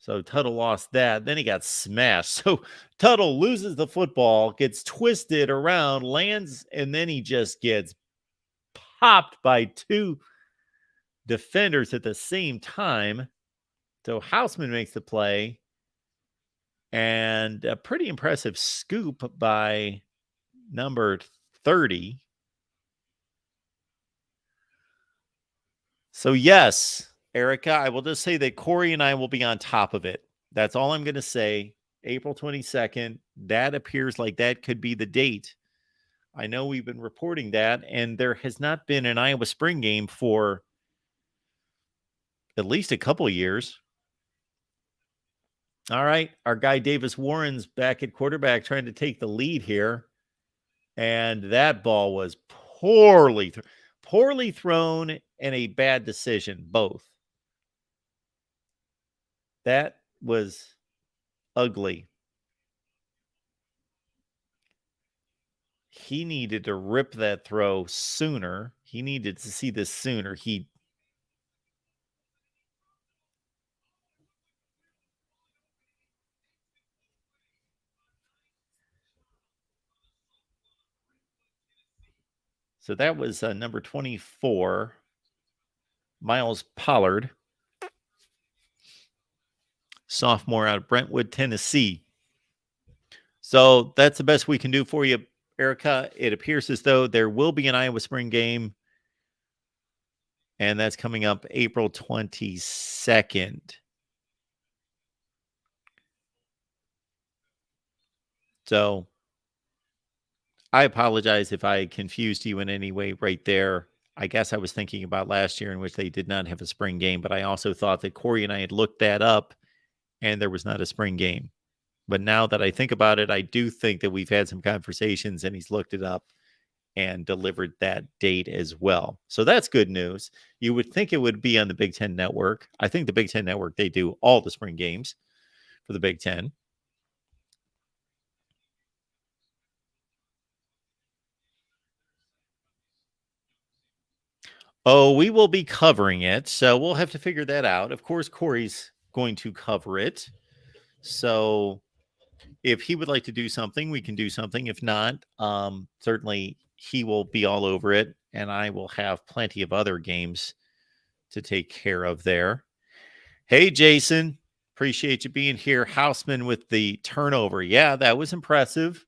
[SPEAKER 1] So Tuttle lost that. Then he got smashed. So Tuttle loses the football, gets twisted around, lands, and then he just gets popped by two defenders at the same time. So Houseman makes the play. And a pretty impressive scoop by number 30. So, yes, Erica, I will just say that Corey and I will be on top of it. That's all I'm going to say. April 22nd. That appears like that could be the date. I know we've been reporting that, and there has not been an Iowa spring game for at least a couple of years. All right. Our guy Davis Warren's back at quarterback trying to take the lead here. And that ball was poorly thrown and a bad decision, both. That was ugly. He needed to rip that throw sooner. He needed to see this sooner. So that was number 24. Miles Pollard, sophomore out of Brentwood, Tennessee. So that's the best we can do for you, Erica. It appears as though there will be an Iowa spring game, and that's coming up April 22nd. So I apologize if I confused you in any way right there. I guess I was thinking about last year in which they did not have a spring game, but I also thought that Corey and I had looked that up and there was not a spring game. But now that I think about it, I do think that we've had some conversations and he's looked it up and delivered that date as well. So that's good news. You would think it would be on the Big Ten Network. I think the Big Ten Network, they do all the spring games for the Big Ten. Oh, we will be covering it. So we'll have to figure that out. Of course, Corey's going to cover it. So if he would like to do something, we can do something. If not, certainly he will be all over it. And I will have plenty of other games to take care of there. Hey, Jason. Appreciate you being here. Houseman with the turnover. Yeah, that was impressive.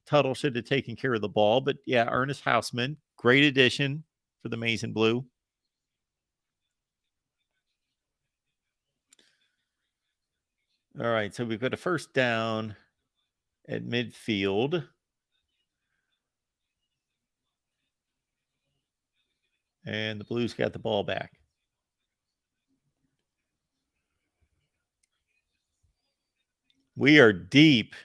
[SPEAKER 1] Tuttle should have taken care of the ball. But yeah, Ernest Houseman, great addition for the Maize and Blue. All right, so we've got a first down at midfield. And the Blues got the ball back. We are deep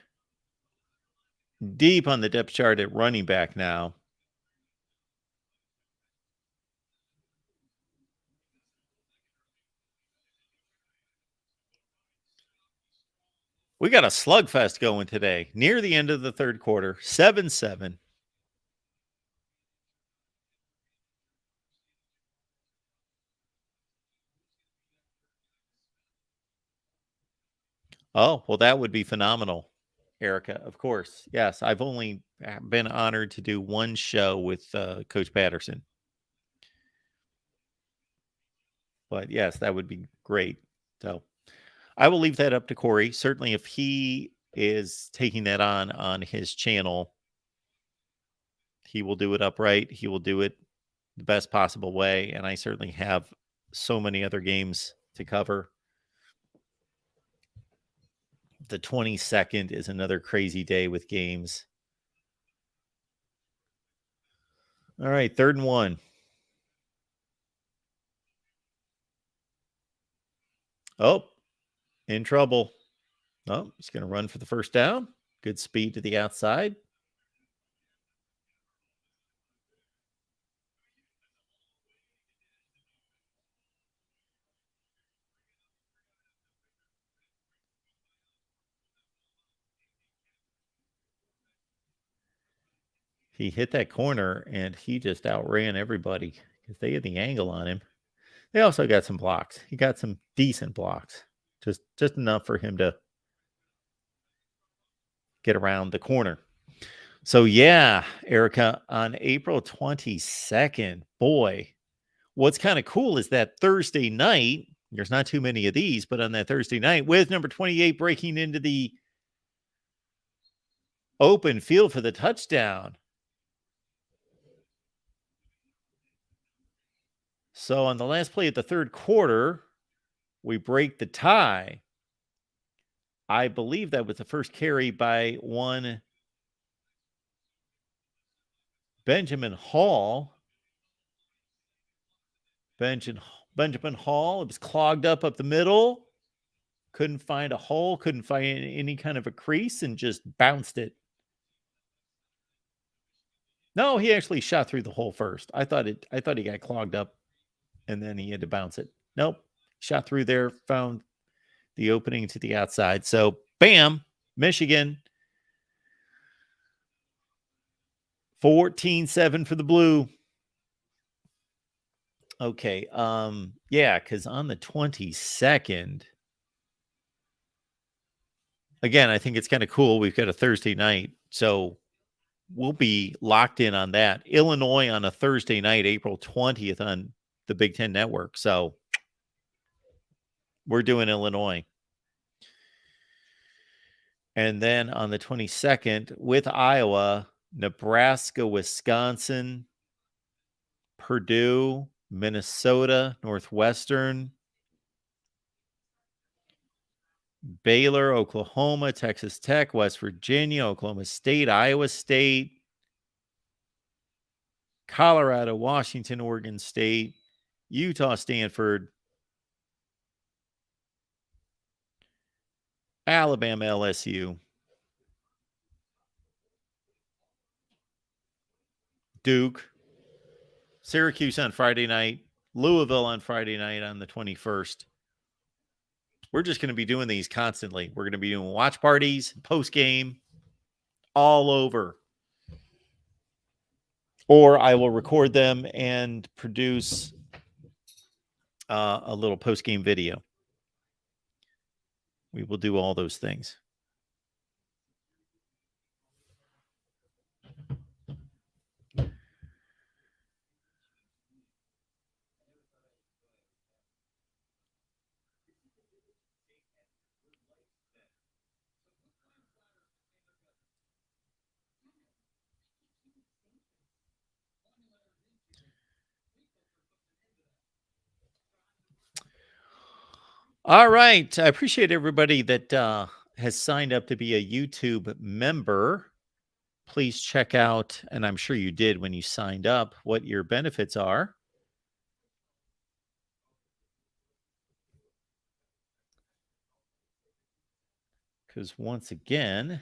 [SPEAKER 1] on the depth chart at running back now. We got a slugfest going today near the end of the third quarter, 7-7. Oh, well, that would be phenomenal, Erica, of course. Yes, I've only been honored to do one show with Coach Patterson. But yes, that would be great. So I will leave that up to Corey. Certainly, if he is taking that on his channel, he will do it upright. He will do it the best possible way. And I certainly have so many other games to cover. The 22nd is another crazy day with games. All right, 3rd and 1. Oh, in trouble. Oh, he's going to run for the first down. Good speed to the outside. He hit that corner and he just outran everybody because they had the angle on him. They also got some blocks. He got some decent blocks, just enough for him to get around the corner. So yeah, Erica, on April 22nd, boy, what's kind of cool is that Thursday night, there's not too many of these, but on that Thursday night, with number 28 breaking into the open field for the touchdown. So on the last play of the third quarter, we break the tie. I believe that was the first carry by one Benjamin Hall. Benjamin Hall. It was clogged up the middle. Couldn't find a hole. Couldn't find any kind of a crease and just bounced it. No, he actually shot through the hole first. I thought he got clogged up and then he had to bounce it. Nope. Shot through there, found the opening to the outside. So, bam, Michigan. 14-7 for the Blue. Okay. Yeah, because on the 22nd, again, I think it's kind of cool. We've got a Thursday night. So we'll be locked in on that. Illinois on a Thursday night, April 20th on the Big Ten Network. So we're doing Illinois. And then on the 22nd with Iowa, Nebraska, Wisconsin, Purdue, Minnesota, Northwestern, Baylor, Oklahoma, Texas Tech, West Virginia, Oklahoma State, Iowa State, Colorado, Washington, Oregon State, Utah, Stanford, Alabama, LSU, Duke, Syracuse on Friday night, Louisville on Friday night on the 21st. We're just going to be doing these constantly. We're going to be doing watch parties, post game, all over. Or I will record them and produce a little post game video. We will do all those things. All right. I appreciate everybody that has signed up to be a YouTube member. Please check out, and I'm sure you did when you signed up, what your benefits are. Because once again,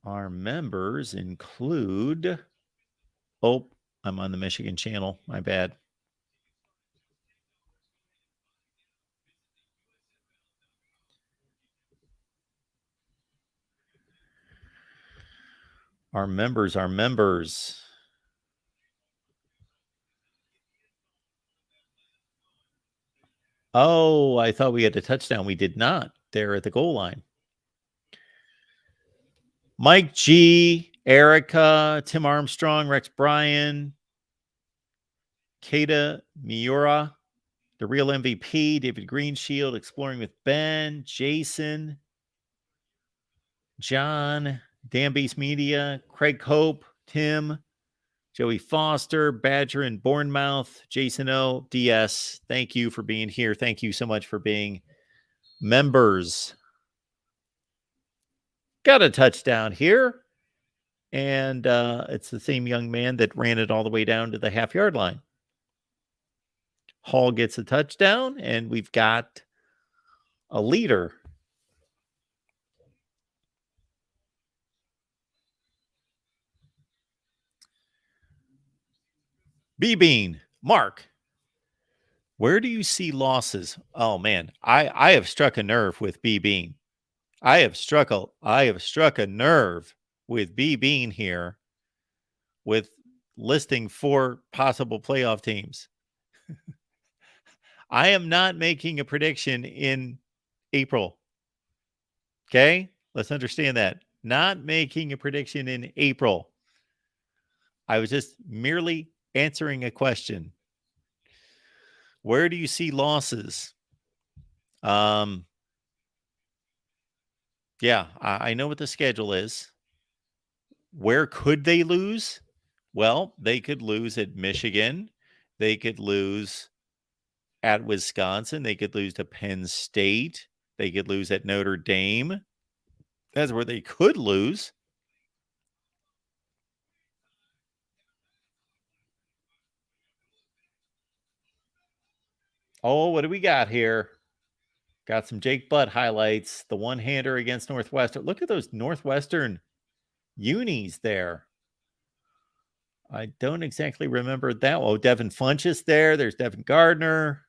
[SPEAKER 1] our members include, oh, I'm on the Michigan channel. My bad. Our members. Oh, I thought we had a touchdown. We did not. There at the goal line. Mike G, Erica, Tim Armstrong, Rex Bryan, Kata Miura, The Real MVP, David Greenshield, Exploring with Ben, Jason, John, Dan Beast Media, Craig Hope, Tim, Joey Foster, Badger and Bournemouth, Jason O, DS. Thank you for being here. Thank you so much for being members. Got a touchdown here. And it's the same young man that ran it all the way down to the half-yard line. Hall gets a touchdown, and we've got a leader. B-Bean, Mark, where do you see losses? Oh, man, I have struck a nerve with B-Bean. I have struck a nerve with B-Bean here with listing 4 possible playoff teams. I am not making a prediction in April. Okay? Let's understand that. Not making a prediction in April. I was just merely answering a question. Where do you see losses? Yeah, I know what the schedule is. Where could they lose? Well, they could lose at Michigan. They could lose at Wisconsin. They could lose to Penn State. They could lose at Notre Dame. That's where they could lose. Oh, what do we got here? Got some Jake Butt highlights. The one-hander against Northwestern. Look at those Northwestern unis there. I don't exactly remember that. Oh, Devin Funchess there. There's Devin Gardner.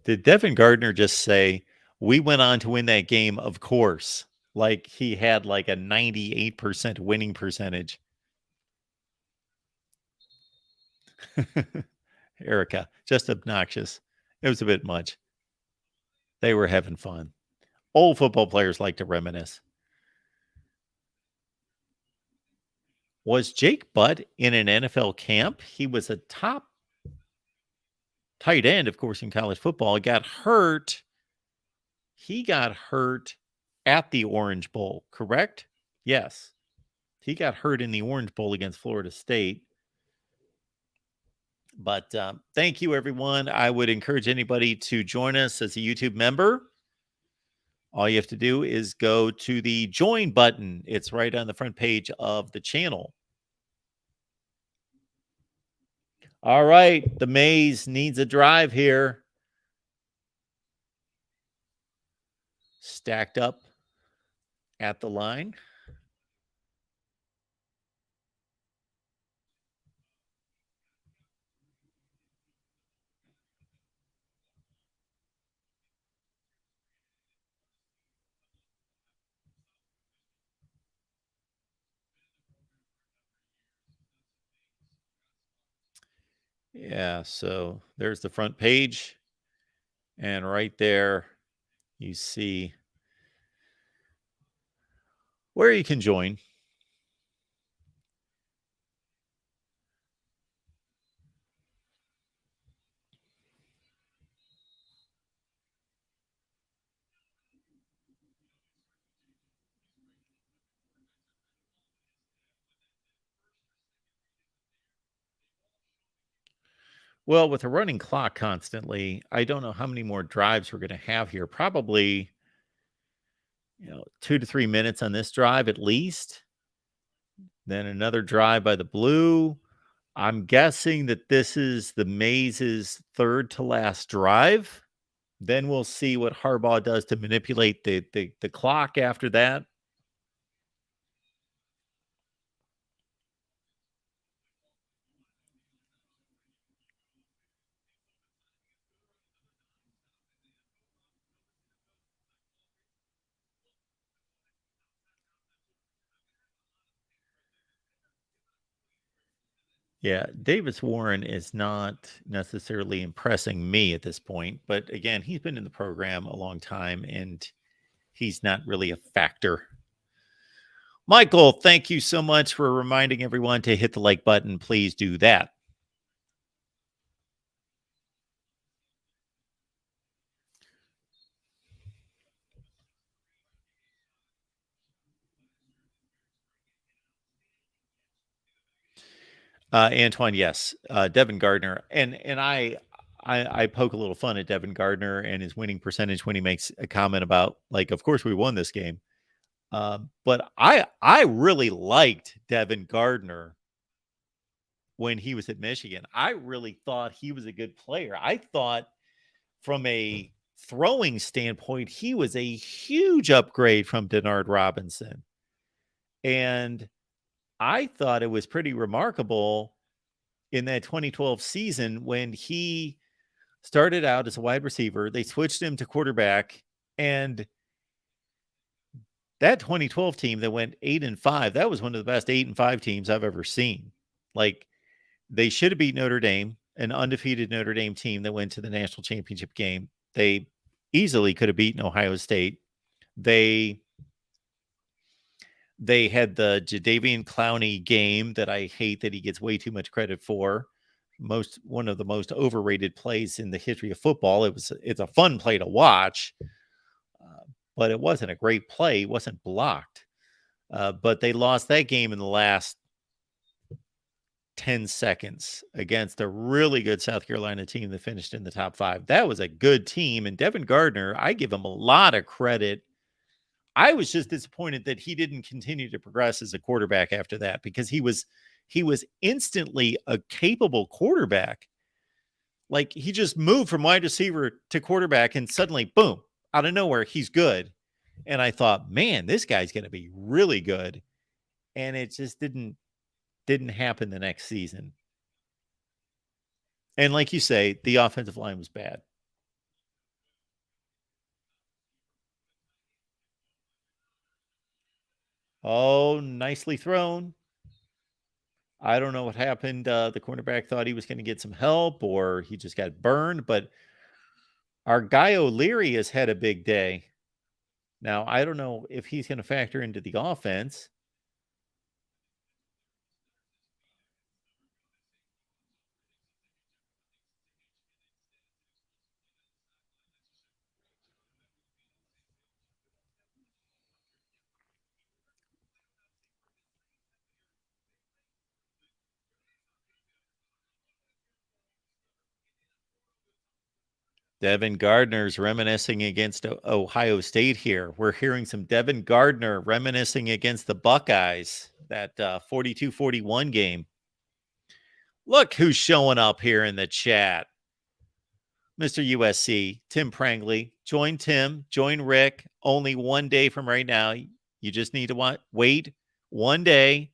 [SPEAKER 1] Did Devin Gardner just say, we went on to win that game, of course? Like he had like a 98% winning percentage. Erica, just obnoxious. It was a bit much. They were having fun. Old football players like to reminisce. Was Jake Butt in an NFL camp? He was a top tight end, of course, in college football. He got hurt. He got hurt at the Orange Bowl, correct? Yes. He got hurt in the Orange Bowl against Florida State. But thank you, everyone. I would encourage anybody to join us as a YouTube member. All you have to do is go to the join button. It's right on the front page of the channel. All right. The maze needs a drive here. Stacked up at the line. Yeah, so there's the front page. And right there, you see where you can join. Well, with a running clock constantly, I don't know how many more drives we're going to have here. Probably, 2 to 3 minutes on this drive at least. Then another drive by the Blue. I'm guessing that this is the Maze's third to last drive. Then we'll see what Harbaugh does to manipulate the clock after that. Yeah, Davis Warren is not necessarily impressing me at this point, but again, he's been in the program a long time and he's not really a factor. Michael, thank you so much for reminding everyone to hit the like button. Please do that. Antoine, yes, Devin Gardner, and I poke a little fun at Devin Gardner and his winning percentage when he makes a comment about like, of course we won this game, but I really liked Devin Gardner when he was at Michigan. I really thought he was a good player. I thought from a throwing standpoint, he was a huge upgrade from Denard Robinson, and I thought it was pretty remarkable in that 2012 season when he started out as a wide receiver. They switched him to quarterback, and that 2012 team that went 8-5, that was one of the best 8-5 teams I've ever seen. Like, they should have beat Notre Dame, an undefeated Notre Dame team that went to the national championship game. They easily could have beaten Ohio State. They had the Jadeveon Clowney game that I hate that he gets way too much credit for. One of the most overrated plays in the history of football. It's a fun play to watch, but it wasn't a great play. It wasn't blocked. But they lost that game in the last 10 seconds against a really good South Carolina team that finished in the top 5. That was a good team. And Devin Gardner, I give him a lot of credit. I was just disappointed that he didn't continue to progress as a quarterback after that, because he was instantly a capable quarterback. Like, he just moved from wide receiver to quarterback and suddenly, boom, out of nowhere, he's good. And I thought, man, this guy's going to be really good. And it just didn't happen the next season. And like you say, the offensive line was bad. Oh, nicely thrown. I don't know what happened. The cornerback thought he was going to get some help or he just got burned, but our guy O'Leary has had a big day. Now, I don't know if he's going to factor into the offense. Devin Gardner's reminiscing against Ohio State here. We're hearing some Devin Gardner reminiscing against the Buckeyes, that 42-41 game. Look who's showing up here in the chat. Mr. USC, Tim Prangley. Join Tim, join Rick. Only 1 day from right now. You just need to wait 1 day,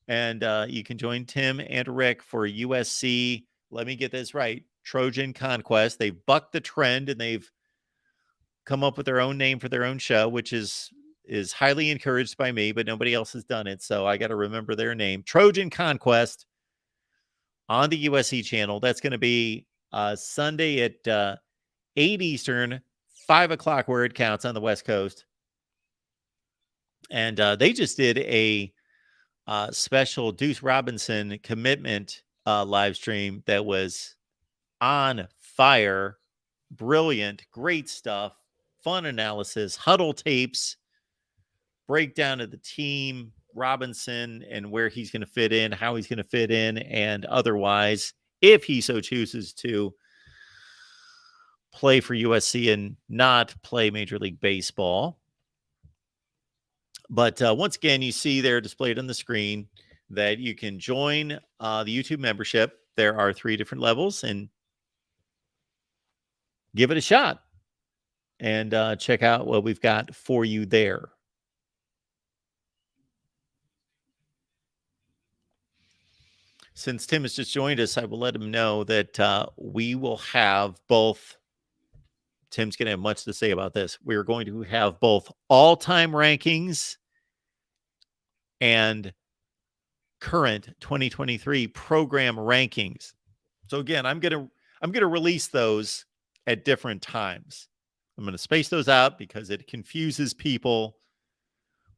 [SPEAKER 1] and you can join Tim and Rick for USC. Let me get this right. Trojan Conquest. They've bucked the trend, and they've come up with their own name for their own show, which is highly encouraged by me, but nobody else has done it, so I got to remember their name. Trojan Conquest on the USC channel. That's going to be Sunday at 8 Eastern, 5 o'clock where it counts on the West Coast. And they just did a special Deuce Robinson commitment live stream that was on fire, brilliant, great stuff, fun analysis, huddle tapes, breakdown of the team, Robinson, and where he's going to fit in, how he's going to fit in, and otherwise, if he so chooses to play for USC and not play Major League Baseball. But once again, you see there displayed on the screen that you can join the YouTube membership. There are 3 different levels, and give it a shot and check out what we've got for you there. Since Tim has just joined us, I will let him know that we will have both. Tim's going to have much to say about this. We're going to have both all-time rankings and current 2023 program rankings. So again, I'm going to release those at different times. I'm going to space those out because it confuses people.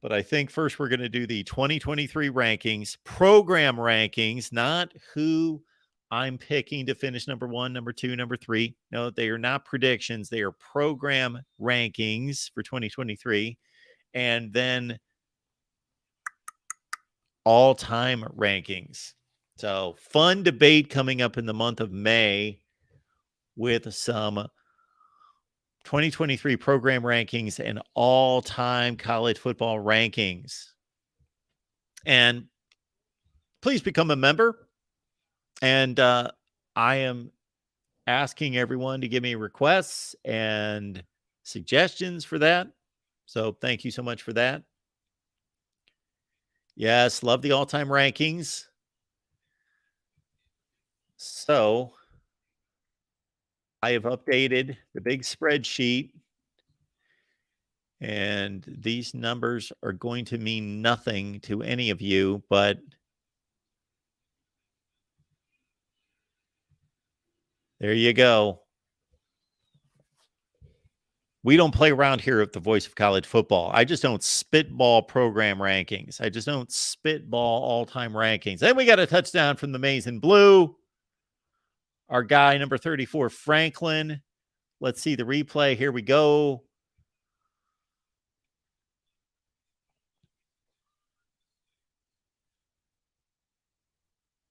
[SPEAKER 1] But I think first we're going to do the 2023 rankings, program rankings, not who I'm picking to finish number 1, number 2, number 3. No, they are not predictions. They are program rankings for 2023. And then all-time rankings. So fun debate coming up in the month of May with some 2023 program rankings and all-time college football rankings. And please become a member. And I am asking everyone to give me requests and suggestions for that. So thank you so much for that. Yes, love the all-time rankings. So I have updated the big spreadsheet, and these numbers are going to mean nothing to any of you, but there you go. We don't play around here at the Voice of College Football. I just don't spitball program rankings. I just don't spitball all-time rankings. Then we got a touchdown from the Maize and Blue. Our guy, number 34, Franklin. Let's see the replay. Here we go.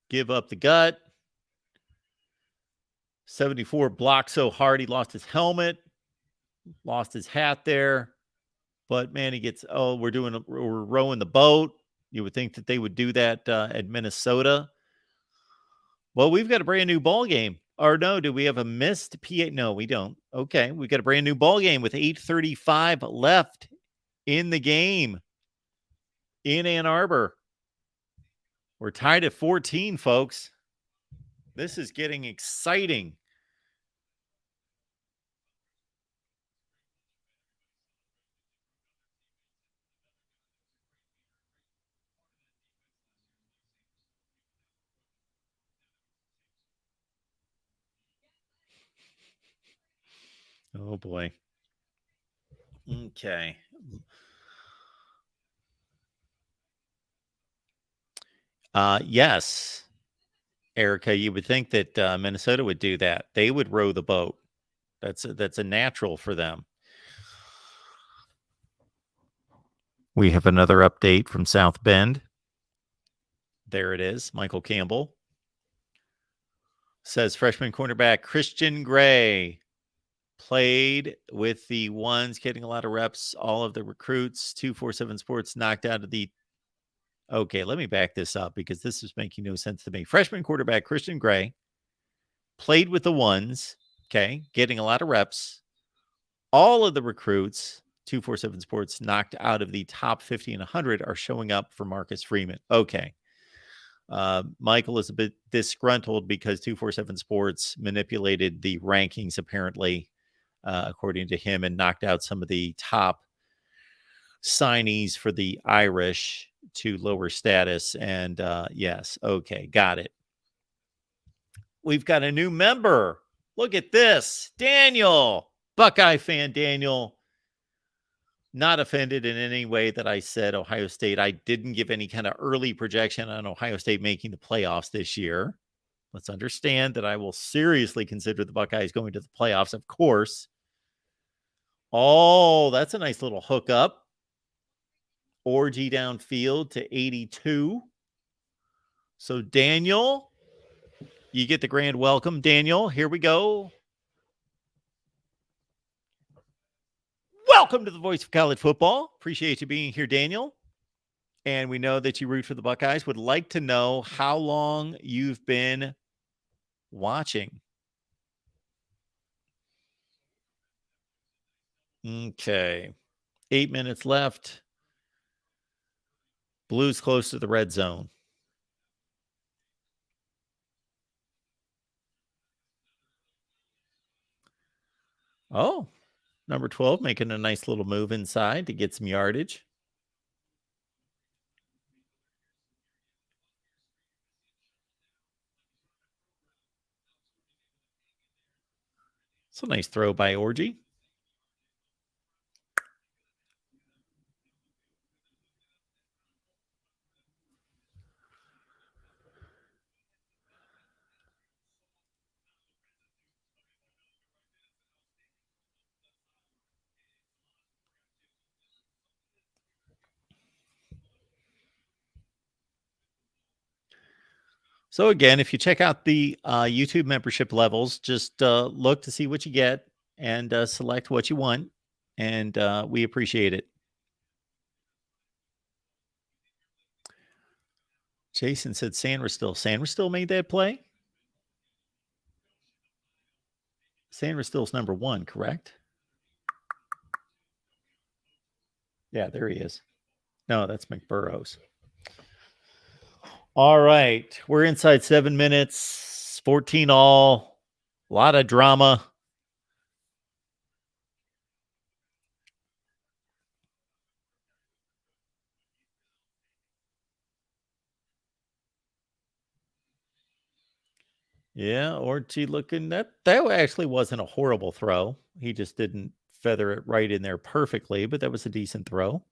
[SPEAKER 1] Give up the gut. 74 blocked so hard he lost his helmet. Lost his hat there. But, man, he gets, we're rowing the boat. You would think that they would do that at Minnesota. Well, we've got a brand new ball game. Or no, do we have a missed PA? No, we don't. Okay, we've got a brand new ball game with 8:35 left in the game in Ann Arbor. We're tied at 14, folks. This is getting exciting. Oh, boy. Okay. Yes, Erica, you would think that Minnesota would do that. They would row the boat. That's a natural for them. We have another update from South Bend. There it is. Michael Campbell says freshman cornerback Christian Gray played with the ones, getting a lot of reps. All of the recruits, 247 Sports knocked out of the. Okay, let me back this up because this is making no sense to me. Freshman quarterback Christian Gray played with the ones, okay, getting a lot of reps. All of the recruits, 247 Sports knocked out of the top 50 and 100 are showing up for Marcus Freeman. Okay. Michael is a bit disgruntled because 247 Sports manipulated the rankings, apparently, according to him, and knocked out some of the top signees for the Irish to lower status. And yes, okay, got it. We've got a new member. Look at this. Daniel, Buckeye fan Daniel. Not offended in any way that I said Ohio State. I didn't give any kind of early projection on Ohio State making the playoffs this year. Let's understand that I will seriously consider the Buckeyes going to the playoffs, of course. Oh, that's a nice little hookup. Orgy downfield to 82. So, Daniel, you get the grand welcome. Daniel, here we go. Welcome to the Voice of College Football. Appreciate you being here, Daniel. And we know that you root for the Buckeyes. Would like to know how long you've been watching. Okay. 8 minutes left. Blues close to the red zone. Oh, number 12 making a nice little move inside to get some yardage. It's a nice throw by Orgy. So again, if you check out the YouTube membership levels, just look to see what you get and select what you want. And we appreciate it. Jason said Sandra still made that play. Sandra Still's number 1, correct? Yeah, there he is. No, that's McBurrows. All right. We're inside 7 minutes, 14 all. A lot of drama. Yeah, Orgy looking that actually wasn't a horrible throw. He just didn't feather it right in there perfectly, but that was a decent throw.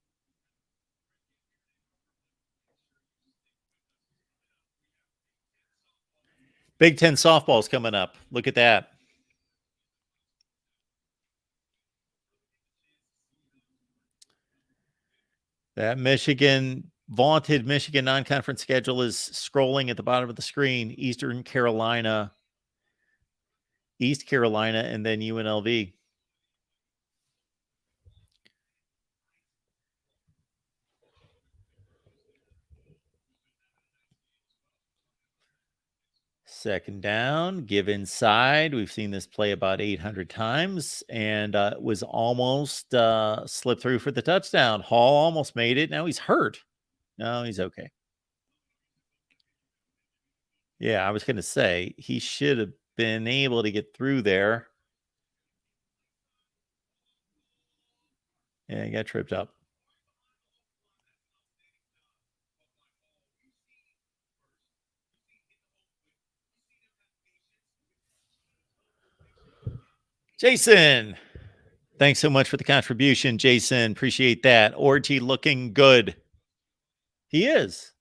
[SPEAKER 1] Big Ten softball's coming up. Look at that. That vaunted Michigan non-conference schedule is scrolling at the bottom of the screen. East Carolina, and then UNLV. Second down, give inside. We've seen this play about 800 times, and it was almost slipped through for the touchdown. Hall almost made it. Now he's hurt. No, he's okay. Yeah, I was going to say he should have been able to get through there. Yeah, he got tripped up. Jason, Thanks so much for the contribution, Jason. Appreciate that. Orgy looking good. He is.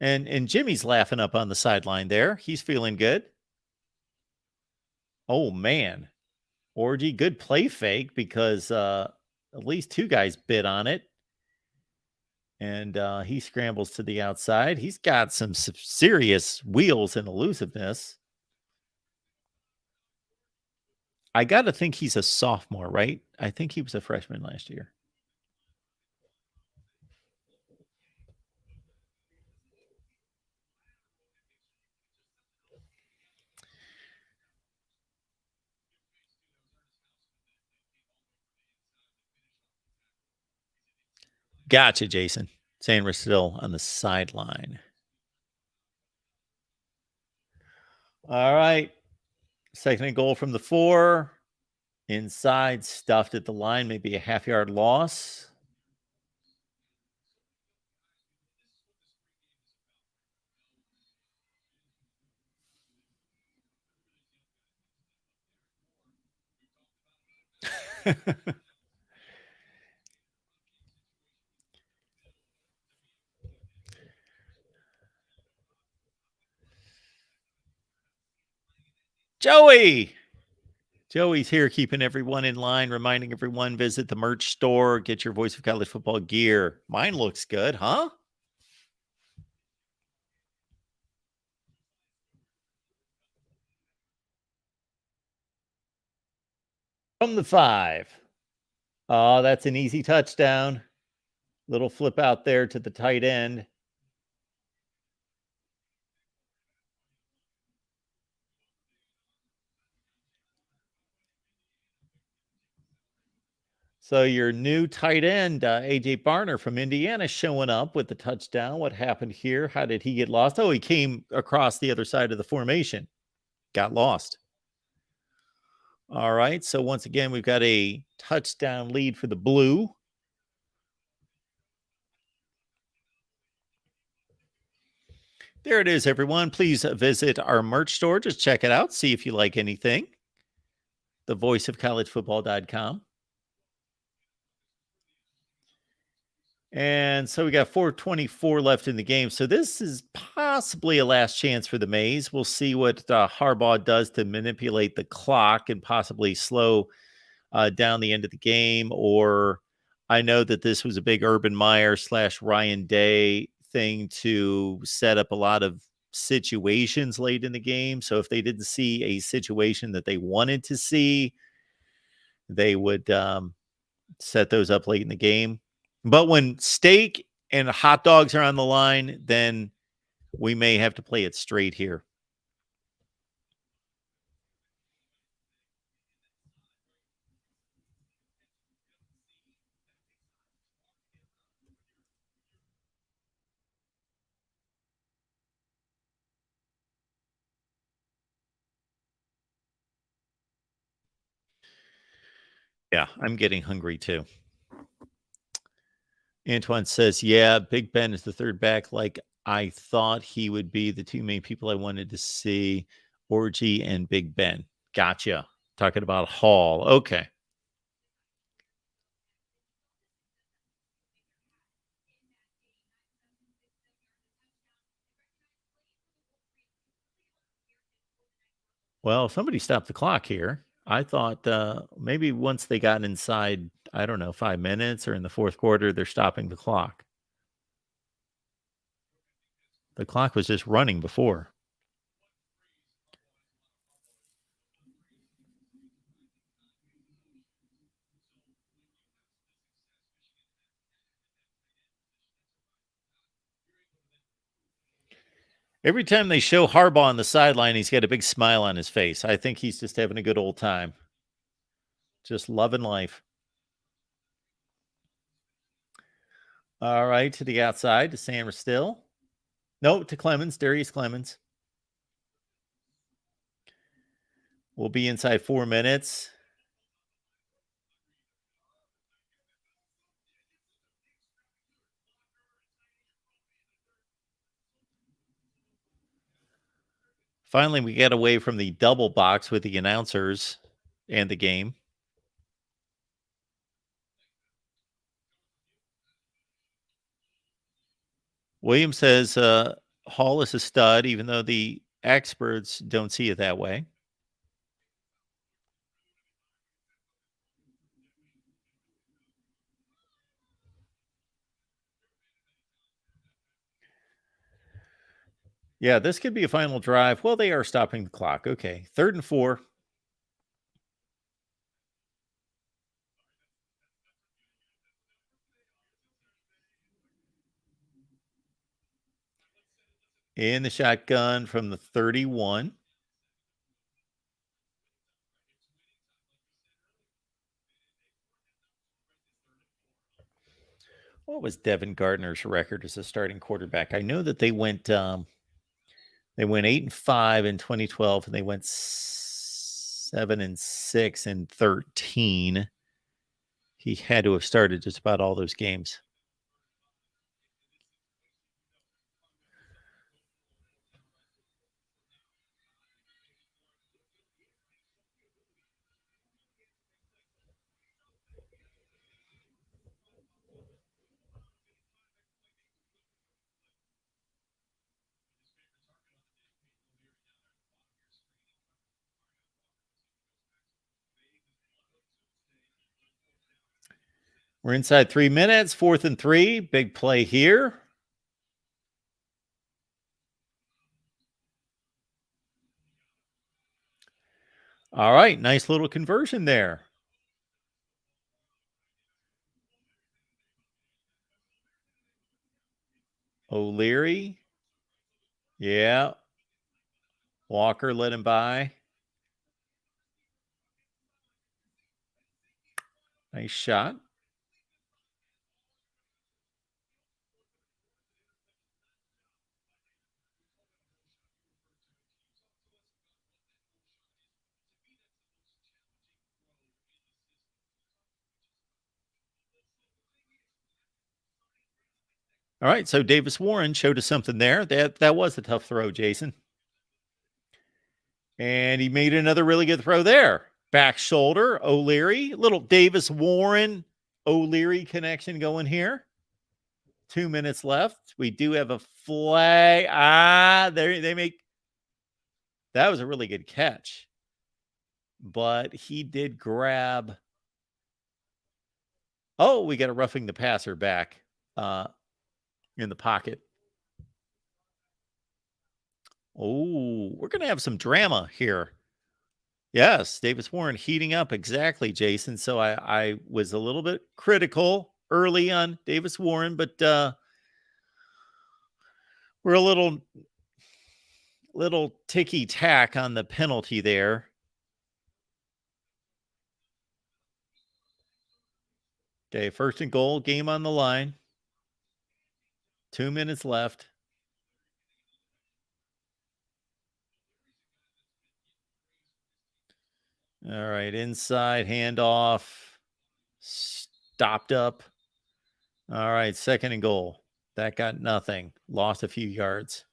[SPEAKER 1] And Jimmy's laughing up on the sideline there. He's feeling good. Oh, man. Orgy, good play fake because at least two guys bid on it. And he scrambles to the outside. He's got some serious wheels and elusiveness. I got to think he's a sophomore, right? I think he was a freshman last year. Gotcha, Jason. Sanders still on the sideline. All right. Second and goal from the 4. Inside, stuffed at the line, maybe a half-yard loss. Joey's here keeping everyone in line, reminding everyone visit the merch store, get your Voice of College Football gear. Mine looks good, huh? From the 5. Oh, that's an easy touchdown. Little flip out there to the tight end. So your new tight end, AJ Barner from Indiana, showing up with the touchdown. What happened here? How did he get lost? Oh, he came across the other side of the formation. Got lost. All right. So once again, we've got a touchdown lead for the Blue. There it is, everyone. Please visit our merch store. Just check it out. See if you like anything. thevoiceofcollegefootball.com. And so we got 4:24 left in the game. So this is possibly a last chance for the Mays. We'll see what Harbaugh does to manipulate the clock and possibly slow down the end of the game. Or I know that this was a big Urban Meyer / Ryan Day thing to set up a lot of situations late in the game. So if they didn't see a situation that they wanted to see, they would set those up late in the game. But when steak and hot dogs are on the line, then we may have to play it straight here. Yeah, I'm getting hungry too. Antoine says, yeah, Big Ben is the third back like I thought he would be. The two main people I wanted to see, Orgy and Big Ben. Gotcha. Talking about Hall. Okay. Well, somebody stopped the clock here. I thought maybe once they got inside, I don't know, 5 minutes or in the fourth quarter, they're stopping the clock. The clock was just running before. Every time they show Harbaugh on the sideline, he's got a big smile on his face. I think he's just having a good old time. Just loving life. All right, to the outside, to Sam Still. No, to Clemens, Darius Clemens. We'll be inside 4 minutes. Finally, we get away from the double box with the announcers and the game. Williams says Hall is a stud, even though the experts don't see it that way. Yeah, this could be a final drive. Well, they are stopping the clock. Okay. 3rd and 4. In the shotgun from the 31. What was Devin Gardner's record as a starting quarterback? I know that they went 8-5 in 2012, and they went 7-6 in 13. He had to have started just about all those games. We're inside 3 minutes, 4th and 3. Big play here. All right, nice little conversion there. O'Leary. Yeah. Walker let him by. Nice shot. All right, so Davis Warren showed us something there. That was a tough throw, Jason. And he made another really good throw there. Back shoulder, O'Leary. Little Davis Warren, O'Leary connection going here. 2 minutes left. We do have a flag. They make. That was a really good catch. But he did grab. Oh, we got a roughing the passer back in the pocket. Oh, we're going to have some drama here. Yes, Davis Warren heating up. Exactly, Jason. So I was a little bit critical early on Davis Warren, but we're a little ticky tack on the penalty there. Okay, 1st and goal, game on the line. 2 minutes left. All right, inside handoff. Stopped up. All right, 2nd and goal. That got nothing. Lost a few yards.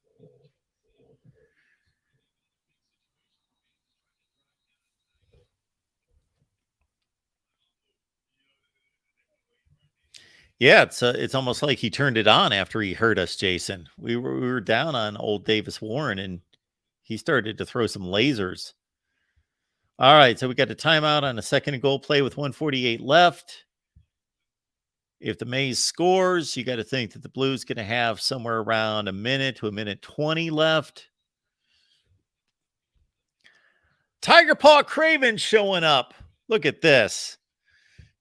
[SPEAKER 1] Yeah, it's almost like he turned it on after he heard us, Jason. We were down on old Davis Warren, and he started to throw some lasers. All right, so we got a timeout on a 2nd and goal play with 1:48 left. If the Mays scores, you got to think that the Blues going to have somewhere around a minute to a minute 20 left. Tiger Paw Craven showing up. Look at this.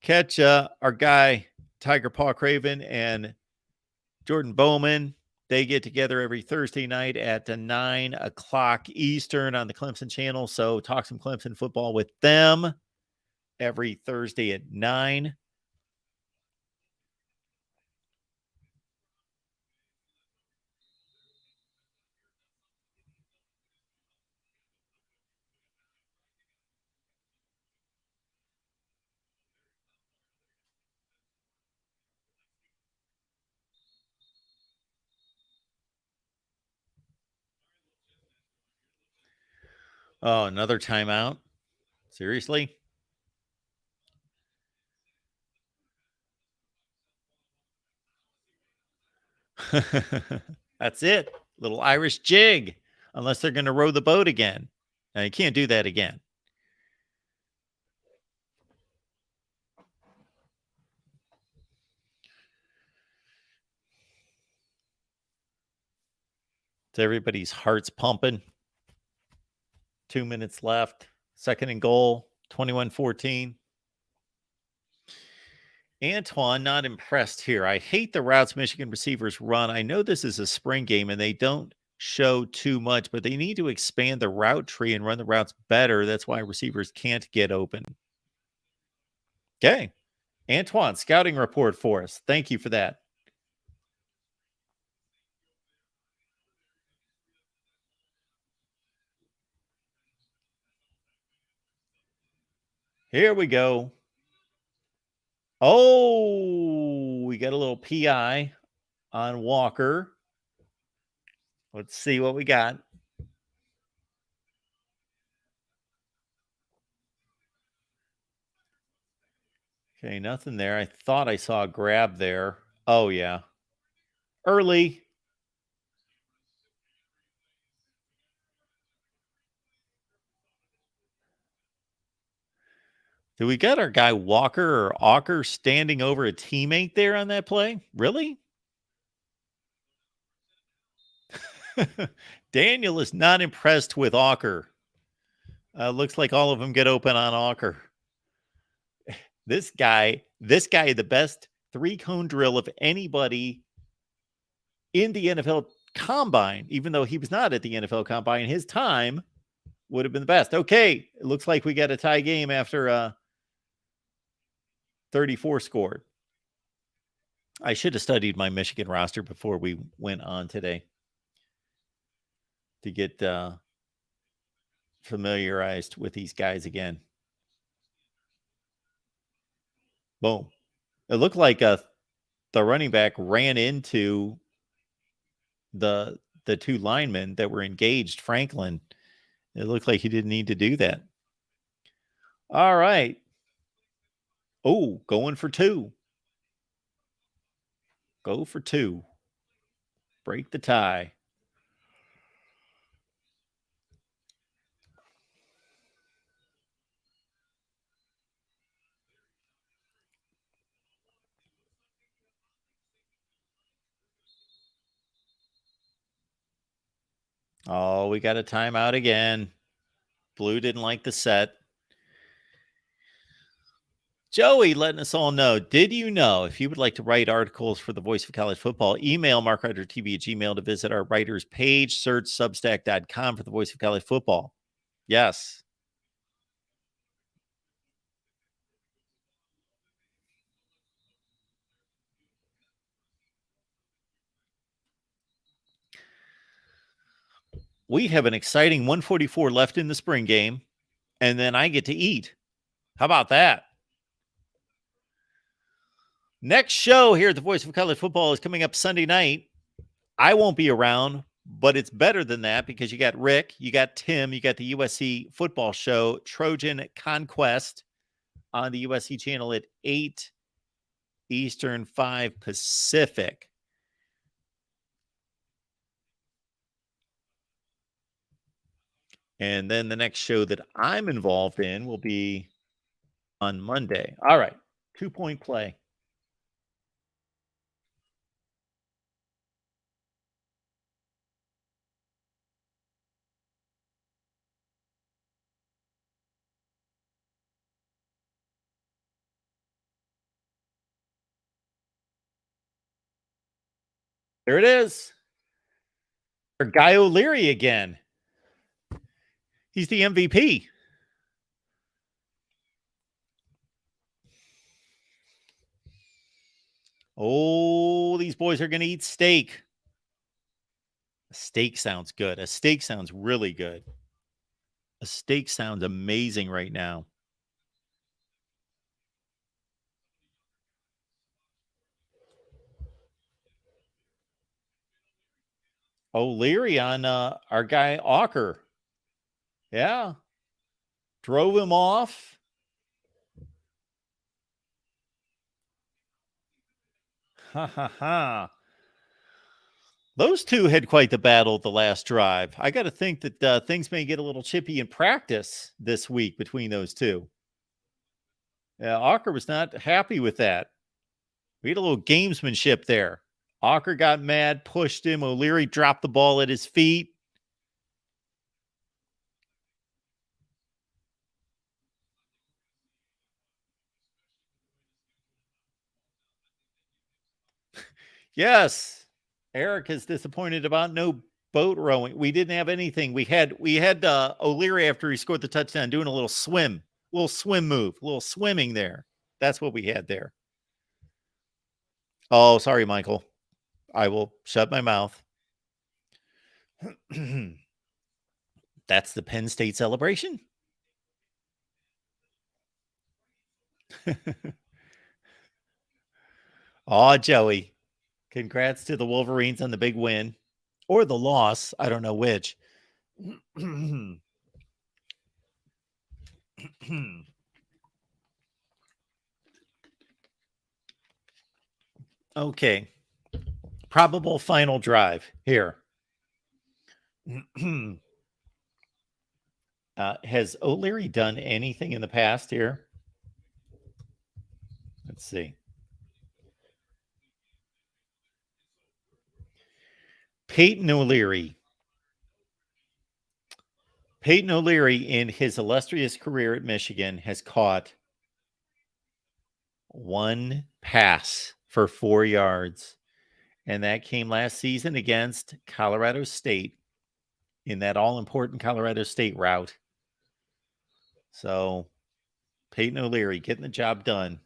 [SPEAKER 1] Catch our guy Tiger Paw Craven and Jordan Bowman. They get together every Thursday night at 9 o'clock Eastern on the Clemson channel. So talk some Clemson football with them every Thursday at 9. Oh, another timeout. Seriously? That's it. Little Irish jig, unless they're going to row the boat again. Now, you can't do that again. So everybody's heart's pumping. 2 minutes left. Second and goal, 21-14. Antoine, not impressed here. I hate the routes Michigan receivers run. I know this is a spring game and they don't show too much, but they need to expand the route tree and run the routes better. That's why receivers can't get open. Okay. Antoine, scouting report for us. Thank you for that. Here we go. Oh, we got a little PI on Walker. Let's see what we got. Okay, nothing there. I thought I saw a grab there. Oh, yeah. Early. Do we got our guy Walker or Walker standing over a teammate there on that play? Really? Daniel is not impressed with Walker. Looks like all of them get open on Walker. This guy, the best 3-cone drill of anybody in the NFL combine, even though he was not at the NFL combine, his time would have been the best. Okay, it looks like we got a tie game after 34 scored. I should have studied my Michigan roster before we went on today to get familiarized with these guys again. Boom. It looked like the running back ran into the two linemen that were engaged, Franklin. It looked like he didn't need to do that. All right. Oh, going for 2. Go for 2. Break the tie. Oh, we got a timeout again. Blue didn't like the set. Joey letting us all know, did you know if you would like to write articles for the Voice of College Football, email MarkRogersTV at gmail to visit our writers page, search substack.com for the Voice of College Football. Yes. We have an exciting 144 left in the spring game, and then I get to eat. How about that? Next show here at the Voice of College Football is coming up Sunday night. I won't be around, but it's better than that because you got Rick, you got Tim, you got the USC football show, Trojan Conquest on the USC channel at 8 Eastern, 5 Pacific. And then the next show that I'm involved in will be on Monday. All right. 2-point play. There it is. Or Guy O'Leary again. He's the MVP. Oh, these boys are going to eat steak. A steak sounds good. A steak sounds really good. A steak sounds amazing right now. O'Leary on our guy Walker. Yeah. Drove him off. Ha ha ha. Those two had quite the battle the last drive. I got to think that things may get a little chippy in practice this week between those two. Ocker was not happy with that. We had a little gamesmanship there. Ocker got mad, pushed him. O'Leary dropped the ball at his feet. Yes, Eric is disappointed about no boat rowing. We didn't have anything. We had O'Leary after he scored the touchdown doing a little swim move, a little swimming there. That's what we had there. Oh, sorry, Michael. I will shut my mouth. That's the Penn State celebration. Oh, Joey. Congrats to the Wolverines on the big win or the loss. I don't know which. Okay. Probable final drive here. Has O'Leary done anything in the past here? Let's see. Peyton O'Leary. Peyton O'Leary, in his illustrious career at Michigan, has caught one pass for 4 yards. And that came last season against Colorado State in that all-important Colorado State route. So Peyton O'Leary getting the job done.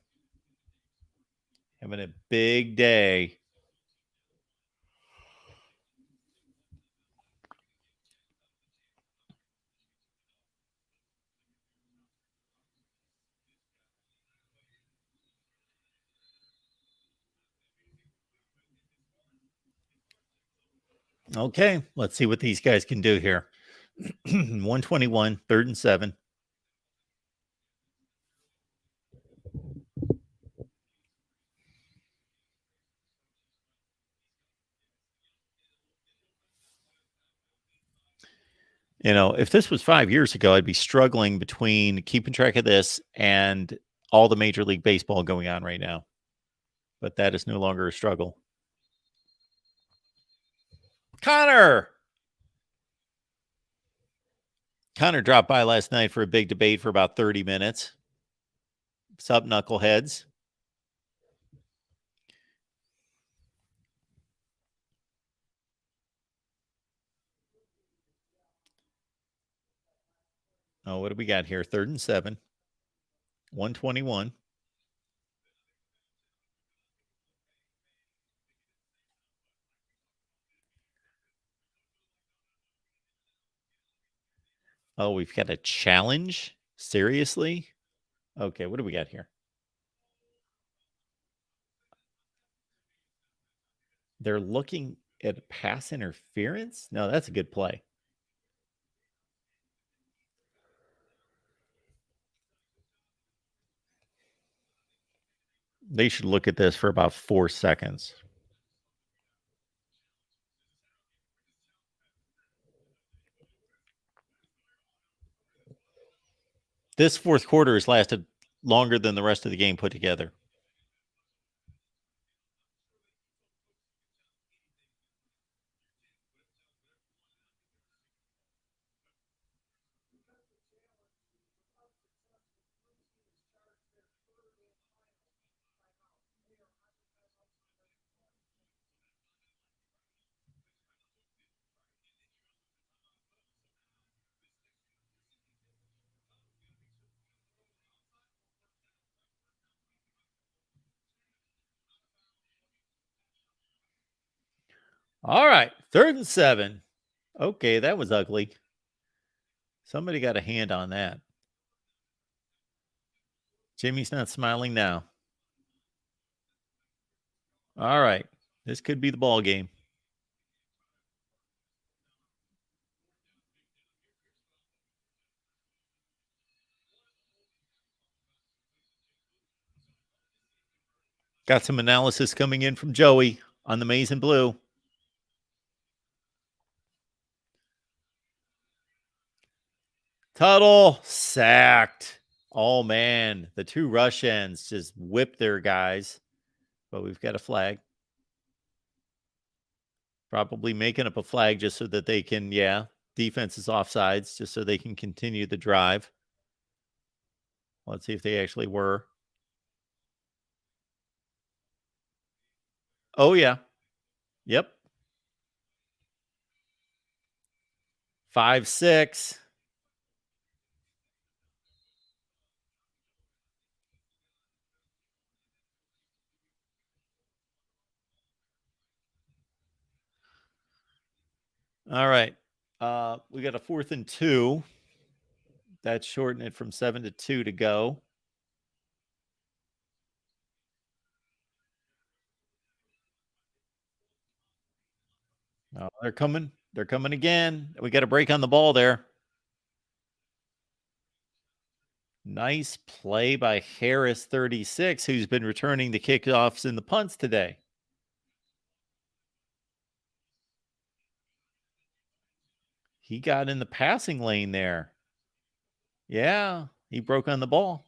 [SPEAKER 1] Having a big day. Okay, let's see what these guys can do here. 121, 3rd and 7. You know, if this was 5 years ago, I'd be struggling between keeping track of this and all the Major League Baseball going on right now. But that is no longer a struggle. Connor dropped by last night for a big debate for about 30 minutes. What's up, knuckleheads? Oh, what do we got here? 3rd and 7. 121. Oh, we've got a challenge? Seriously? Okay, what do we got here? They're looking at pass interference? No, that's a good play. They should look at this for about 4 seconds. This fourth quarter has lasted longer than the rest of the game put together. All right, 3rd and 7. Okay, that was ugly. Somebody got a hand on that. Jimmy's not smiling now. All right, this could be the ball game. Got some analysis coming in from Joey on the maize and blue. Tuttle sacked. Oh, man. The two rush ends just whipped their guys. But we've got a flag. Probably making up a flag just so that they can, defense is offsides, just so they can continue the drive. Let's see if they actually were. Oh, yeah. Yep. 5-6. All right. We got a 4th and 2. That's shortening it from 7 to 2 to go. Oh, they're coming. They're coming again. We got a break on the ball there. Nice play by Harris, 36, who's been returning the kickoffs and the punts today. He got in the passing lane there. Yeah, he broke on the ball.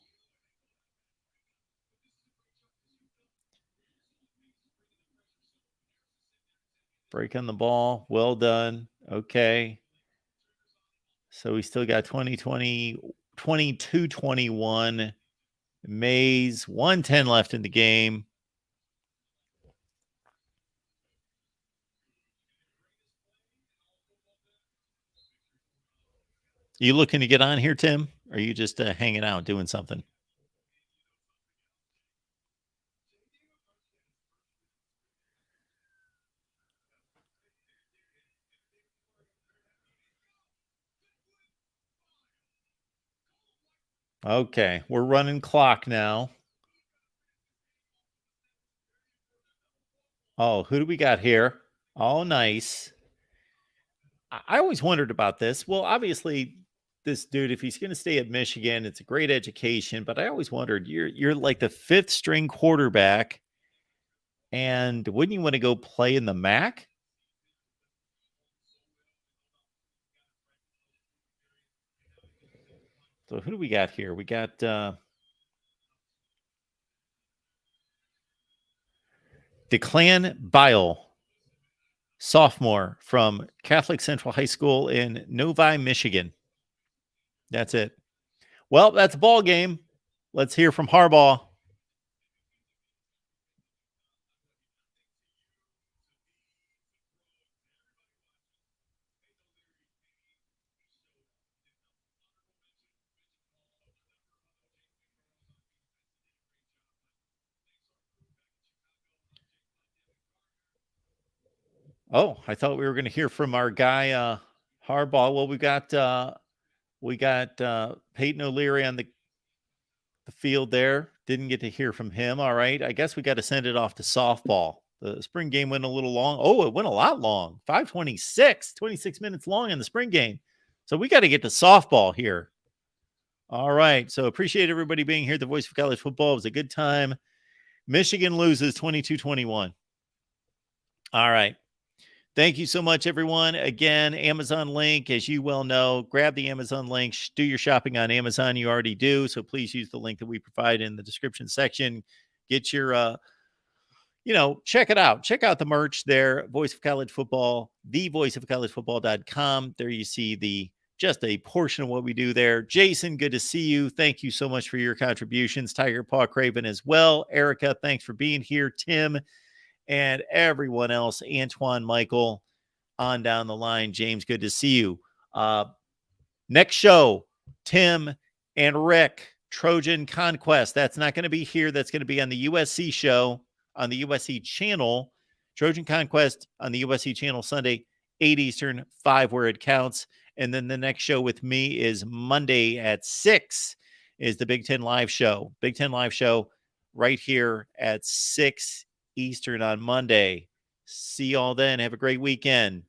[SPEAKER 1] Break on the ball. Well done. Okay. So we still got 22-21. Mays, 1:10 left in the game. You looking to get on here, Tim? Or are you just hanging out doing something? Okay, we're running clock now. Oh, who do we got here? Oh, nice. I always wondered about this. Well, obviously, this dude, if he's going to stay at Michigan, it's a great education. But I always wondered, you're like the 5th string quarterback, and wouldn't you want to go play in the MAC? So who do we got here? We got Declan Bile, sophomore from Catholic Central High School in Novi, Michigan. That's it. Well, that's a ball game. Let's hear from Harbaugh. Oh, I thought we were going to hear from our guy Harbaugh. Well, we got Peyton O'Leary on the field there. Didn't get to hear from him. All right. I guess we got to send it off to softball. The spring game went a little long. Oh, it went a lot long. 5:26, 26 minutes long in the spring game. So we got to get to softball here. All right. So appreciate everybody being here. The Voice of College Football. It was a good time. Michigan loses 22-21. All right. Thank you so much, everyone. Again, Amazon link, as you well know, grab the Amazon link, do your shopping on Amazon. You already do. So please use the link that we provide in the description section. Get your, check it out. Check out the merch there. Voice of College Football, thevoiceofcollegefootball.com. There you see just a portion of what we do there. Jason, good to see you. Thank you so much for your contributions. Tiger Paw Craven as well. Erica, thanks for being here. Tim, and everyone else, Antoine, Michael, on down the line. James, good to see you. Next show, Tim and Rick, Trojan Conquest. That's not going to be here. That's going to be on the USC show, on the USC channel. Trojan Conquest on the USC channel Sunday, 8 Eastern, 5 where it counts. And then the next show with me is Monday at 6 is the Big Ten Live show. Big Ten Live show right here at 6 Eastern on Monday. See y'all then. Have a great weekend.